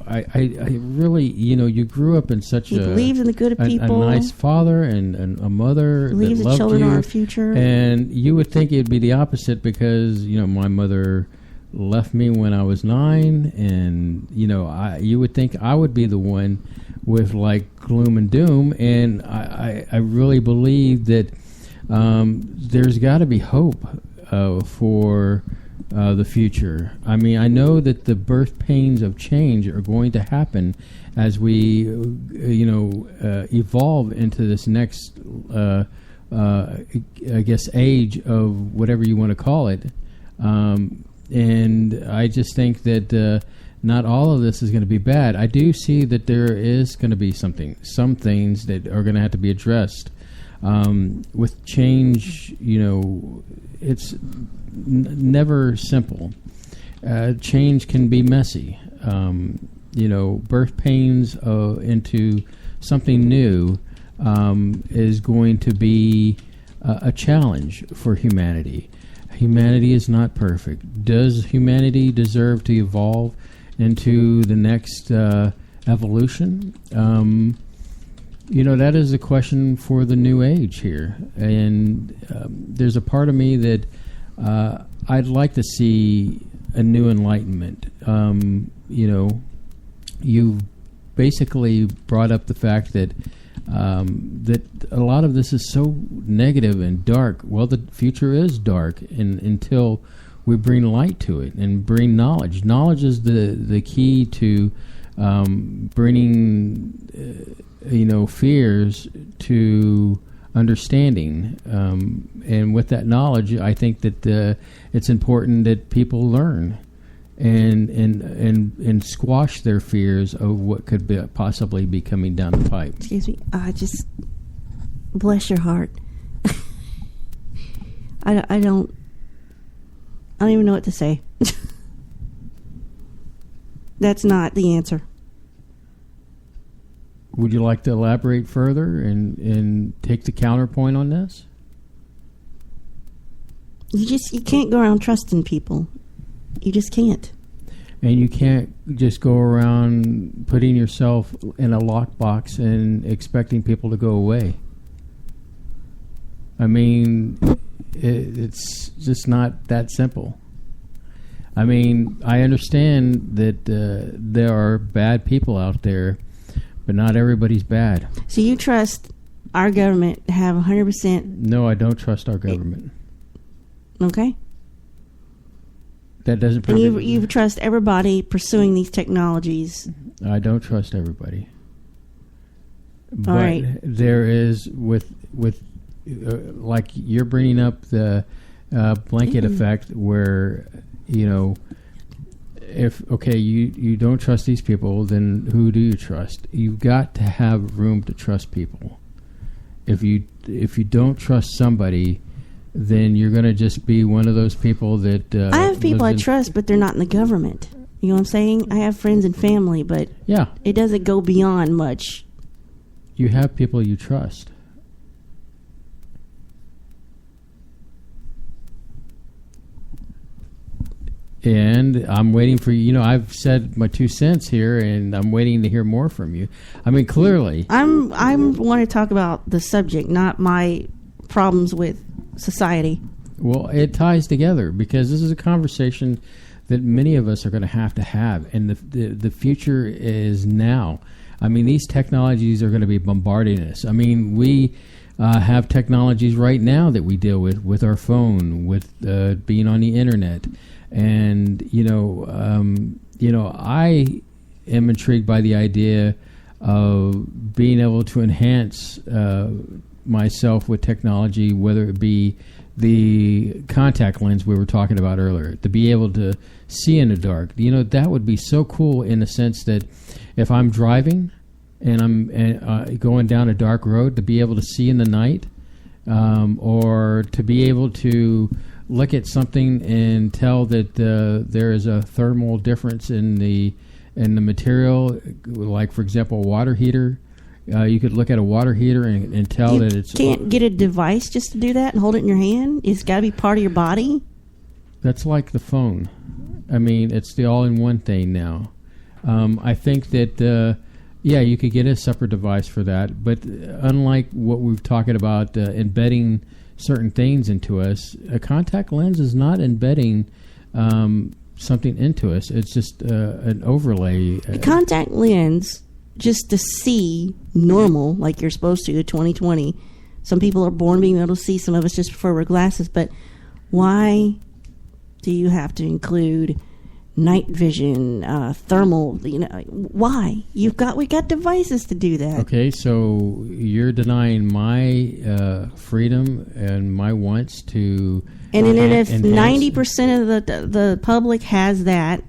I really, you grew up in such He believes in the good of people. A nice father and a mother believes that that loved children you. are our future. And you would think it'd be the opposite because, my mother left me when I was 9, and, you would think I would be the one with, like, gloom and doom, and I really believe that there's got to be hope for the future. I mean, I know that the birth pains of change are going to happen as we, evolve into this next, I guess, age of whatever you want to call it. And I just think that not all of this is going to be bad. I do see that there is going to be some things that are going to have to be addressed. With change, it's never simple. Change can be messy. Birth pains into something new is going to be a challenge for humanity. Humanity is not perfect. Does humanity deserve to evolve into the next evolution? That is a question for the new age here. And there's a part of me that I'd like to see a new enlightenment. You basically brought up the fact that that a lot of this is so negative and dark. Well, the future is dark until we bring light to it and bring knowledge. Knowledge is the key to bringing fears to understanding, and with that knowledge, I think that it's important that people learn and squash their fears of what could possibly be coming down the pipe. Excuse me, just bless your heart. I don't even know what to say. That's not the answer. Would you like to elaborate further and take the counterpoint on this? You can't go around trusting people. You just can't. And you can't just go around putting yourself in a lockbox and expecting people to go away. I mean, it's just not that simple. I mean, I understand that there are bad people out there, but not everybody's bad. So you trust our government to have 100%? No, I don't trust our government. Okay. That doesn't. And you trust everybody pursuing these technologies? I don't trust everybody. All right. There is with like you're bringing up the blanket effect where if you don't trust these people, then who do you trust? You've got to have room to trust people. If you don't trust somebody, then you're going to just be one of those people that I have people I trust, but they're not in the government. You know what I'm saying? I have friends and family, but yeah, it doesn't go beyond much. You have people you trust. And I'm waiting for you. I've said my 2 cents here, and I'm waiting to hear more from you. I mean, clearly, I want to talk about the subject, not my problems with society. Well, it ties together because this is a conversation that many of us are going to have, and the future is now. I mean, these technologies are going to be bombarding us. I mean, we have technologies right now that we deal with our phone, with being on the internet. And I am intrigued by the idea of being able to enhance myself with technology, whether it be the contact lens we were talking about earlier, to be able to see in the dark. That would be so cool in the sense that if I'm driving and I'm going down a dark road, to be able to see in the night, or to be able to look at something and tell that there is a thermal difference in the material, like for example a water heater, You could look at a water heater and tell that it's... You can't get a device just to do that and hold it in your hand? It's got to be part of your body? That's like the phone. I mean, it's the all-in-one thing now. I think that, you could get a separate device for that. But unlike what we've talked about, embedding certain things into us, a contact lens is not embedding something into us. It's just an overlay. A contact lens, just to see normal, like you're supposed to, 2020. Some people are born being able to see. Some of us just prefer wear glasses. But why do you have to include night vision, thermal? Why? We got devices to do that. Okay, so you're denying my freedom and my wants to. And then if 90% of the public has that,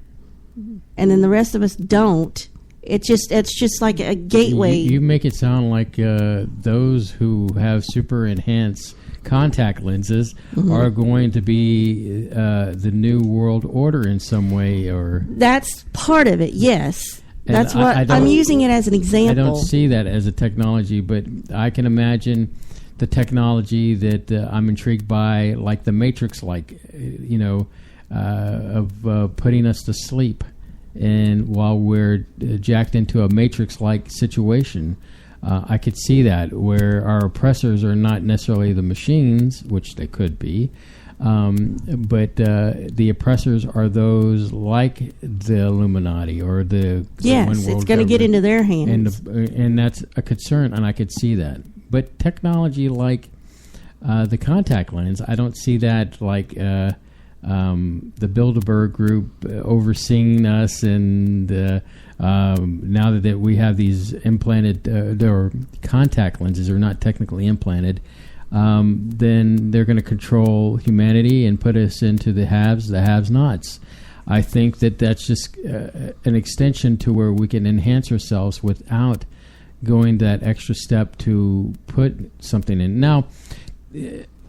and then the rest of us don't, it's just like a gateway. You make it sound like those who have super enhanced contact lenses are going to be the new world order in some way, or that's part of it. Yes, and that's what I'm using it as an example. I don't see that as a technology, but I can imagine the technology that I'm intrigued by, like the Matrix, of putting us to sleep, and while we're jacked into a Matrix-like situation. I could see that, where our oppressors are not necessarily the machines, which they could be, but the oppressors are those like the Illuminati or the yes, one world it's going to get into their hands, and that's a concern, and I could see that. But technology like the contact lens, I don't see that like the Bilderberg Group overseeing us, and now that we have these implanted or contact lenses are not technically implanted, then they're going to control humanity and put us into the haves, the have-nots. I think that that's just an extension to where we can enhance ourselves without going that extra step to put something in. Now,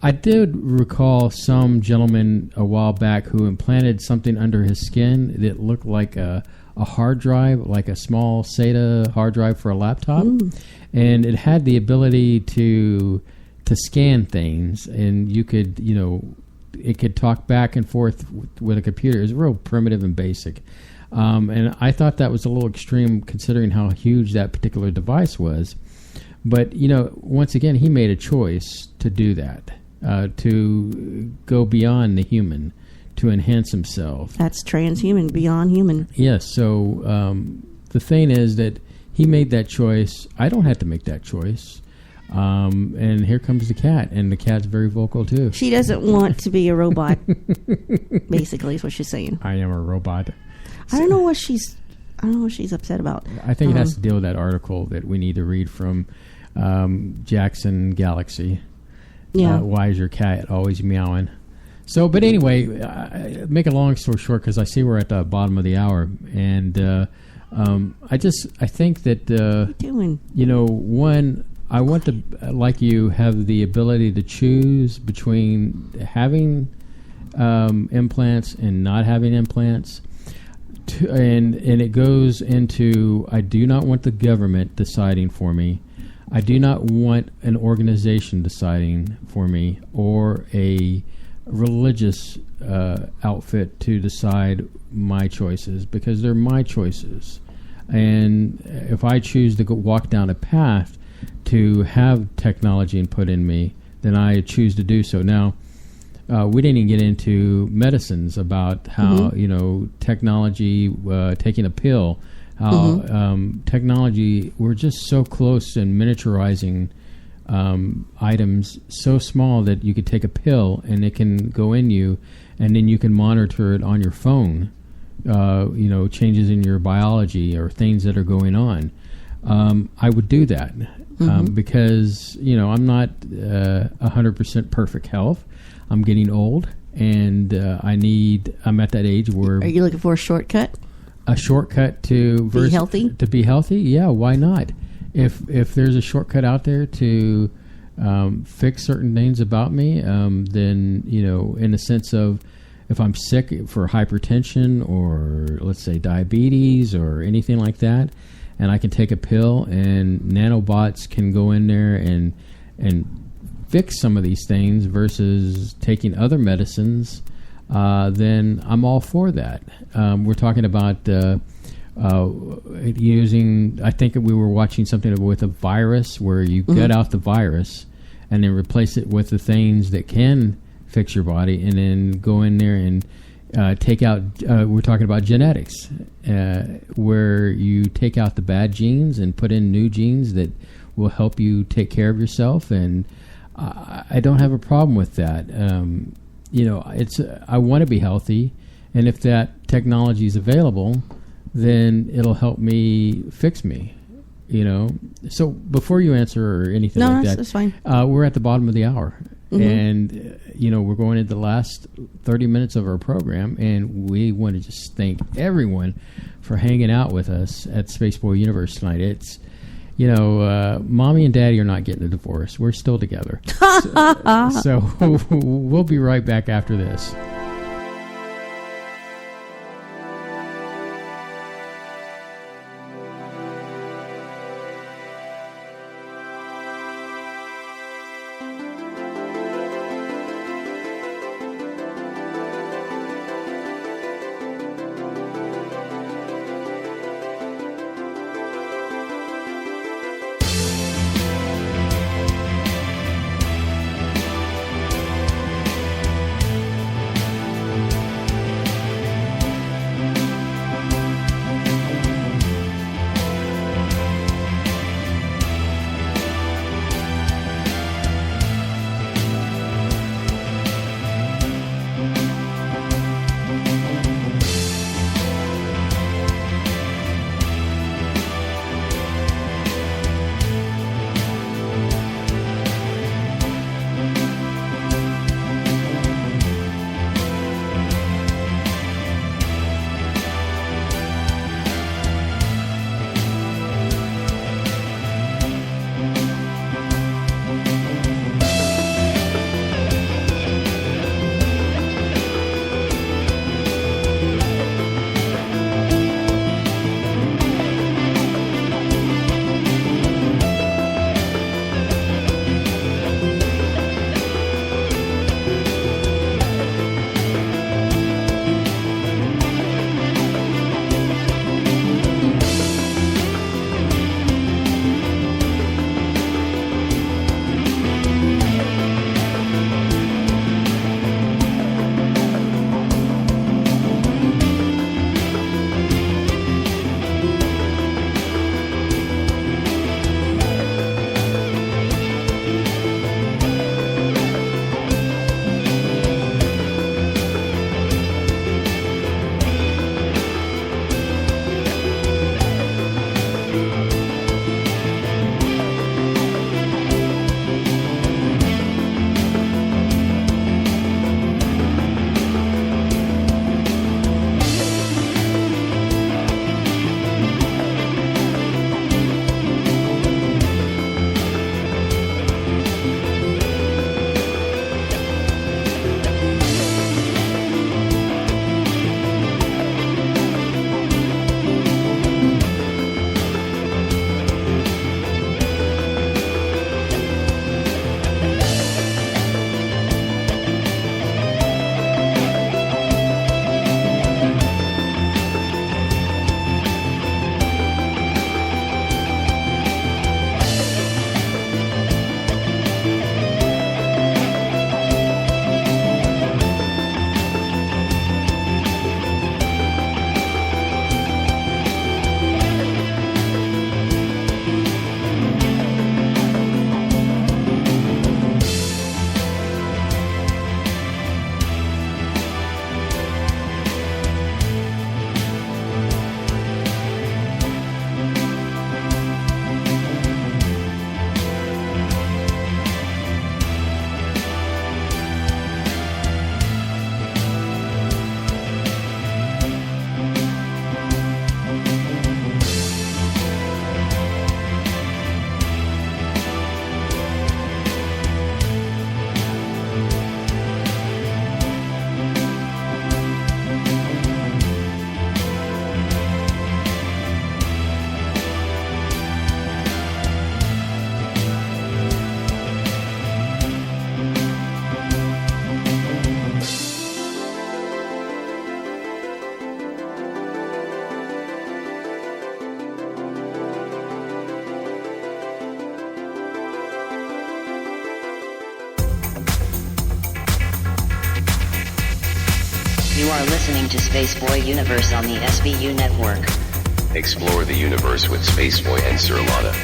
I did recall some gentleman a while back who implanted something under his skin that looked like a hard drive, like a small SATA hard drive for a laptop. And it had the ability to scan things, and you could, it could talk back and forth with a computer. It was real primitive and basic. And I thought that was a little extreme considering how huge that particular device was. But, once again, he made a choice to do that, to go beyond the human, to enhance himself. That's transhuman, beyond human. Yes, so the thing is that he made that choice. I don't have to make that choice. And here comes the cat, and the cat's very vocal, too. She doesn't want to be a robot, basically, is what she's saying. I am a robot. I don't know what she's upset about. I think it has to deal with that article that we need to read from Jackson Galaxy. Yeah. Why is your cat always meowing? So, but anyway, make a long story short, because I see we're at the bottom of the hour, and I think that what are you doing? One, I want to, like you, have the ability to choose between having implants and not having implants. And it goes into, I do not want the government deciding for me. I do not want an organization deciding for me, or a religious outfit to decide my choices, because they're my choices. And if I choose to walk down a path to have technology input in me, then I choose to do so. Now, we didn't even get into medicines, about how, technology, taking a pill, how technology, we're just so close in miniaturizing items so small that you could take a pill and it can go in you, and then you can monitor it on your phone, changes in your biology or things that are going on. I would do that because, I'm not 100% perfect health. I'm getting old, and I'm at that age where... Are you looking for a shortcut? A shortcut to... Be healthy? To be healthy? Yeah, why not? If there's a shortcut out there to fix certain things about me, then, in the sense of if I'm sick for hypertension or, let's say, diabetes or anything like that, and I can take a pill, and nanobots can go in there and fix some of these things versus taking other medicines, then I'm all for that. We're talking about using, I think we were watching something with a virus where you get out the virus and then replace it with the things that can fix your body, and then go in there and take out, we're talking about genetics, where you take out the bad genes and put in new genes that will help you take care of yourself. And I don't have a problem with that. I want to be healthy, and if that technology is available, then it'll help me fix me. So before you answer or anything like that, that's fine. We're at the bottom of the hour, and we're going into the last 30 minutes of our program, and we want to just thank everyone for hanging out with us at Spaceboy Universe tonight. It's mommy and daddy are not getting a divorce. We're still together. so we'll be right back after this. are listening to Spaceboy Universe on the SBU network. Explore the universe with Spaceboy and Sir Lana.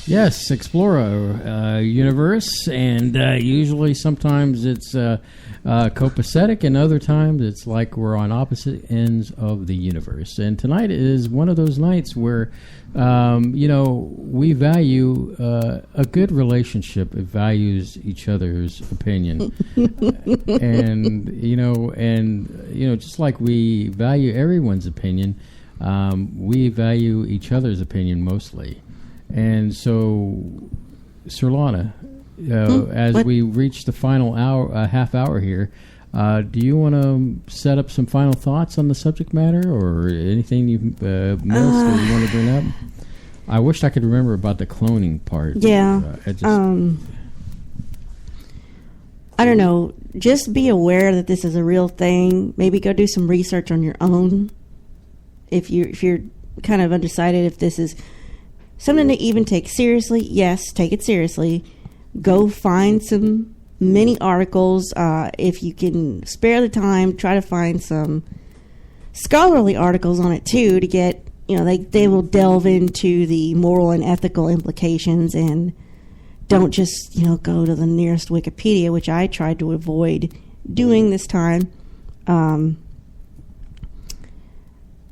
Yes, explore a universe, and usually sometimes it's copacetic, and other times it's like we're on opposite ends of the universe. And tonight is one of those nights where, we value a good relationship. It values each other's opinion, and just like we value everyone's opinion, we value each other's opinion mostly. And so, Sir Lana, as we reach the final half hour here, do you want to set up some final thoughts on the subject matter, or anything you've missed that you want to bring up? I wish I could remember about the cloning part. Yeah. I don't know. Just be aware that this is a real thing. Maybe go do some research on your own. If you're kind of undecided if this is something to even take seriously, yes, take it seriously. Go find some mini articles. If you can spare the time, try to find some scholarly articles on it too, to get, they will delve into the moral and ethical implications, and don't just, go to the nearest Wikipedia, which I tried to avoid doing this time.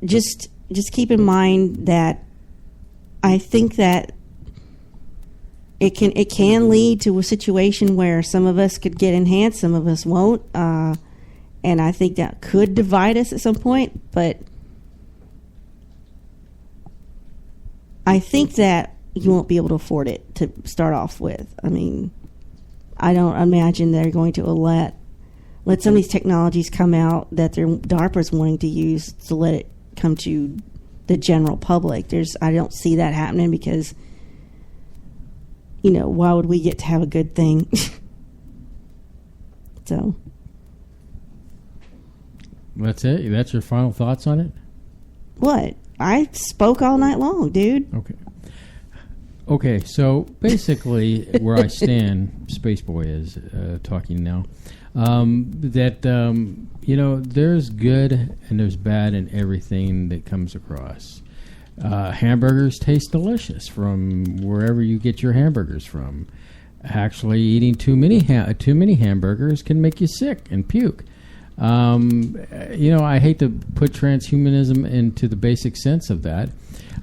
Just keep in mind that I think that it can lead to a situation where some of us could get enhanced, some of us won't, and I think that could divide us at some point. But I think that you won't be able to afford it to start off with. I mean, I don't imagine they're going to let some of these technologies come out that DARPA's wanting to use to let it come to the general public. I don't see that happening because, why would we get to have a good thing? So. That's it? That's your final thoughts on it? What? I spoke all night long, dude. Okay, so basically where I stand, Spaceboy is talking now, there's good and there's bad in everything that comes across. Hamburgers taste delicious from wherever you get your hamburgers from. Actually, eating too many hamburgers can make you sick and puke. I hate to put transhumanism into the basic sense of that.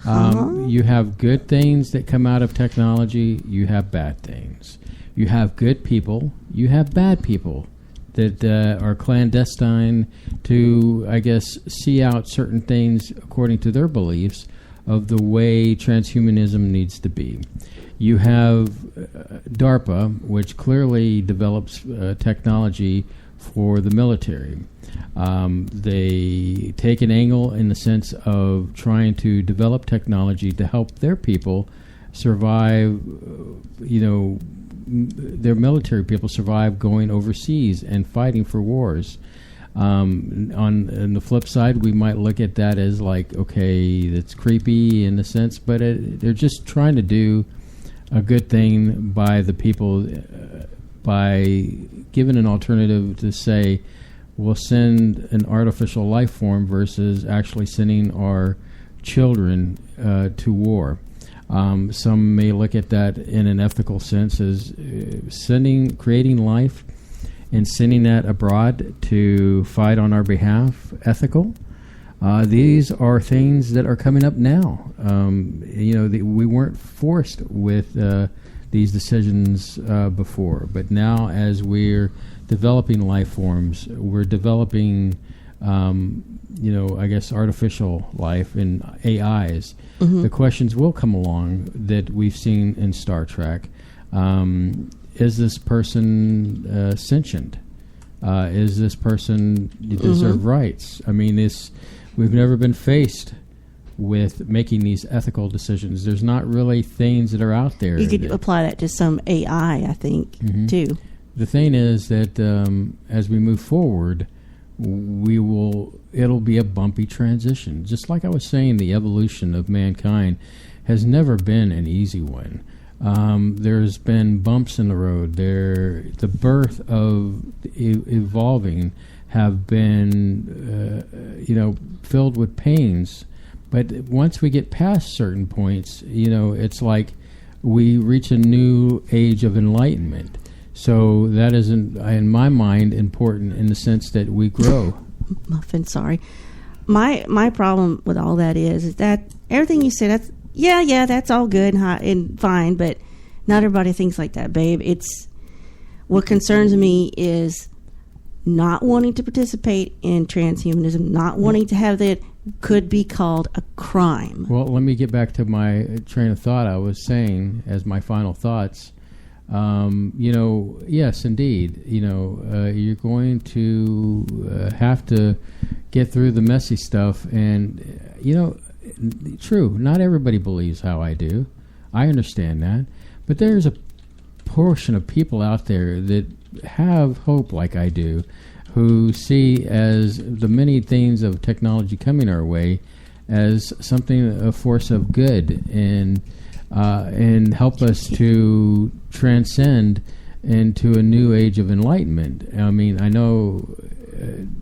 You have good things that come out of technology. You have bad things. You have good people. You have bad people that are clandestine to, I guess, see out certain things according to their beliefs of the way transhumanism needs to be. You have DARPA, which clearly develops technology for the military. They take an angle in the sense of trying to develop technology to help their people survive, their military people survive going overseas and fighting for wars. On the flip side, we might look at that as like, okay, that's creepy in a sense, but they're just trying to do a good thing by the people, by giving an alternative to say, we'll send an artificial life form versus actually sending our children to war. Some may look at that in an ethical sense as creating life and sending that abroad to fight on our behalf, ethical. These are things that are coming up now. We weren't forced with these decisions before, but now as we're developing life forms, we're developing, I guess, artificial life and AIs. Mm-hmm. The questions will come along that we've seen in Star Trek. Is this person sentient? Is this person deserve rights? I mean, we've never been faced with making these ethical decisions. There's not really things that are out there. You could apply that to some AI, I think, too. The thing is that as we move forward, it'll be a bumpy transition. Just like I was saying, the evolution of mankind has never been an easy one. There's been bumps in the road. The birth of evolving have been, filled with pains. But once we get past certain points, it's like we reach a new age of enlightenment. So that isn't, in my mind, important in the sense that we grow. Muffin, sorry. My problem with all that is that everything you said, that's all good and fine, but not everybody thinks like that, babe. It's what concerns me is not wanting to participate in transhumanism, not wanting to have that could be called a crime. Well, let me get back to my train of thought. I was saying as my final thoughts, yes, indeed, you're going to have to get through the messy stuff. And, true, not everybody believes how I do. I understand that. But there's a portion of people out there that have hope like I do, who see as the many things of technology coming our way as something, a force of good, and help us to transcend into a new age of enlightenment. I mean, I know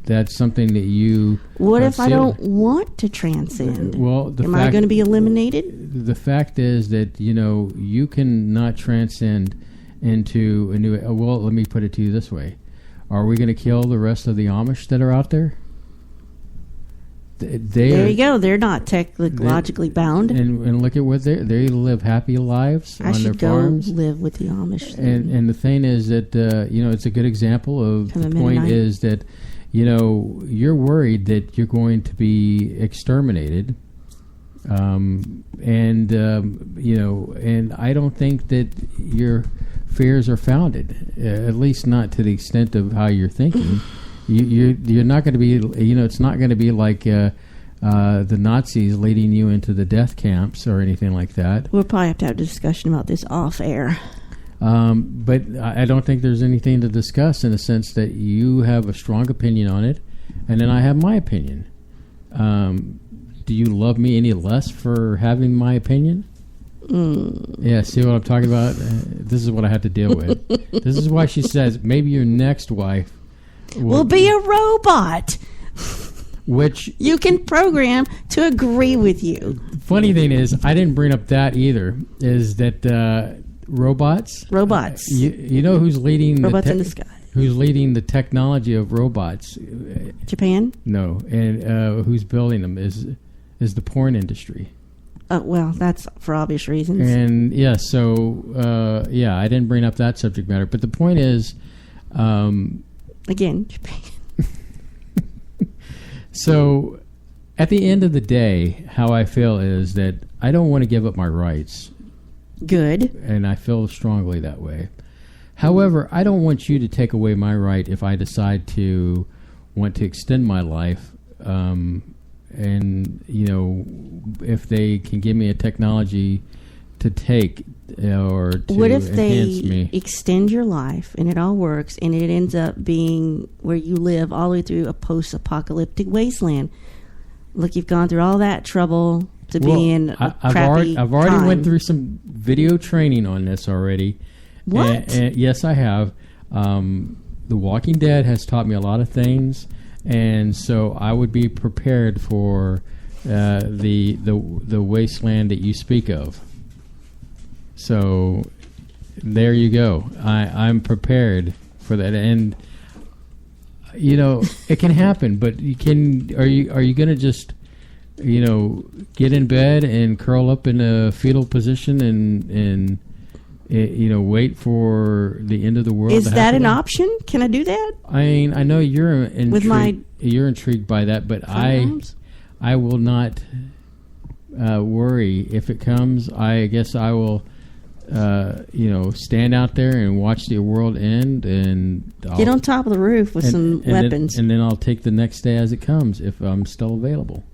that's something that you... What if I don't want to transcend? Well, am I going to be eliminated? The fact is that, you cannot transcend into a new... Well, let me put it to you this way. Are we going to kill the rest of the Amish that are out there? There you go. They're not technologically bound. And look at what they live happy lives on their farms. I should go live with the Amish. And the thing is that, it's a good example of the point is that, you're worried that you're going to be exterminated. And I don't think that your fears are founded, at least not to the extent of how you're thinking. You're not going to be, it's not going to be like the Nazis leading you into the death camps or anything like that. We'll probably have to have a discussion about this off air. But I don't think there's anything to discuss in the sense that you have a strong opinion on it, and then I have my opinion. Do you love me any less for having my opinion? Yeah, see what I'm talking about? This is what I have to deal with. This is why she says maybe your next wife will be a robot, which you can program to agree with you. Funny thing is, I didn't bring up that either. Is that robots? You know who's leading robots in the sky? Who's leading the technology of robots? Japan? No, and who's building them is the porn industry. Well, that's for obvious reasons. And I didn't bring up that subject matter, but the point is, again, Japan. So, at the end of the day, how I feel is that I don't want to give up my rights. Good. And I feel strongly that way. However, I don't want you to take away my right if I decide to want to extend my life. And, if they can give me a technology to take or to what if enhance they me. Extend your life and it all works and it ends up being where you live all the way through a post-apocalyptic wasteland? Look, you've gone through all that trouble to be in a crappy I've already time. went through some video training on this already. What? And yes, I have. The Walking Dead has taught me a lot of things, and so I would be prepared for the wasteland that you speak of. So there you go. I'm prepared for that, and it can happen. But you can. Are you going to just get in bed and curl up in a fetal position and wait for the end of the world? Is to that happen? an option? Can I do that? I mean, I know you're intrigued. You're intrigued by that, but I will not worry if it comes. I guess I will, stand out there and watch the world end, and get on top of the roof with some weapons, and then I'll take the next day as it comes if I'm still available.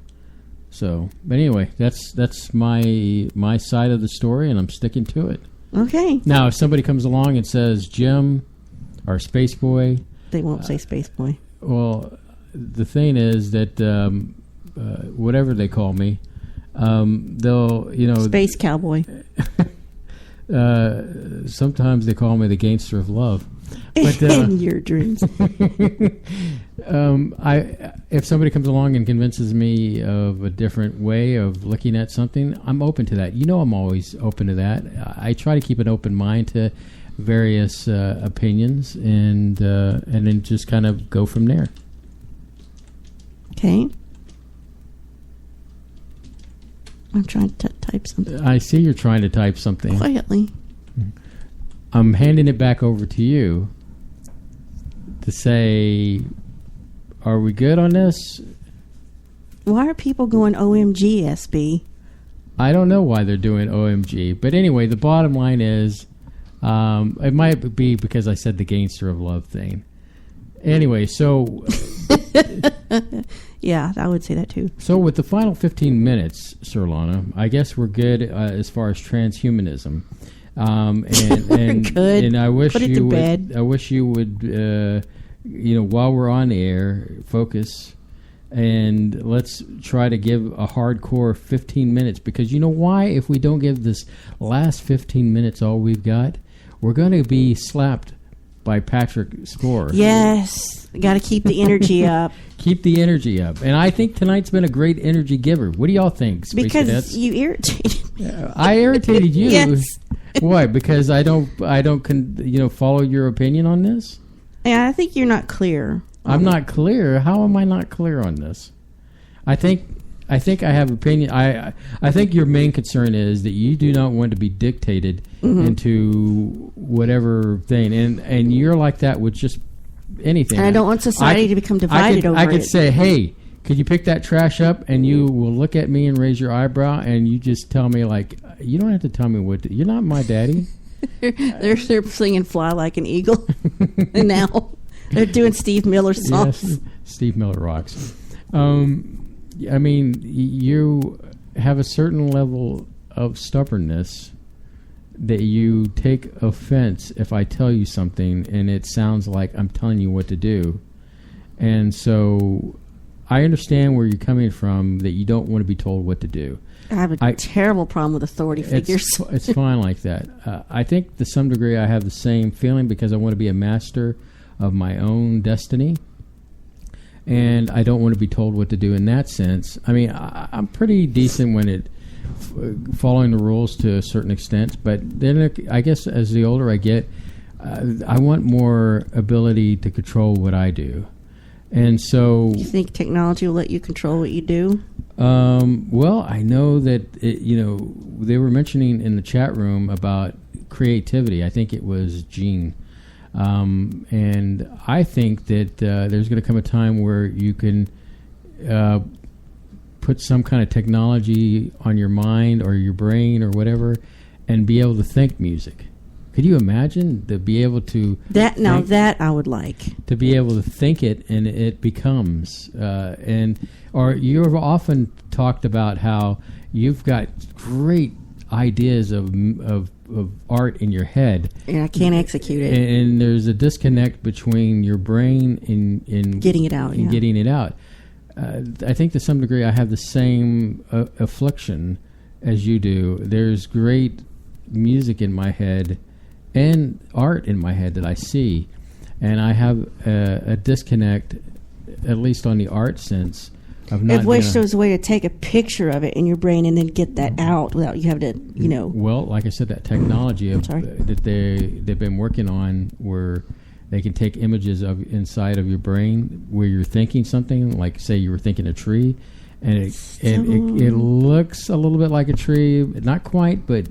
So, but anyway, that's my side of the story, and I'm sticking to it. Okay. Now, if somebody comes along and says Jim or Space Boy, they won't say Space Boy. Well, the thing is that whatever they call me, they'll Space Cowboy. Sometimes they call me the gangster of love. But, in your dreams. If somebody comes along and convinces me of a different way of looking at something, I'm open to that. I'm always open to that. I try to keep an open mind to various opinions, and then just kind of go from there. Okay. I'm trying to type something. I see you're trying to type something. Quietly. I'm handing it back over to you to say, are we good on this? Why are people going OMG, SB? I don't know why they're doing OMG. But anyway, the bottom line is, it might be because I said the gangster of love thing. Anyway, so... Yeah, I would say that too. So with the final 15 minutes, Sir Lana, I guess we're good as far as transhumanism. And good. And I wish Put it you to would. bed. I wish you would. While we're on the air, focus, and let's try to give a hardcore 15 minutes. Because you know why? If we don't give this last 15 minutes all we've got, we're going to be slapped by Patrick Score. Yes, got to keep the energy up. Keep the energy up, and I think tonight's been a great energy giver. What do y'all think, Space Because Cadets? you irritated me. I irritated you. Yes. Why? Because I don't follow your opinion on this. Yeah, I think you're not clear. I'm not clear. How am I not clear on this? I think I have opinion. I think your main concern is that you do not want to be dictated into whatever thing, and you're like that with just anything. And I don't want society to become divided over it. I could say, hey, could you pick that trash up? And you will look at me and raise your eyebrow, and you just tell me, like, you don't have to tell me what to, you're not my daddy. they're singing Fly Like an Eagle. And now they're doing Steve Miller songs. Yes, Steve Miller rocks. I mean, you have a certain level of stubbornness that you take offense if I tell you something and it sounds like I'm telling you what to do. And so I understand where you're coming from, that you don't want to be told what to do. I have a terrible problem with authority figures. It's fine like that. I think to some degree I have the same feeling because I want to be a master of my own destiny. And I don't want to be told what to do in that sense. I mean, I'm pretty decent when it following the rules to a certain extent, but then I guess as the older I get, I want more ability to control what I do. And so, you think technology will let you control what you do? Well, I know that they were mentioning in the chat room about creativity. I think it was Gene. And I think that there's going to come a time where you can put some kind of technology on your mind or your brain or whatever and be able to think music. Could you imagine to be able to... That I would like. To be able to think it and it becomes... or you've often talked about how you've got great ideas of art in your head, and I can't execute it. And there's a disconnect between your brain and getting it out. Getting it out. I think to some degree I have the same affliction as you do. There's great music in my head and art in my head that I see, and I have a disconnect, at least on the art sense. I wish there was a way to take a picture of it in your brain and then get that out without you having to, Well, like I said, that technology that they've been working on, where they can take images of inside of your brain where you're thinking something, like say you were thinking a tree, and it looks a little bit like a tree, not quite, but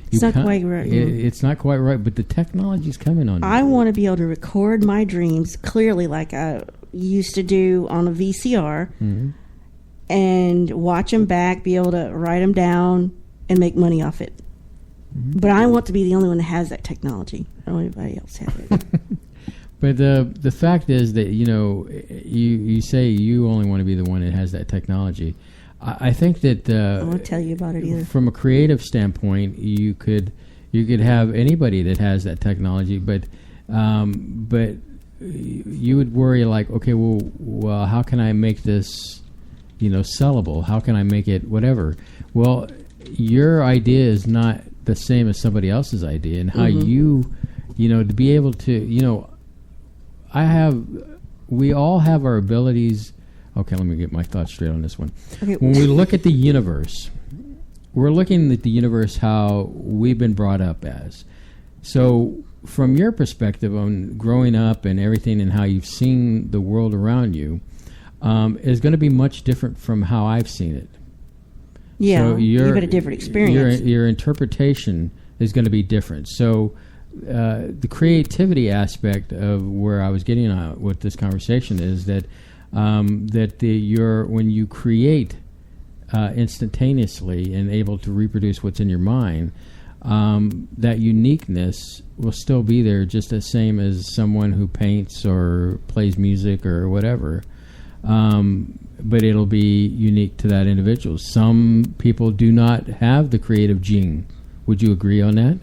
it's not quite right. It's not quite right, but the technology's coming on. I want to be able to record my dreams clearly, like I used to do on a VCR, and watch them back, be able to write them down, and make money off it. But I want to be the only one that has that technology. I don't want anybody else have it. But the fact is that you say you only want to be the one that has that technology. I think that I won't tell you about it either. From a creative standpoint, you could have anybody that has that technology, but you would worry like, okay, well, how can I make this, sellable? How can I make it whatever? Well, your idea is not the same as somebody else's idea, and how you to be able to, I have we all have our abilities. Okay, let me get my thoughts straight on this one. Okay. When we look at the universe, we're looking at the universe how we've been brought up as. So from your perspective on growing up and everything and how you've seen the world around you, is going to be much different from how I've seen it. Yeah, so you've had a different experience. Your interpretation is going to be different. So the creativity aspect of where I was getting at with this conversation is that when you create instantaneously and able to reproduce what's in your mind, that uniqueness will still be there, just the same as someone who paints or plays music or whatever. But it'll be unique to that individual. Some people do not have the creative gene. Would you agree on that?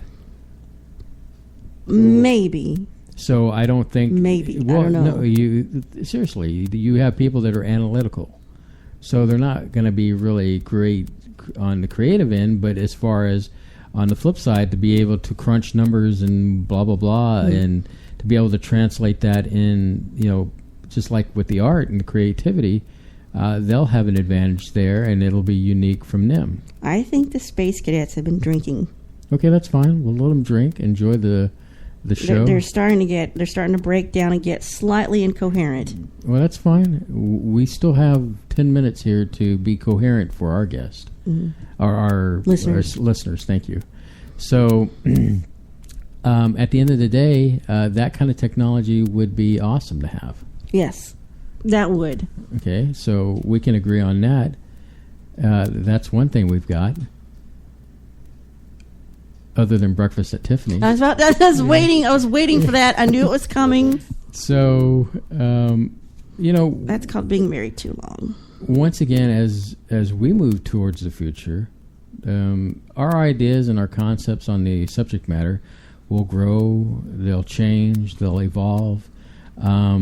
Maybe. So I don't think... Maybe. Well, I don't know. No, seriously, you have people that are analytical. So they're not going to be really great on the creative end, but as far as on the flip side, to be able to crunch numbers and blah, blah, blah, and to be able to translate that in, just like with the art and the creativity, they'll have an advantage there, and it'll be unique from them. I think the Space Cadets have been drinking. Okay, that's fine. We'll let them drink, enjoy the show. They're starting to break down and get slightly incoherent. Well, that's fine. We still have 10 minutes here to be coherent for our guest, our listeners. Thank you. So, at the end of the day, that kind of technology would be awesome to have. Yes, that would. Okay, so we can agree on that. That's one thing we've got. Other than breakfast at Tiffany's. I was waiting. I was waiting for that. I knew it was coming. So, that's called being married too long. Once again, as we move towards the future, our ideas and our concepts on the subject matter will grow. They'll change. They'll evolve. I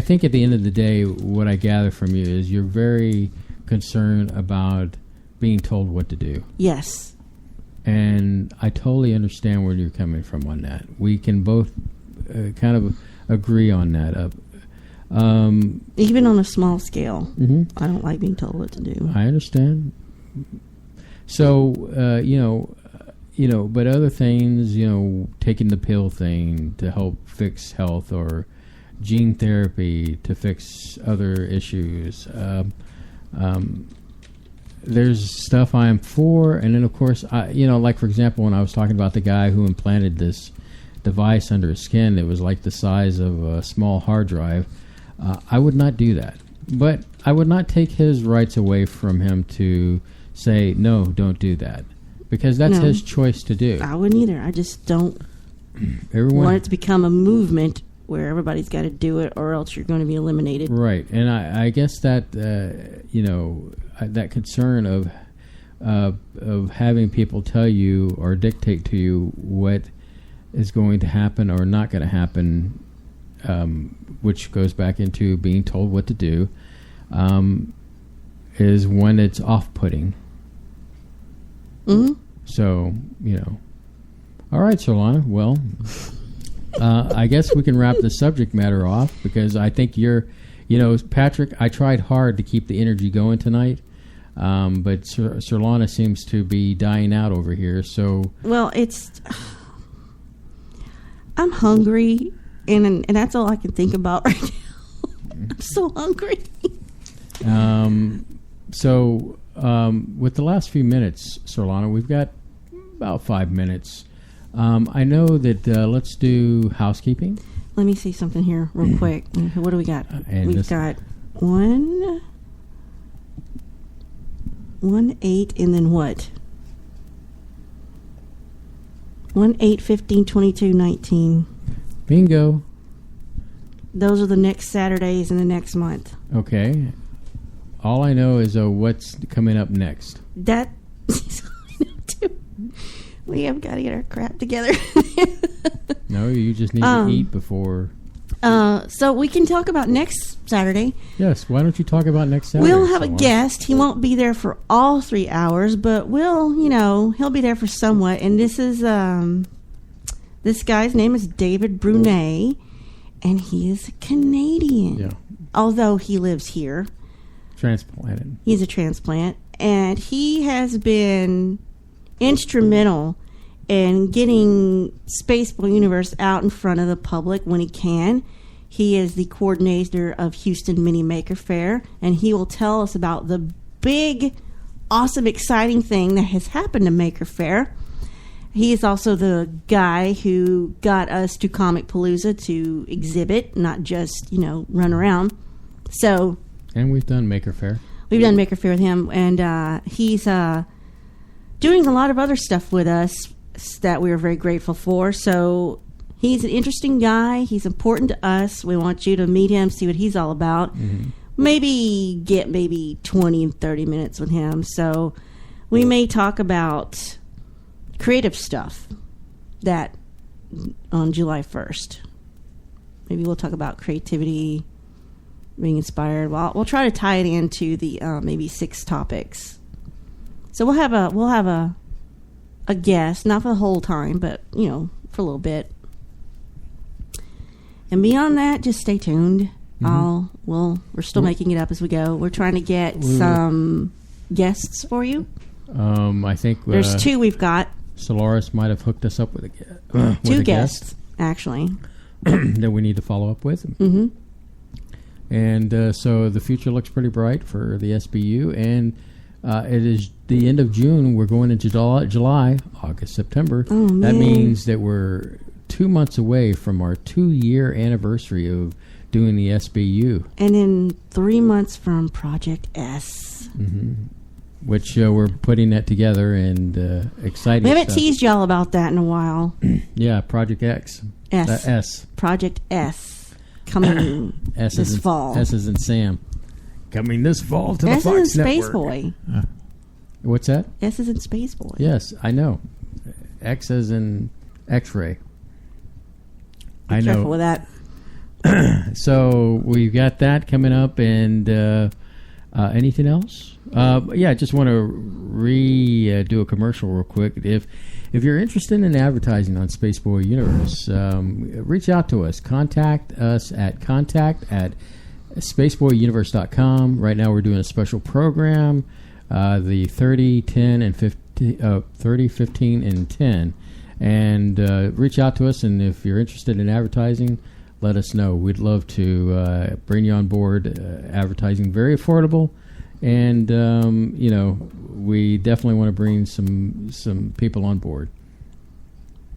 think at the end of the day, what I gather from you is you're very concerned about being told what to do. Yes. And I totally understand where you're coming from on that. We can both kind of agree on that. Even on a small scale, Mm-hmm. I don't like being told what to do. I understand. So, but other things, taking the pill thing to help fix health, or gene therapy to fix other issues. There's stuff I am for, and then of course, like for example, when I was talking about the guy who implanted this device under his skin that was like the size of a small hard drive, I would not do that. But I would not take his rights away from him to say, no, don't do that. Because that's his choice to do. I wouldn't either. I just don't want it to become a movement where everybody's got to do it, or else you're going to be eliminated. Right. And I guess that, that concern of having people tell you or dictate to you what is going to happen or not going to happen, which goes back into being told what to do, is when it's off-putting. Mm-hmm. So, All right, Solana. Well, I guess we can wrap the subject matter off, because I think Patrick, I tried hard to keep the energy going tonight. But Solana seems to be dying out over here. So, well, I'm hungry, and that's all I can think about right now. I'm so hungry. With the last few minutes, Solana, we've got about 5 minutes. I know that let's do housekeeping. Let me see something here real quick. What do we got? We've got 1, 8, and then what? 1, 8, 15, 22, 19. Bingo. Those are the next Saturdays in the next month. Okay. All I know is what's coming up next. That is all I know too. We have got to get our crap together. No, you just need to eat before. So we can talk about next Saturday. Yes, why don't you talk about next Saturday? We'll have a guest. He won't be there for all 3 hours, but he'll be there for somewhat. And this is this guy's name is David Brunet, and he is a Canadian. Yeah. Although he lives here. Transplanted. He's a transplant. And he has been instrumental in getting Space Boy Universe out in front of the public when he can. He is the coordinator of Houston Mini Maker Fair, and he will tell us about the big, awesome, exciting thing that has happened to Maker Fair. He is also the guy who got us to Comic Palooza to exhibit, not just, run around. So, And we've done Maker Fair. We've done Maker Fair with him, and he's doing a lot of other stuff with us that we are very grateful for. So he's an interesting guy. He's important to us. We want you to meet him, see what he's all about. Mm-hmm. Maybe get 20 and 30 minutes with him. So we may talk about creative stuff that on July 1st. Maybe we'll talk about creativity, being inspired. Well, we'll try to tie it into the maybe 6 topics. So we'll have a guest, not for the whole time, but for a little bit. And beyond that, just stay tuned. Mm-hmm. We're still making it up as we go. We're trying to get some guests for you. I think There's 2 we've got. Solaris might have hooked us up with a 2 guests, actually, that we need to follow up with. Mm-hmm. And so the future looks pretty bright for the SBU, and it is the end of June. We're going into July, August, September. Oh, man. That means that we're 2 months away from our 2-year anniversary of doing the SBU. And in 3 months from Project S. Mm-hmm. Which we're putting that together, and exciting. We haven't stuff. teased y'all about that in a while. Yeah, Project X. S. Project S. Coming this fall. S is in Sam. Coming this fall to the S Fox is in Space Network. Boy. What's that? S is in Space Boy. Yes, I know. X is in X-ray. I know. Careful with that. So we've got that coming up, and anything else? Yeah, I just want to do a commercial real quick. If you're interested in advertising on Space Boy Universe, reach out to us. Contact us at spaceboyuniverse.com. Right now we're doing a special program, the 30, 10, and 30, 15, and 10. And reach out to us, and if you're interested in advertising, let us know. We'd love to bring you on board. Advertising very affordable, and we definitely want to bring some people on board.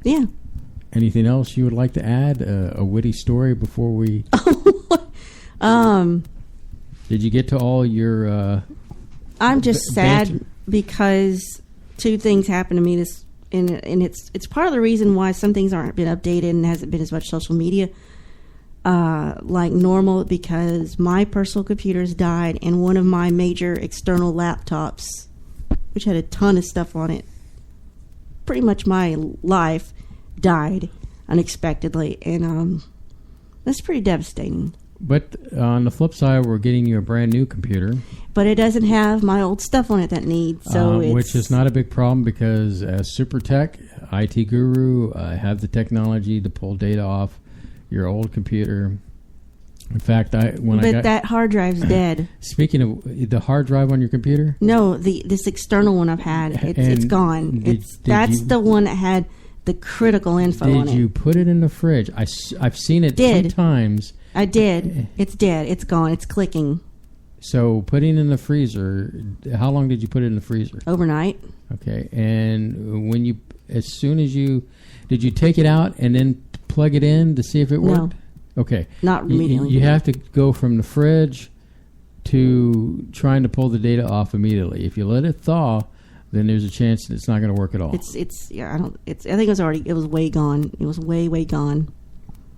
Yeah. Anything else you would like to add? A witty story before we? Did you get to all your? I'm just sad because 2 things happened to me this, and it's part of the reason why some things aren't been updated and hasn't been as much social media like normal, because my personal computers died and one of my major external laptops, which had a ton of stuff on it, pretty much my life, died unexpectedly, and that's pretty devastating. But on the flip side, we're getting you a brand new computer, but it doesn't have my old stuff on it that needs, so which is not a big problem, because as Super Tech IT Guru, I have the technology to pull data off your old computer. In fact, that hard drive's dead. Speaking of the hard drive on your computer, no, this external one I've had, it's gone. That's the one that had the critical info on it. Did you put it in the fridge? I've seen it 2 times. I did. It's dead. It's gone. It's clicking. So putting in the freezer. How long did you put it in the freezer? Overnight. Okay, and did you take it out and then plug it in to see if it worked? No. Okay. Not immediately. You have to go from the fridge to trying to pull the data off immediately. If you let it thaw, then there's a chance that it's not going to work at all. I think it was way gone. It was way gone.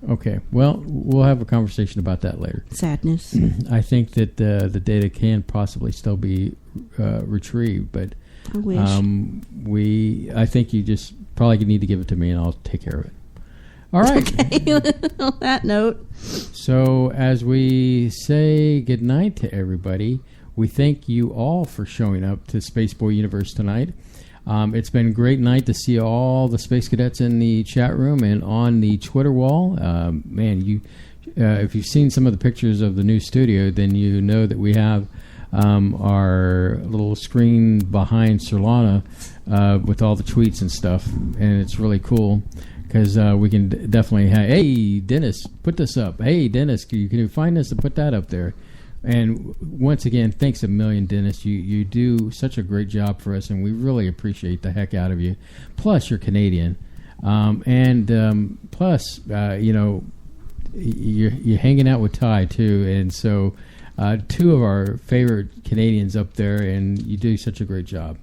Okay. Well, we'll have a conversation about that later. Sadness. I think that the data can possibly still be retrieved, but I wish. I think you just probably need to give it to me, and I'll take care of it. All right. Okay. On that note. So as we say goodnight to everybody, we thank you all for showing up to Space Boy Universe tonight. It's been a great night to see all the Space Cadets in the chat room and on the Twitter wall. Man, if you've seen some of the pictures of the new studio, then you know that we have our little screen behind Solana with all the tweets and stuff, and it's really cool because we can definitely have, hey, Dennis, put this up. Hey, Dennis, can you find this and put that up there? And once again, thanks a million, Dennis. You do such a great job for us, and we really appreciate the heck out of you. Plus, you're Canadian. Plus, you're hanging out with Ty, too. And so two of our favorite Canadians up there, and you do such a great job.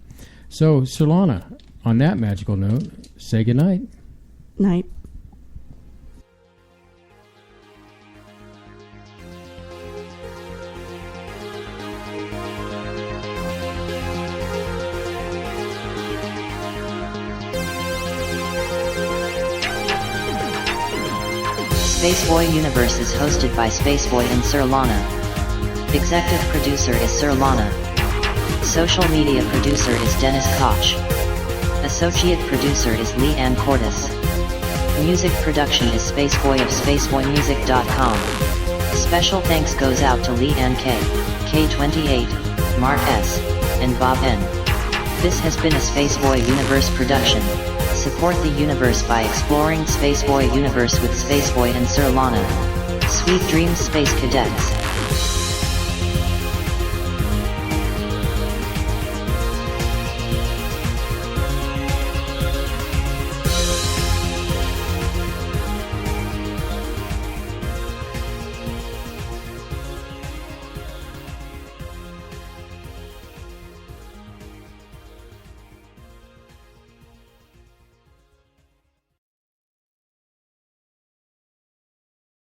So, Solana, on that magical note, say goodnight. Night. Spaceboy Universe is hosted by Spaceboy and Sir Lana. Executive producer is Sir Lana. Social media producer is Dennis Koch. Associate producer is Lee Ann Cordes. Music production is Spaceboy of SpaceboyMusic.com. Special thanks goes out to Lee Ann K, K28, Mark S, and Bob N. This has been a Spaceboy Universe production. Support the universe by exploring Spaceboy Universe with Spaceboy and Sir Lana. Sweet dreams, Space Cadets.